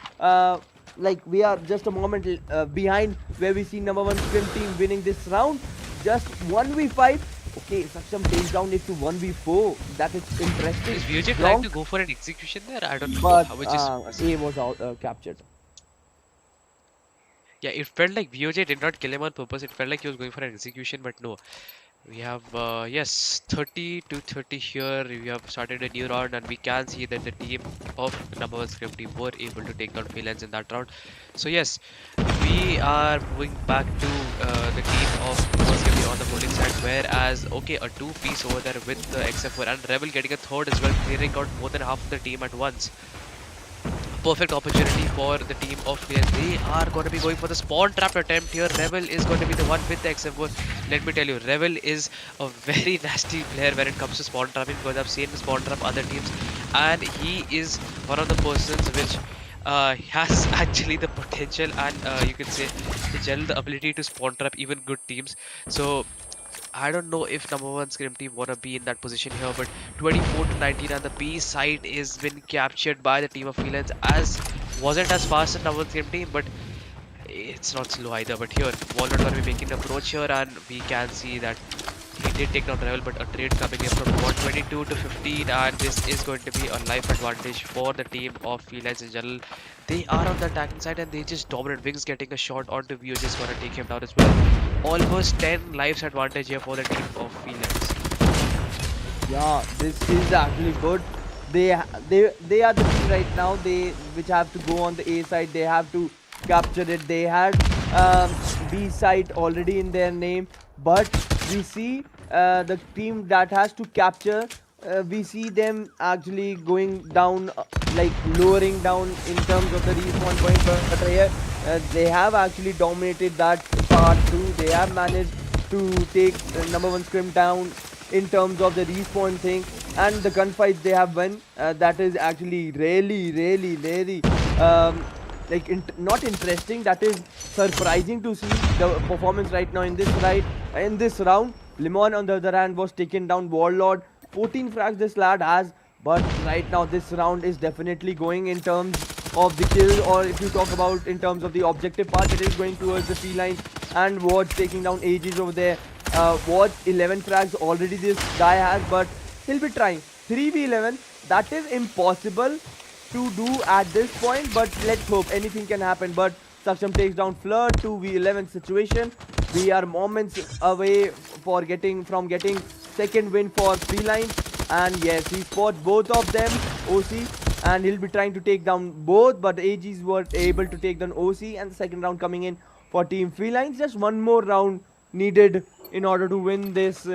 like we are just a moment behind where we see No1Scrim team winning this round. Just 1v5. Okay, Saksham takes down it to 1v4. That is interesting. Is VJ trying to go for an execution there? I don't know. But Which is A was captured. yeah, it felt like VOJ did not kill him on purpose. It felt like he was going for an execution, but no. We have yes 30 to 30 here. We have started a new round, and we can see that the team of number one scrim team were able to take down Felines in that round. So yes, we are moving back to the team of number one scrim team on the holding side. Whereas okay, a two-piece over there with the XF4 and Rebel getting a third as well, clearing out more than half of the team at once. Perfect opportunity for the team of Fear. They are going to be going for the spawn trap attempt here. Rebel is going to be the one with the XM4. Let me tell you, Rebel is a very nasty player when it comes to spawn trapping, because I've seen him spawn trap other teams, and he is one of the persons which has actually the potential and you can say the general the ability to spawn trap even good teams. So I don't know if number one scrim team wanna be in that position here, but 24 to 19 and the B side is been captured by the team of Felines, as wasn't as fast as number one scrim team, but it's not slow either. But here, Walnut gonna be making the approach here, and we can see that he did take down Rebel, but a trade coming in from 122 to 15, and this is going to be a life advantage for the team of Felines in general. They are on the attacking side and they just dominate. Wings getting a shot onto View, just gonna take him down as well. Almost 10 lives advantage here for the team of Felines. Yeah, this is actually good. They are the team right now. They which have to go on the A side. They have to capture it. They had um, B side already in their name, but we see the team that has to capture. We see them actually going down, like lowering down in terms of the respawn point. But here they have actually dominated that part too. They have managed to take number one scrim down in terms of the respawn thing and the gunfights they have won. That is actually really like not interesting. That is surprising to see the performance right now in this round. Lemon on the other hand was taken down. Warlord 14 frags this lad has, but right now this round is definitely going in terms of the kill, or if you talk about in terms of the objective part, it is going towards the felines and Watch taking down ages over there. Watch 11 frags already this guy has, but he'll be trying 3v11. That is impossible to do at this point, but let's hope anything can happen. But Saksham takes down Flirt, 2v11 situation. We are moments away for getting second win for Felines, and yes, he spots both of them, OC, and he'll be trying to take down both, but AGs were able to take down OC, and the second round coming in for Team Felines. Just one more round needed in order to win this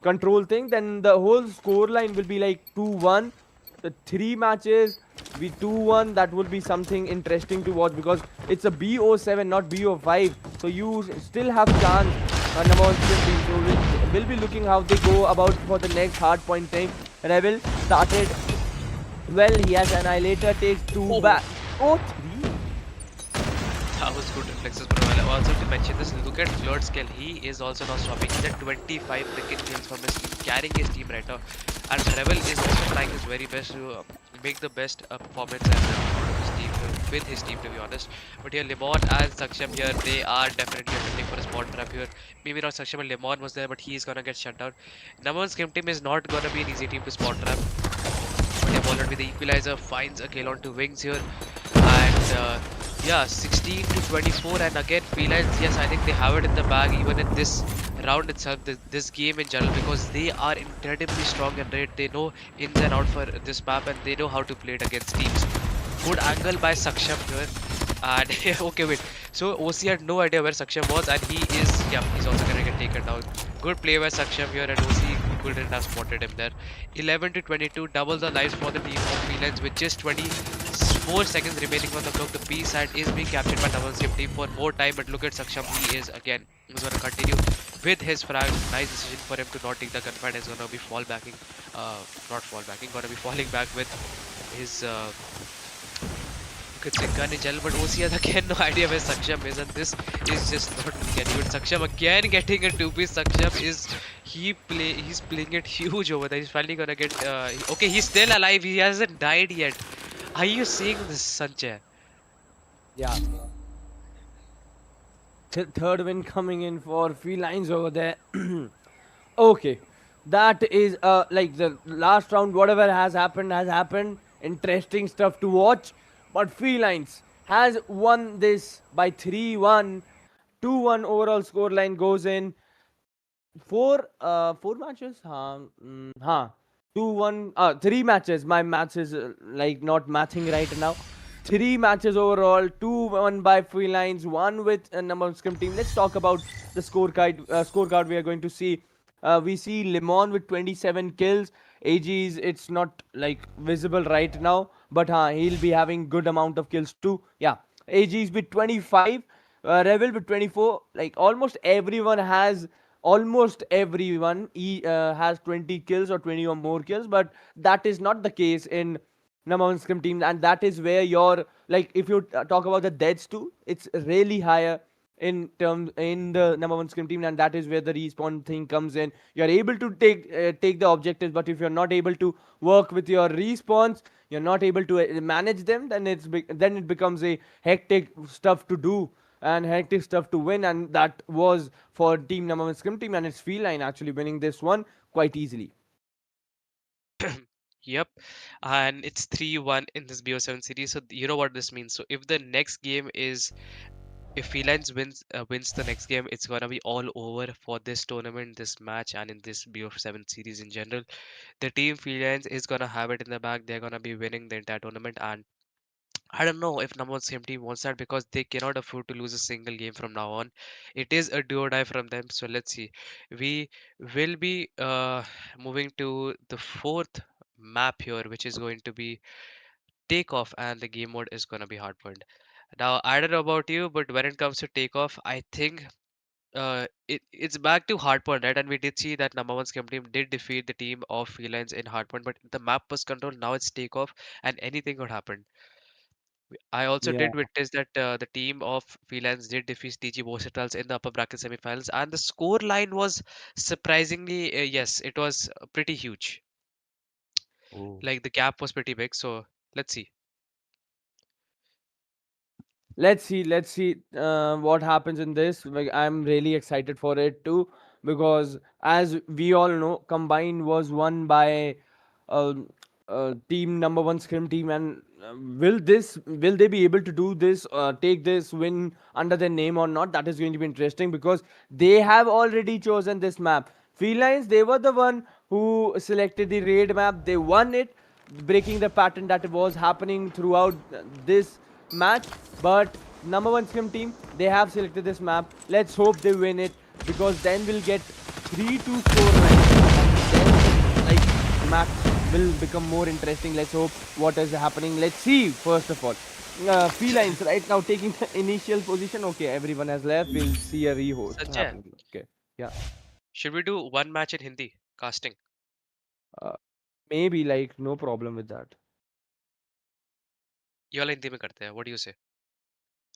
control thing. Then the whole score line will be like 2-1. The three matches be 2-1. That would be something interesting to watch because it's a BO7, not BO5. So you still have chance. Number one team. So we'll be looking how they go about for the next hard point thing. Rebel started well. He has Annihilator, takes two back. Oh, three. That was good reflexes, but also to mention this, look at Flirt's skill. He is also not stopping. He's at 25 freaking kills from his team, carrying his team right now. And Rebel is also trying his very best to make the best performance and out of his team, with his team to be honest. But here, Lemon and Saksham here, they are definitely attempting for a spot trap here. Maybe not Saksham and Lemon was there, but he is gonna get shut down. Number one scrim team is not gonna be an easy team to spot trap. But yeah, Walnut with the equalizer finds a kill onto Wings here. And yeah, 16 to 24, and again Felines, yes, I think they have it in the bag even in this round itself, this game in general, because they are incredibly strong and great. They know ins and out for this map and they know how to play it against teams. Good angle by Saksham here, and okay, wait, so OC had no idea where Saksham was, and he's also gonna get taken down. Good play by Saksham here, and OC couldn't have spotted him there. 11 to 22, double the lives for the team of Felines with just 24 seconds remaining on the clock. The B side is being captured by double skip team for more time, but look at Saksham. He is again, he's gonna continue with his frag. Nice decision for him to not take the gunfight. He's gonna be not fall backing, gonna be falling back with his you could say gun in general, but OC has again no idea where Saksham is, and this is just not looking any good. Saksham again getting a two-piece. Saksham is he's playing it huge over there. He's finally gonna get okay, he's still alive, he hasn't died yet. Are you seeing this, Sanjay? Yeah. Third win coming in for Felines over there. Okay, that is like the last round. Whatever has happened has happened. Interesting stuff to watch. But Felines has won this by 3-1. 2-1 overall scoreline goes in. four matches. हाँ, 2-1. 3 matches. My maths is like not matching right now. 3 matches overall. 2-1 by Felines. One with a number of scrim team. Let's talk about the scorecard. Scorecard we are going to see. We see Lemon with 27 kills. AG's it's not like visible right now, but he'll be having good amount of kills too. Yeah, AG's with 25. Rebel with 24. Like almost everyone has 20 kills or 20 or more kills, but that is not the case in number one scrim team, and that is where your, like, if you talk about the deaths too, it's really higher in the number one scrim team, and that is where the respawn thing comes in. You're able to take the objectives, but if you're not able to work with your respawns, you're not able to manage them, then then it becomes a hectic stuff to do and hectic stuff to win, and that was for team number one scrim team, and it's Feline actually winning this one quite easily. Yep, and it's 3-1 in this BO7 series. So you know what this means. So if the next game is, if Felines wins the next game, it's gonna be all over for this tournament, this match, and in this BO7 series in general. The team Felines is gonna have it in the bag. They're gonna be winning the entire tournament, and I don't know if number one same team wants that because they cannot afford to lose a single game from now on. It is a do or die from them. So let's see. We will be moving to the fourth map here, which is going to be takeoff, and the game mode is going to be hardpoint. Now, I don't know about you, but when it comes to takeoff, I think it's back to hardpoint, right? And we did see that number one scum team did defeat the team of felines in hardpoint, but the map was controlled. Now it's takeoff, and anything could hapen. I also Yeah. did witness that the team of Felines did defeat TG Versatiles in the upper bracket semifinals, and the score line was surprisingly, yes, it was pretty huge. Oh. Like the gap was pretty big. So let's see. Let's see what happens in this. Like, I'm really excited for it too, because as we all know, combined was won by uh, team number one scrim team, and will they be able to do this, take this win under their name or not? That is going to be interesting, because they have already chosen this map. Felines, they were the one who selected the raid map. They won it, breaking the pattern that was happening throughout this match. But number one scrim team, they have selected this map. Let's hope they win it, because then we'll get 3-2 score line, and then like match will become more interesting. Let's hope what is happening. Let's see first of all. Felines right now taking the initial position. Okay, everyone has left. We'll see a rehost Sanjay, happening. Okay, yeah. should we do one match in Hindi casting? uh, Maybe, like, no problem with that. ये वाला हिंदी में करते हैं. What do you say?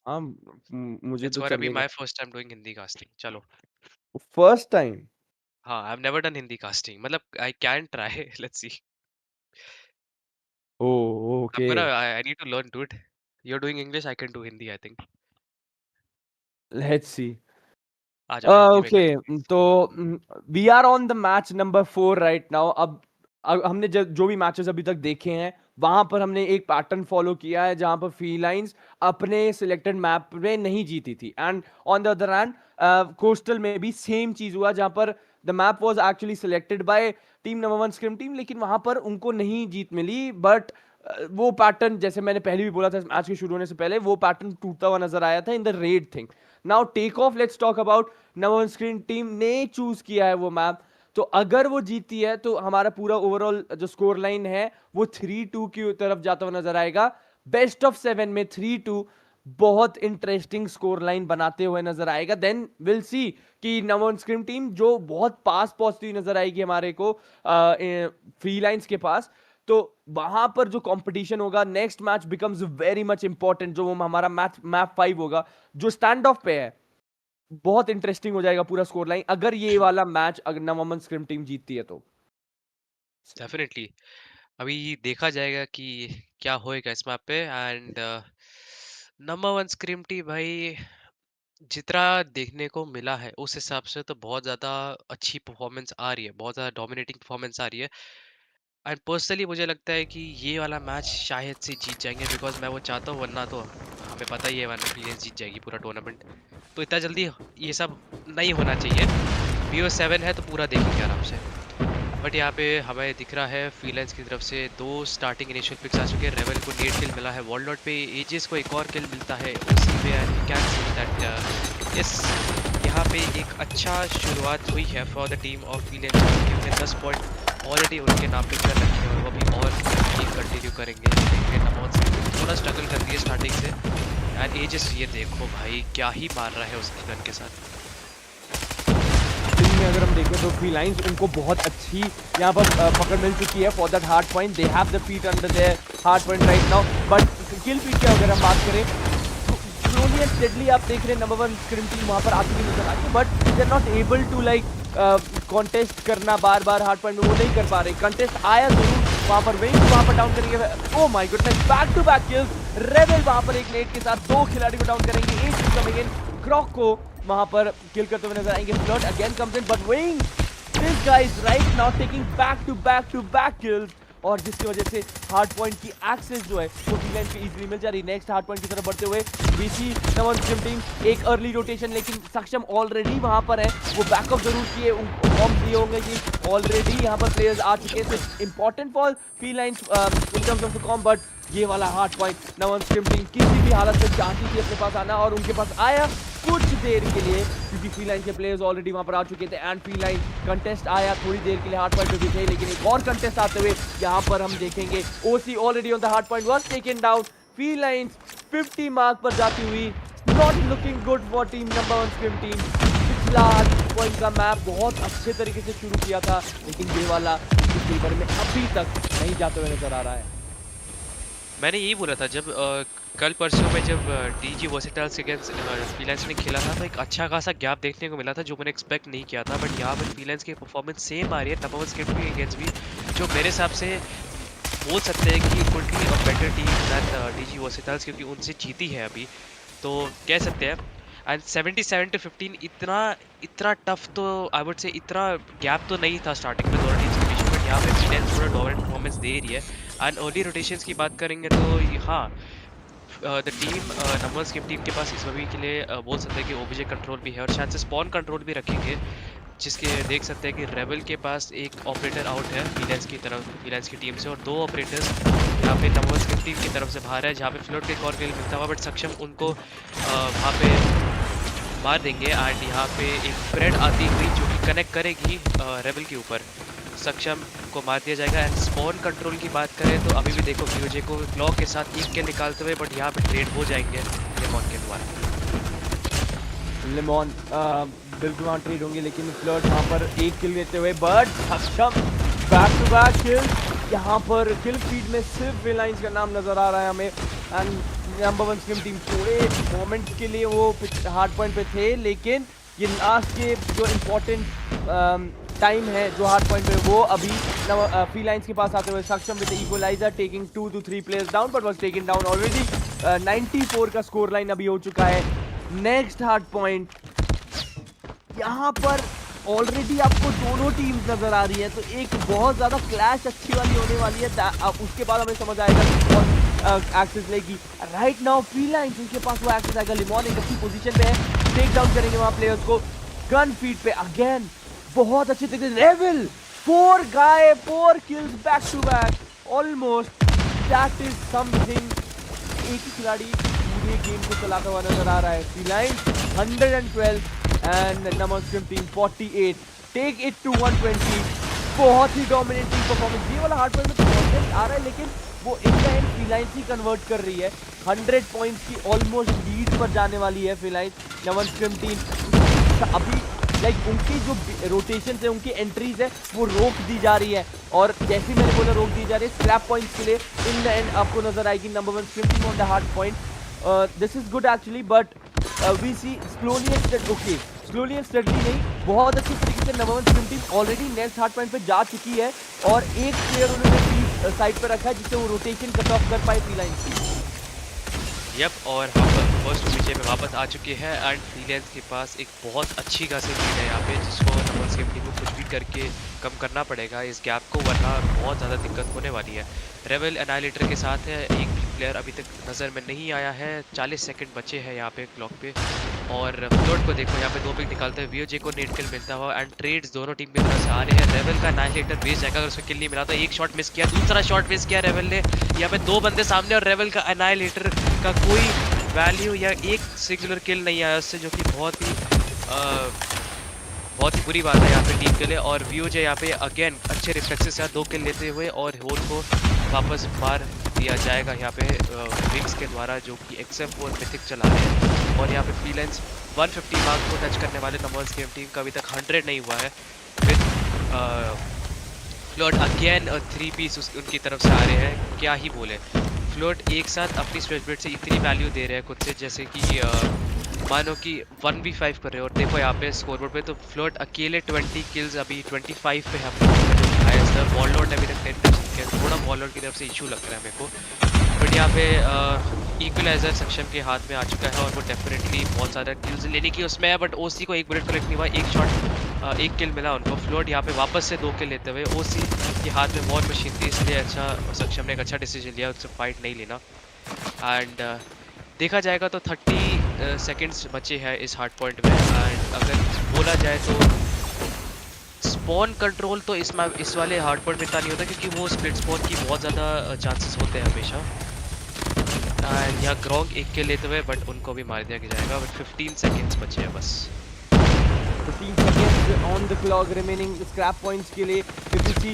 हाँ, मुझे It's तो gonna be चलेगा. my first time doing Hindi casting. चलो. First time. हाँ, I've never done Hindi casting. मतलब I can try. Let's see. Oh, okay. I need to learn, dude. You're doing English, I can do Hindi, I think. Let's see. आ जाओ हिंदी में Okay, करते तो we are on the match number 4 right now. अब हमने जो भी matches अभी तक देखे हैं, वहां पर हमने एक पैटर्न फॉलो किया है, जहां पर फीलाइंस अपने सिलेक्टेड मैप में नहीं जीती थी, and on the other hand coastal में भी सेम चीज हुआ, जहां पर the map was actually selected by team number one scream team, लेकिन वहां पर उनको नहीं जीत मिली. बट वो पैटर्न, जैसे मैंने पहले भी बोला था मैच के शुरू होने से पहले, वो पैटर्न टूटता हुआ नजर आया था in the red thing. Now take off, let's talk about number one screen team ने चूज किया है वो मैप. तो अगर वो जीतती है तो हमारा पूरा ओवरऑल जो स्कोर लाइन है वो 3-2 की तरफ जाता हुआ नजर आएगा. बेस्ट ऑफ 7 में 3-2 बहुत इंटरेस्टिंग स्कोर लाइन बनाते हुए नजर आएगा. देन विल सी कि नंबर वन स्क्रीन टीम जो बहुत पास पहुंचती हुई नजर आएगी हमारे को फ्री लाइन्स के पास. तो वहां पर जो कंपटीशन होगा, next match becomes very much important, जो हमारा मैच मैप 5 होगा, जो स्टैंड ऑफ पे है. बहुत इंटरेस्टिंग हो जाएगा पूरा स्कोर लाइन, अगर ये वाला मैच अगर नवमन स्क्रिम टीम जीतती है तो. डेफिनेटली. अभी देखा जाएगा कि क्या होएगा इस मैप पे. And number one scream T भाई, जितना देखने को मिला है उस हिसाब से तो बहुत ज़्यादा अच्छी परफॉर्मेंस आ रही है, बहुत ज़्यादा डोमिनेटिंग परफॉर्मेंस आ रही है. एंड पर्सनली मुझे लगता है कि ये वाला मैच शायद से जीत जाएंगे, बिकॉज मैं वो चाहता हूँ, वरना तो हमें पता ही है वरना फ्रीलेंस जीत जाएगी पूरा टूर्नामेंट. तो इतना जल्दी ये सब नहीं होना चाहिए. BO7 है तो पूरा देखेंगे आराम से। बट यहाँ पे हमें दिख रहा है फ्रीलांस की तरफ से 2 स्टार्टिंग इनिशियल पिक्स आ चुके हैं। रेवल को नीड किल मिला है वॉलडॉट पे, एजिस को एक और किल मिलता है ओसी पे, and we can see that is यहाँ पे एक अच्छा शुरुआत हुई है for the team of Freelance, क्योंकि 10 पॉइंट ऑलरेडी उनके नाम पे कर रखे हैं और वो भी और ये कंटिन्यू करेंगे। देखिए नमोद से थोड़ा स्ट्रगल कर रही है स्टार्टिंग से, एंड एजिस ये देखो भाई क्या ही मार रहा है उसकी गन के साथ। में अगर हम देखें तो फ्रीलाइंस उनको बहुत अच्छी यहाँ पर पकड़ मिल चुकी है for that hard point. They have the feet under their hard point right now, but kill feet की अगर हम बात करें स्लोली एंड स्टेडली आप देख रहे हैं नंबर 1 स्क्रिम टीम वहाँ पर आती हुई नजर आ रही है, but they are not able to like contest करना बार बार हार्ड पॉइंट में, वो नहीं कर पा रहे। कंटेस्ट आया जरूर वहाँ पर, वहीं वहाँ पर डाउन करेंगे। Oh my goodness, back to back kills. Rebel वहाँ पर एक नेट के साथ 2 खिलाड़ी को डाउन करेंगे। एक कमिंग इन, क्रॉक को वहां पर किल करते हुए नजर आएंगे। Flirt again comes in, but wing this guys right now taking back to back kills, और जिसकी वजह से हार्ड पॉइंट की एक्सेस जो है वो फ्रीलांस पे इजीली मिल जा रही है। नेक्स्ट हार्ड पॉइंट की तरफ बढ़ते हुए बीसी नमन स्क्रिम टीम एक अर्ली रोटेशन, लेकिन सक्षम ऑलरेडी वहां पर है, वो बैकअप जरूर किए, उनको फॉर्म दिए होंगे कि ऑलरेडी यहाँ पर प्लेयर्स आ चुके हैं। Important for freelance in terms of the com, but ये वाला हार्ड पॉइंट नमन स्क्रिम टीम किसी भी हालत में चाहती थी अपने पास आना, और उनके पास आया कुछ देर के लिए, क्योंकि फ्रीलाइन के प्लेयर्स ऑलरेडी वहां पर आ चुके थे। एंड फ्रीलाइन कंटेस्ट आया थोड़ी देर के लिए हार्ड पॉइंट पे भी थे, लेकिन एक और कंटेस्ट आते हुए यहाँ पर हम देखेंगे OC already on the hard point was taken down. Freeline 50 mark पर जाती हुई, not looking good for team number 1 scrim team. पिछला हार्ड पॉइंट का मैप बहुत अच्छे तरीके से शुरू किया था, लेकिन ये वाला फेवर में अभी तक नहीं जाते हुए नजर आ रहा है। मैंने यही बोला था जब कल परसों में जब टीजी वर्सेटाइल्स के अगेंस्ट फ्रीलांस ने खेला था तो एक अच्छा खासा गैप देखने को मिला था जो मैंने एक्सपेक्ट नहीं किया था, बट यहाँ पर फ्रीलांस की परफॉर्मेंस सेम आ रही है नंबर 1 स्क्रिप्ट के अगेंस्ट भी, जो मेरे हिसाब से बोल सकते हैं कि could be a better team that TG Versatiles, क्योंकि उनसे जीती है अभी, तो कह सकते हैं। एंड 77-15 इतना टफ तो आई वुड से इतना गैप तो नहीं था स्टार्टिंग में दोनों टीम्स के बीच में, बट यहाँ पे फ्रीलांस थोड़ा डोमिनेंट परफॉर्मेंस दे रही है। एंड अर्ली रोटेशंस की बात करेंगे तो हाँ, the team number skip team के पास इस मूवी के लिए बोल सकते हैं कि ओबीजे कंट्रोल भी है और शायद से स्पॉन कंट्रोल भी रखेंगे, जिसके देख सकते हैं कि रेबल के पास एक ऑपरेटर आउट है फ्रीलांस की तरफ, फ्रीलांस की टीम से, और 2 ऑपरेटर्स यहाँ पे नंबर स्किप टीम की तरफ से बाहर है, जहाँ पे फ्लोट के एक और किल मिलता हुआ, बट सक्षम उनको वहाँ पे मार देंगे। एंड यहाँ पे एक फ्रेड आती हुई जो कि कनेक्ट करेगी रेबल के ऊपर, सक्षम को मार दिया जाएगा। एंड स्पॉन कंट्रोल की बात करें तो अभी भी देखो पीओजे को क्लॉक के साथ एक किल निकालते हुए, बट यहाँ पे ट्रेड हो जाएंगे लेमॉन के द्वारा। लेमॉन बिल्कुल वहाँ ट्रेड होंगे, लेकिन फ्लर्ट वहाँ पर एक किल लेते हुए, बट सक्षम बैक टू बैक किल। यहाँ पर किल फीड में सिर्फ फ्रीलाइंस का नाम नजर आ रहा है हमें। एंड नंबर 1 स्क्रिम टीम थोड़े मोमेंट के लिए वो हार्ड पॉइंट पे थे, लेकिन ये लास्ट के जो इम्पोर्टेंट टाइम है जो हार्ड पॉइंट पे, वो अभी फ्रीलाइंस के पास आते हुए सक्षम with equaliser taking 2 to 3 players down, but was taken down already. 94 का स्कोर लाइन अभी हो चुका है। नेक्स्ट हार्ड पॉइंट यहाँ पर ऑलरेडी आपको दोनों टीम्स नजर आ रही है, तो एक बहुत ज्यादा क्लैश अच्छी वाली होने वाली है। उसके बाद हमें समझ आएगा कौन एक्सेस लेगी। राइट नाउ फ्रीलाइंस उनके पास वो एक्सेस आएगा। लिमॉन एक अच्छी पोजीशन पे है, टेक डाउन करेंगे वहां प्लेयर्स को। गन फीड पे अगेन बहुत अच्छी तरीके से rebel 4 kills back to back, almost that is something. एक ही खिलाड़ी पूरे गेम को चलाता हुआ नजर आ रहा है। Freelance 112 and number scrim team 48, take it to 120। बहुत ही डोमिनेटिंग परफॉर्मेंस। ये वाला हार्ड पॉइंट में तो कॉन्टेस्ट आ रहा है, लेकिन वो इन द एंड फ्रीलाइंस ही कन्वर्ट कर रही है। 100 पॉइंट्स की ऑलमोस्ट लीड पर जाने वाली है फ्रीलाइंस। नंबर स्क्रिम टीम अभी लाइक उनकी जो रोटेशन है, उनकी एंट्रीज है, वो रोक दी जा रही है, और जैसे मैंने बोला रोक दी जा रही है स्क्रैप पॉइंट्स के लिए। इन द एंड आपको नजर आएगी number 1 scrim team on the hard point. This is good actually, but we see slowly and okay slowly and steadily नहीं, बहुत अच्छी तरीके से number 1 scrim team already next hard point पे जा चुकी है, और एक प्लेयर उन्होंने बी साइड पे रखा है जिससे वो रोटेशन कट ऑफ कर पाए फ्रीलाइंस की। यप, और हम फर्स्ट विषय में वापस आ चुके हैं। एंड फ्रीलांस के पास एक बहुत अच्छी खासी लीड है यहाँ पे, जिसको नंबर स्किप टीम को कुछ भी करके कम करना पड़ेगा इस गैप को, वरना बहुत ज़्यादा दिक्कत होने वाली है। रेवल एनालिटर के साथ है, एक भी प्लेयर अभी तक नज़र में नहीं आया है। 40 सेकंड बचे हैं यहाँ पे क्लॉक पे, और फ्लोट को देखो यहाँ पे 2 पिक निकालते हैं, वीओजे को नेट किल मिलता हुआ एंड ट्रेड्स दोनों टीम की तरफ से आ रहे हैं। रेवल का एनाइलेटर बेस जाएगा अगर उसको किल नहीं मिला तो, एक शॉट मिस किया, दूसरा शॉट मिस किया रेवल ने। यहाँ पे 2 बंदे सामने और रेवल का एनाइलेटर का कोई वैल्यू या एक सिंगुलर किल नहीं आया उससे, जो कि बहुत ही बुरी बात है यहाँ पे टीम के लिए। और वीओजे यहाँ पे अगेन अच्छे रिफ्लेक्सेस से 2 किल लेते हुए और होल को वापस मार दिया जाएगा यहाँ पे विंग्स के द्वारा, जो कि XM4 मिथिक चला रहे हैं। और यहाँ पे फीलाइंस 150 मार्क को टच करने वाले नंबर स्क्रिम टीम का अभी तक 100 नहीं हुआ है। विद फ्लोट अगेन 3 पीस उनकी तरफ से आ रहे हैं, क्या ही बोले। फ्लोट एक साथ अपनी स्ट्रेच बेट से इतनी वैल्यू दे रहे हैं खुद से, जैसे कि मानो कि 1v5 कर रहे हो। और देखो यहाँ पे स्कोरबोर्ड पे तो फ्लोट अकेले 20 किल्स अभी 25 पे है, जो कि हाईएस्ट है। वॉललॉर्ड ने अभी तक 10 टच किया, थोड़ा वॉललॉर्ड की तरफ से इशू लग रहा है मेरे को, बट यहाँ पे इक्वलाइजर सक्षम के हाथ में आ चुका है और वो डेफिनेटली बहुत ज़्यादा किल्स लेने की उसमें है। बट ओसी को एक बुलेट कलेक्ट नहीं हुआ, एक शॉट एक किल मिला उनको। फ्लोट यहाँ पे वापस से 2 किल लेते हुए, ओसी के हाथ में वॉर मशीन थी इसलिए अच्छा सक्षम ने एक अच्छा डिसीजन लिया उससे फाइट नहीं लेना। एंड देखा जाएगा तो 30 सेकेंड्स बचे हैं इस हार्ड पॉइंट में। एंड अगर बोला जाए तो स्पॉन कंट्रोल तो इस वाले हार्ड पॉइंट में इतना नहीं होता, क्योंकि वो स्प्लिट स्पॉन की बहुत ज़्यादा चांसेस होते हैं हमेशा। एंड यहाँ ग्रोंग एक के लेते हुए, बट उनको भी मार दिया जाएगा। बट 15 सेकेंड्स बचे हैं बस। 15 seconds on the clock remaining scrap points के लिए किसी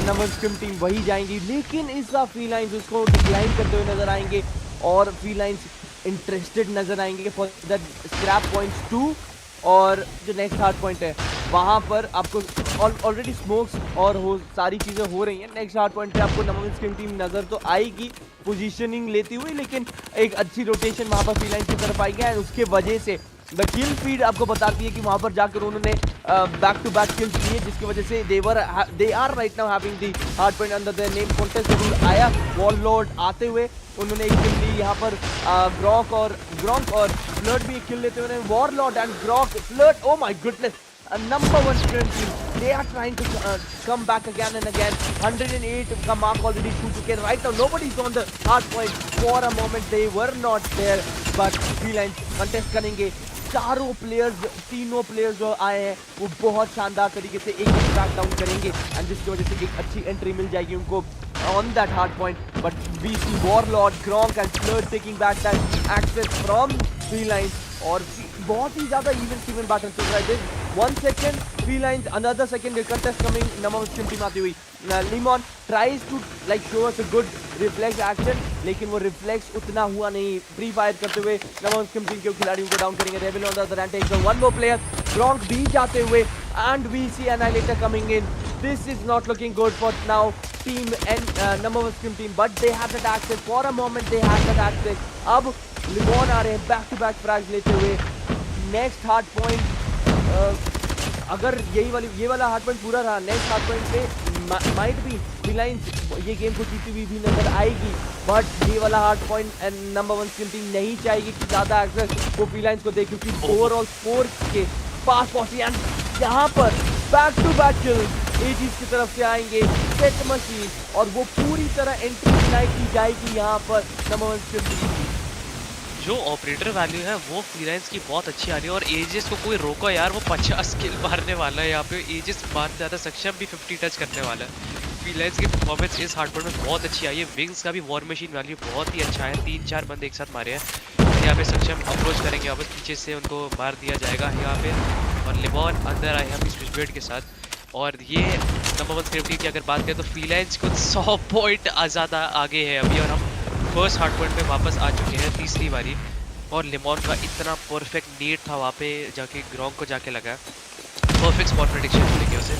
नंबर स्क्रिम टीम वही जाएंगी, लेकिन इस बार फीलाइंस उसको डिक्लाइन करते हुए नजर आएंगे और फीलाइंस इंटरेस्टेड नजर आएंगे फॉर दैट स्क्रैप पॉइंट्स 2। और जो नेक्स्ट हार्ड पॉइंट है वहाँ पर आपको ऑलरेडी स्मोक्स और सारी चीज़ें हो रही हैं। नेक्स्ट हार्ड पॉइंट पे आपको नंबर स्क्रिम टीम नज़र तो आएगी पोजीशनिंग लेती हुई, लेकिन एक अच्छी रोटेशन वहाँ पर फीलाइंस की तरफ आई है। उसके वजह से द किल फीड आपको बताती है कि वहाँ पर जाकर उन्होंने बैक टू बैक किल्स लिए, जिसकी वजह से they are right now having the hard point under the name contest. जरूर आया वॉललॉर्ड आते हुए, उन्होंने एक किल ली यहाँ पर। ग्रॉक और फ्लर्ट भी एक किल लेते हुए, warlord and Grok flirt, oh my goodness, number 1 sprint team, they are trying to come back again and again. 108 का mark already छू चुके हैं right now, nobody's on the hard point. For a moment they were not there, but Felines contest करेंगे। तीनों players जो आए हैं वो बहुत शानदार तरीके से एक ट्रैक डाउन करेंगे, एंड जिसकी वजह से एक अच्छी एंट्री मिल जाएगी उनको on that hard point. But we see Warlord, Gronk and Flirt taking back that access from Felines, और बहुत ही ज़्यादा इवन बैटल चल रहा है। 1 second Felines, another second contest coming, number scrim team आती हुई। लिमॉन tries to like show us a good reflex action, लेकिन वो रिफ्लेक्स उतना हुआ नहीं। फ्री फायर करते हुए नंबर स्क्रिम टीम के खिलाड़ियों को डाउन करेंगे। Rebel on the other hand takes one more player, Gronk भी जाते हुए, and we see Annihilator coming in. This is not looking good for now team and number 1 scrim team, but they have that access for a moment, they have that access. अब लिमॉन आ रहे हैं back to back फ्रैग्स लेते हुए। Next hard point, अगर ये वाला hard point पूरा रहा, नेक्स्ट हार्ड पॉइंट पे माइट भी फिलाइंस ये गेम को जीती हुई भी नजर आएगी, बट ये वाला hard point number 1 scrim team नहीं चाहेगी कि ज़्यादा एक्सेस वो फिलाइंस को दे, क्योंकि ओवरऑल स्कोर के पास पहुंची। एंड यहाँ पर बैक टू बैक किल्स एजीज की तरफ से आएंगे, सेट मशीन, और वो पूरी तरह एंट्री डिनाई की जाएगी यहाँ पर नंबर 1 स्क्रिम टीम की। जो ऑपरेटर वैल्यू है वो फ्रीलांस की बहुत अच्छी आ रही है, और एजिस को कोई रोको यार, वो 50 किल मारने वाला है यहाँ पे। एजिस मारने ज़्यादा सक्षम भी 50 टच करने वाला है। फ्रीलांस की परफॉर्मेंस इस हार्डपोर्ट में बहुत अच्छी आई है। विंग्स का भी वॉर मशीन वैल्यू बहुत ही अच्छा है, 3-4 बंदे एक साथ मारे हैं। यहाँ पे सक्षम अप्रोच करेंगे वापस, पीछे से उनको मार दिया जाएगा यहाँ पे। और लिमॉन अंदर आए हैं स्विच ब्लेड के साथ। और ये नंबर 1 स्क्रिम टीम की अगर बात करें तो फ्रीलांस कुछ 100 पॉइंट ज़्यादा आगे है अभी, और हम फर्स्ट हार्ड पॉइंट पे वापस आ चुके हैं तीसरी बारी। और लिमॉन का इतना परफेक्ट नीड था वहाँ पे जाके ग्रोंक को जाके लगा, परफेक्ट स्पॉट प्रेडिक्शन मिलेगी उसे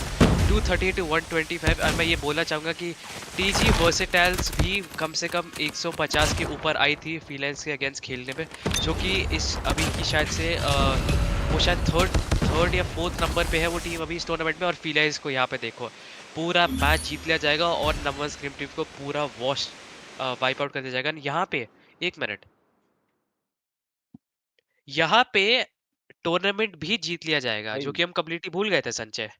230 to 125। और मैं ये बोलना चाहूँगा कि टीजी वर्सेटाइल्स भी कम से कम 150 के ऊपर आई थी फ्रीलांस के अगेंस्ट खेलने पे, जो कि इस अभी की शायद से वो शायद थर्ड या फोर्थ नंबर पे है वो टीम अभी इस टूर्नामेंट में। और फ्रीलांस को यहाँ पे देखो पूरा मैच जीत लिया जाएगा और नंबर स्क्रिम टीम को पूरा वॉश वाइप आउट कर दिया जाएगा। यहाँ पे 1 मिनट, यहाँ पे टूर्नामेंट भी जीत लिया जाएगा, जो कि हम कम्प्लीटली भूल गए थे संजय।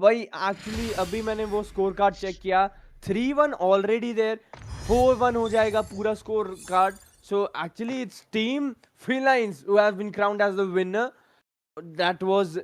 वही एक्चुअली अभी मैंने वो स्कोर कार्ड चेक किया, 3-1 ऑलरेडी देयर, 4-1 हो जाएगा पूरा score card. So actually it's team Felines who have been crowned as the winner. That was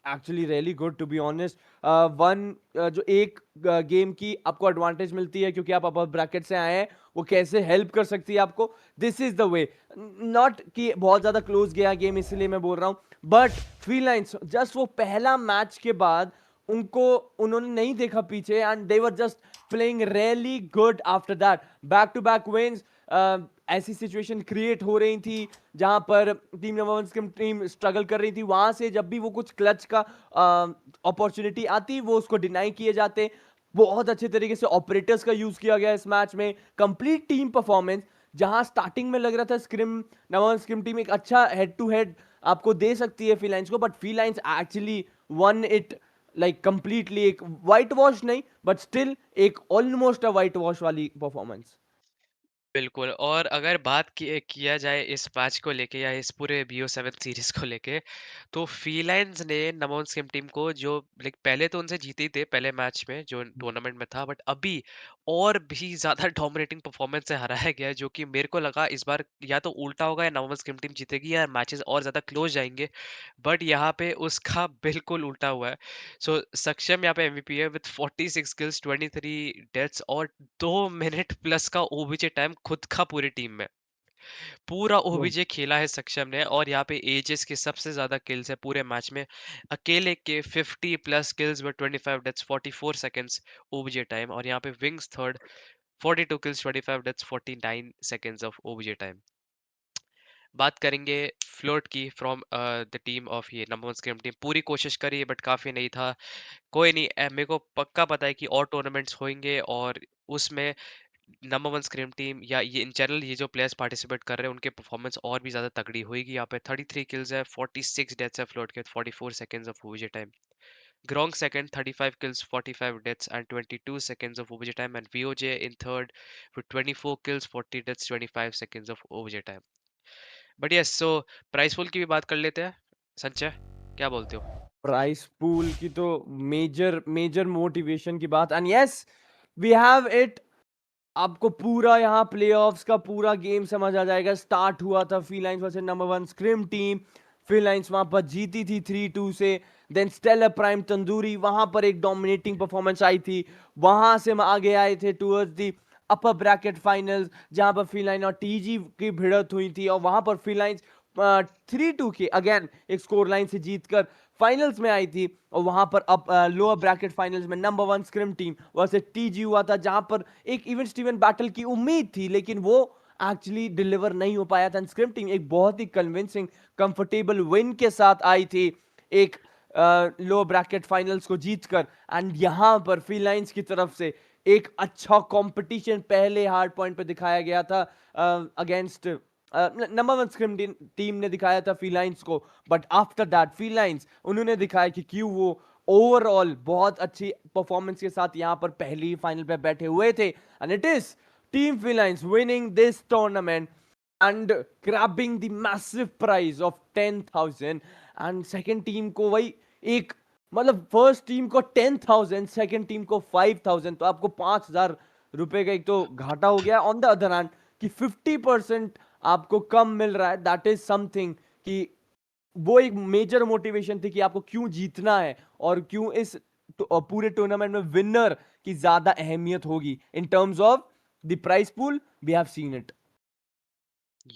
actually really good to be honest. One जो एक गेम की आपको एडवांटेज मिलती है क्योंकि आप अपर ब्रैकेट से आए हैं, वो कैसे हेल्प कर सकती है आपको. This is the way. Not कि बहुत ज्यादा क्लोज गया गेम इसलिए मैं बोल रहा हूं, बट फीलाइंस जस्ट वो पहला मैच के बाद उनको उन्होंने नहीं देखा पीछे and they were just playing really good after that. Back to back wins. ऐसी सिचुएशन क्रिएट हो रही थी जहां पर टीम नंबर 1 की टीम स्ट्रगल कर रही थी. वहां से जब भी वो कुछ क्लच का अपॉर्चुनिटी आती वो उसको डिनाई किए जाते. बहुत अच्छे तरीके से ऑपरेटर्स का यूज किया गया इस मैच में. Complete team performance. जहां स्टार्टिंग में लग रहा था स्क्रिम नंबर 1 स्क्रिम टीम एक अच्छा हेड टू हेड आपको दे सकती है फीलाइंस को, but Felines actually won it like completely. एक व्हाइट वॉश नहीं बट स्टिल एक ऑलमोस्ट अ व्हाइट वॉश वाली परफॉर्मेंस. बिल्कुल। और अगर बात किया जाए इस मैच को लेके या इस पूरे BO7 सीरीज को लेके, तो फीलाइंस ने नंबर 1 स्किम टीम को जो लाइक पहले तो उनसे जीते ही थे पहले मैच में जो टूर्नामेंट में था, बट अभी और भी ज़्यादा डोमिनेटिंग परफॉर्मेंस से हराया गया है, जो कि मेरे को लगा इस बार या तो उल्टा होगा या नंबर 1 स्किम टीम जीतेगी या मैचेस और ज़्यादा क्लोज जाएंगे, बट यहाँ पे उसका बिल्कुल उल्टा हुआ है. सो सक्षम यहाँ पे एमवीपी है विद 46 किल्स 23 डेथ्स और 2 मिनट प्लस का ओबीजे टाइम खुद का पूरी टीम में. पूरा ओबीजे खेला है सक्षम ने और यहाँ पे एजेस के सबसे ज्यादा किल्स है पूरे मैच में. अकेले के 50 plus kills with 25 deaths 44 seconds OBJ time. और यहाँ पे wings third 42 kills 25 deaths 49 seconds of OBJ time. बात करेंगे फ्लोट की फ्रॉम द टीम ऑफ ये नंबर 1 स्क्रिम टीम. पूरी कोशिश करी बट काफी नहीं था. कोई नहीं, मेरे को पक्का पता है कि और टूर्नामेंट्स होंगे और उसमें नंबर 1 स्क्रिम टीम या ये इन जनरल ये जो प्लेयर्स पार्टिसिपेट कर रहे हैं उनके परफॉर्मेंस और भी ज्यादा तगड़ी होगी. यहाँ पे 33 किल्स है 46 डेथ्स है फ्लोट के 44 seconds of OBJ time. Grong second 35 kills 45 deaths and 22 seconds of OBJ time, and VOJ in third with 24 kills 40 deaths 25 seconds of OBJ time. But yes, so price pool की भी बात कर लेते हैं. संचय, क्या बोलते हो? प्राइस पूल की तो मेजर मेजर मोटिवेशन की बात. And yes we have it. आपको पूरा यहाँ प्लेऑफ्स का पूरा गेम समझ आ जाएगा. स्टार्ट हुआ था फीलाइंस वर्सेस नंबर 1 स्क्रिम टीम. फीलाइंस वहां पर जीती थी 3-2 से. देन स्टेलर प्राइम तंदूरी वहां पर एक डोमिनेटिंग परफॉर्मेंस आई थी. वहां से हम आगे आए थे towards the upper bracket finals जहां पर फीलाइन और टीजी की भिड़त हुई थी और वहां पर फीलाइंस 3-2 के अगेन एक स्कोर लाइन से जीतकर फाइनल्स में आई थी. और वहां पर अब लोअर ब्रैकेट फाइनल्स में number 1 scrim team versus TG हुआ था जहां पर एक इवन स्टीवन बैटल की उम्मीद थी लेकिन वो एक्चुअली डिलीवर नहीं हो पाया था. स्क्रिम टीम एक बहुत ही कन्विंसिंग कंफर्टेबल विन के साथ आई थी एक लो ब्रैकेट फाइनल्स को जीतकर. एंड यहां पर फीलाइंस की तरफ से एक अच्छा कंपटीशन पहले हार्ड पॉइंट पे दिखाया गया था अगेंस्ट नंबर 1 स्क्रिम टीम ने दिखाया था फीलाइंस को. बट आफ्टर दैट फीलाइंस उन्होंने दिखाया कि क्यों वो ओवरऑल बहुत अच्छी परफॉर्मेंस के साथ यहां पर पहली फाइनल पे बैठे हुए थे. And it is team Felines winning this tournament and grabbing the massive prize of 10,000. And second team को वही एक मतलब फर्स्ट टीम को 10,000 सेकेंड टीम को 5,000. तो आपको 5,000 रुपए का एक तो घाटा हो गया. ऑन द अदर हैंड कि 50% आपको कम मिल रहा है. दैट इज समथिंग कि वो एक मेजर मोटिवेशन थी कि आपको क्यों जीतना है और क्यों इस पूरे टूर्नामेंट में विनर की ज्यादा अहमियत होगी in terms of the prize pool. We have seen it.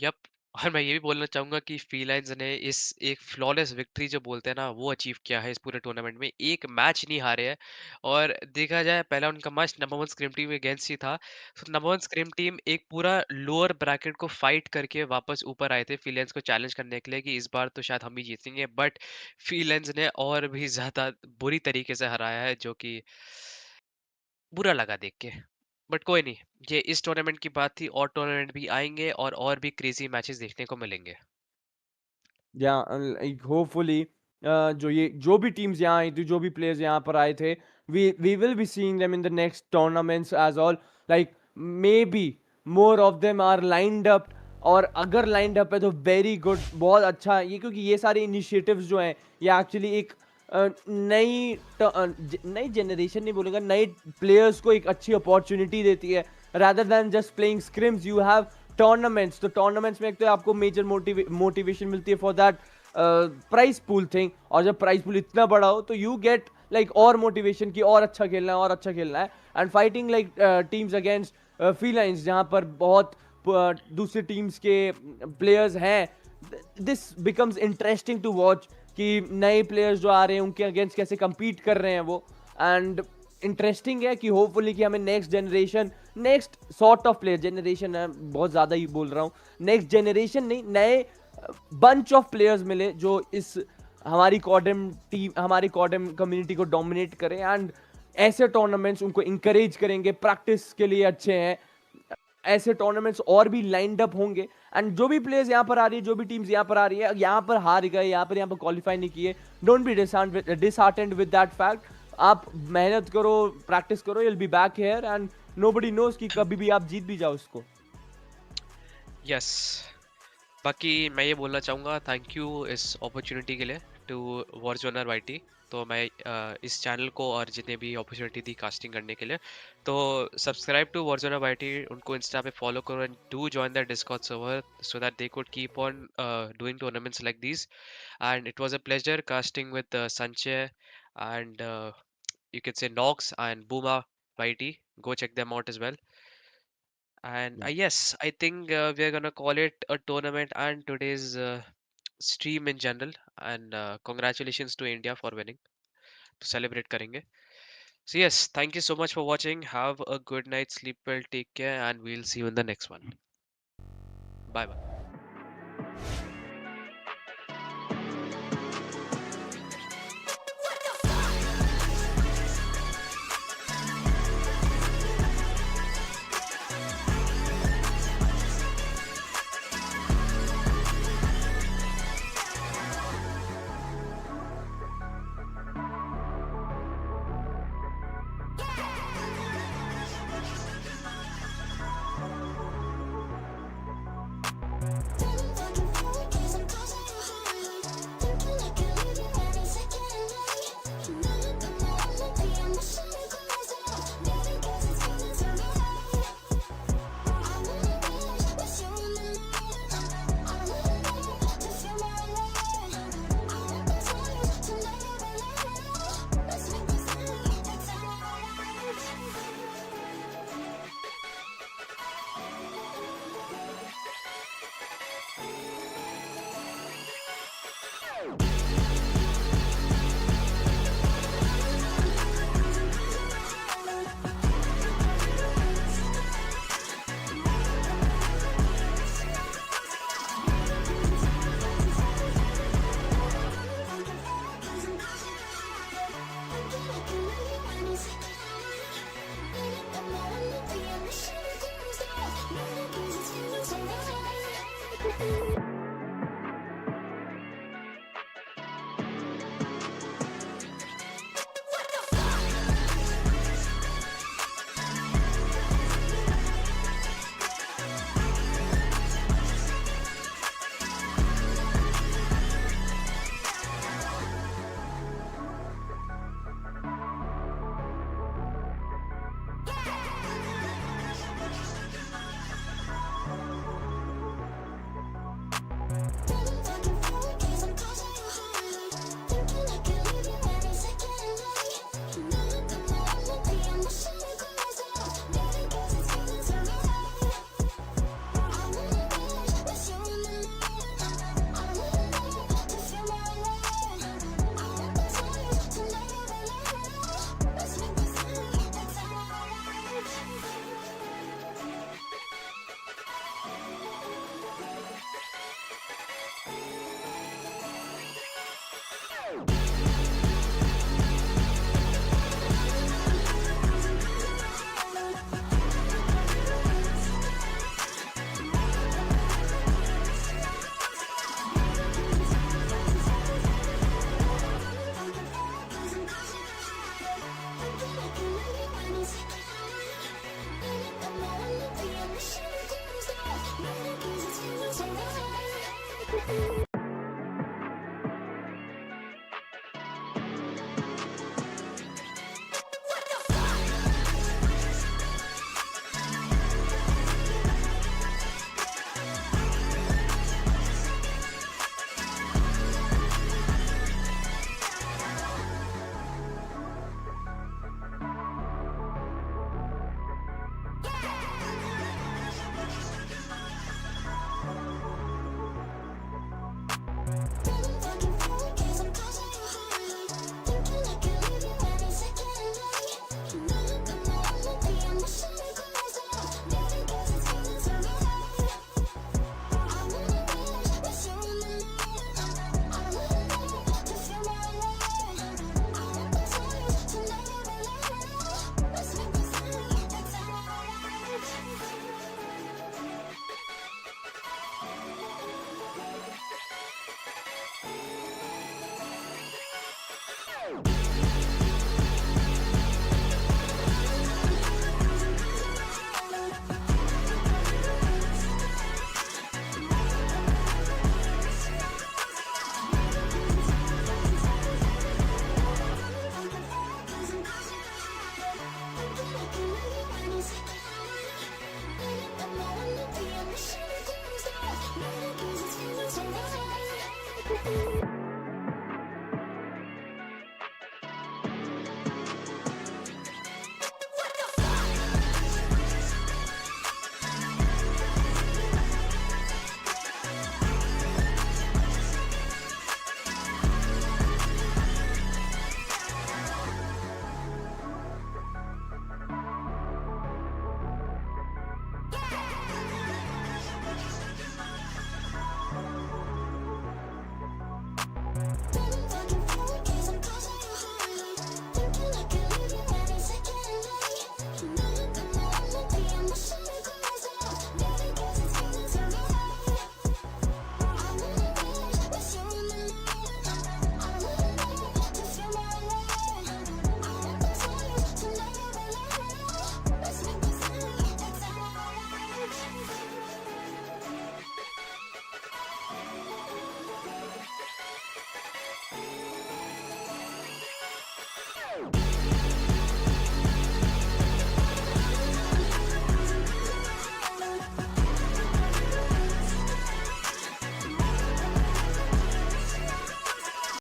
Yup. और मैं ये भी बोलना चाहूंगा कि फीलाइंस ने इस एक फ्लॉलेस विक्ट्री जो बोलते हैं ना वो अचीव किया है इस पूरे टूर्नामेंट में. एक मैच नहीं हारे हैं. और देखा जाए पहला उनका match number 1 scrim team against ही था. तो नंबर 1 स्क्रिम टीम एक पूरा लोअर ब्रैकेट को फाइट करके वापस ऊपर आए थे फीलाइंस को चैलेंज करने के लिए कि इस बार तो शायद हम ही जीतेंगे, बट फीलाइंस ने और भी ज्यादा बुरी तरीके से हराया है, जो कि बुरा लगा देख के. बट कोई नहीं, ये इस टूर्नामेंट की बात थी. और टूर्नामेंट भी आएंगे और भी क्रेजी मैचेस देखने को मिलेंगे. या होपफुली जो भी टीम्स यहाँ आई थी जो भी प्लेयर्स यहाँ पर आए थे we will be seeing them in the next tournaments as all. Like maybe more of them are lined up. और अगर लाइंड अप है तो वेरी गुड. बहुत अच्छा ये क्योंकि ये सारे इनिशिएटिव्स जो हैं ये एक्चुअली एक नई जनरेशन नहीं बोलूँगा, नए प्लेयर्स को एक अच्छी अपॉर्चुनिटी देती है. rather than just playing scrims you have tournaments, तो टूर्नामेंट्स में एक तो आपको मेजर मोटिवेशन मिलती है for that prize pool thing, और जब प्राइस पूल इतना बड़ा हो तो यू गेट लाइक और मोटिवेशन की और अच्छा खेलना है और अच्छा खेलना है, and fighting like teams against Felines जहाँ पर बहुत दूसरी टीम्स के प्लेयर्स हैं, this becomes interesting to watch कि नए प्लेयर्स जो आ रहे हैं उनके अगेंस्ट कैसे compete कर रहे हैं वो, एंड इंटरेस्टिंग है कि होपफुली कि हमें next generation, next sort of player, generation है बहुत ज़्यादा ही बोल रहा हूँ, नेक्स्ट जनरेशन नहीं, नए बंच ऑफ प्लेयर्स मिले जो इस हमारी कॉडम टीम, हमारी कॉडम कम्युनिटी को डोमिनेट करें, एंड ऐसे टूर्नामेंट्स उनको इंकरेज करेंगे, प्रैक्टिस के लिए अच्छे हैं, ऐसे टूर्नामेंट्स और भी लाइंड अप होंगे, एंड जो भी प्लेयर्स यहाँ पर आ रही है, जो भी टीम्स यहाँ पर आ रही है, यहाँ पर हार गए, यहाँ पर क्वालिफाई नहीं किए, don't be disheartened with that fact. आप मेहनत करो, प्रैक्टिस करो, you'll be back here and nobody knows कि कभी भी आप जीत भी जाओ उसको। यस, बाकी मैं ये बोलना चाहूँगा थैंक यू इस अपॉर्चुनिटी के लिए टू वॉरजोनर वाईटी। तो मैं इस चैनल को और जितने भी अपॉर्चुनिटी दी कास्टिंग करने के लिए, तो सब्सक्राइब टू वॉरजोनर वाईटी, उनको इंस्टा पे फॉलो करो and do join the Discord server so that they could keep on doing tournaments like this. And it was a pleasure casting with संचय and you can say Nox and Booma YT. Go check them out as well. And Yeah. yes, I think we are gonna call it a tournament and today's stream in general. And congratulations to India for winning. To celebrate करेंगे. So yes, thank you so much for watching. Have a good night, sleep well, take care, and we'll see you in the next one. Bye bye.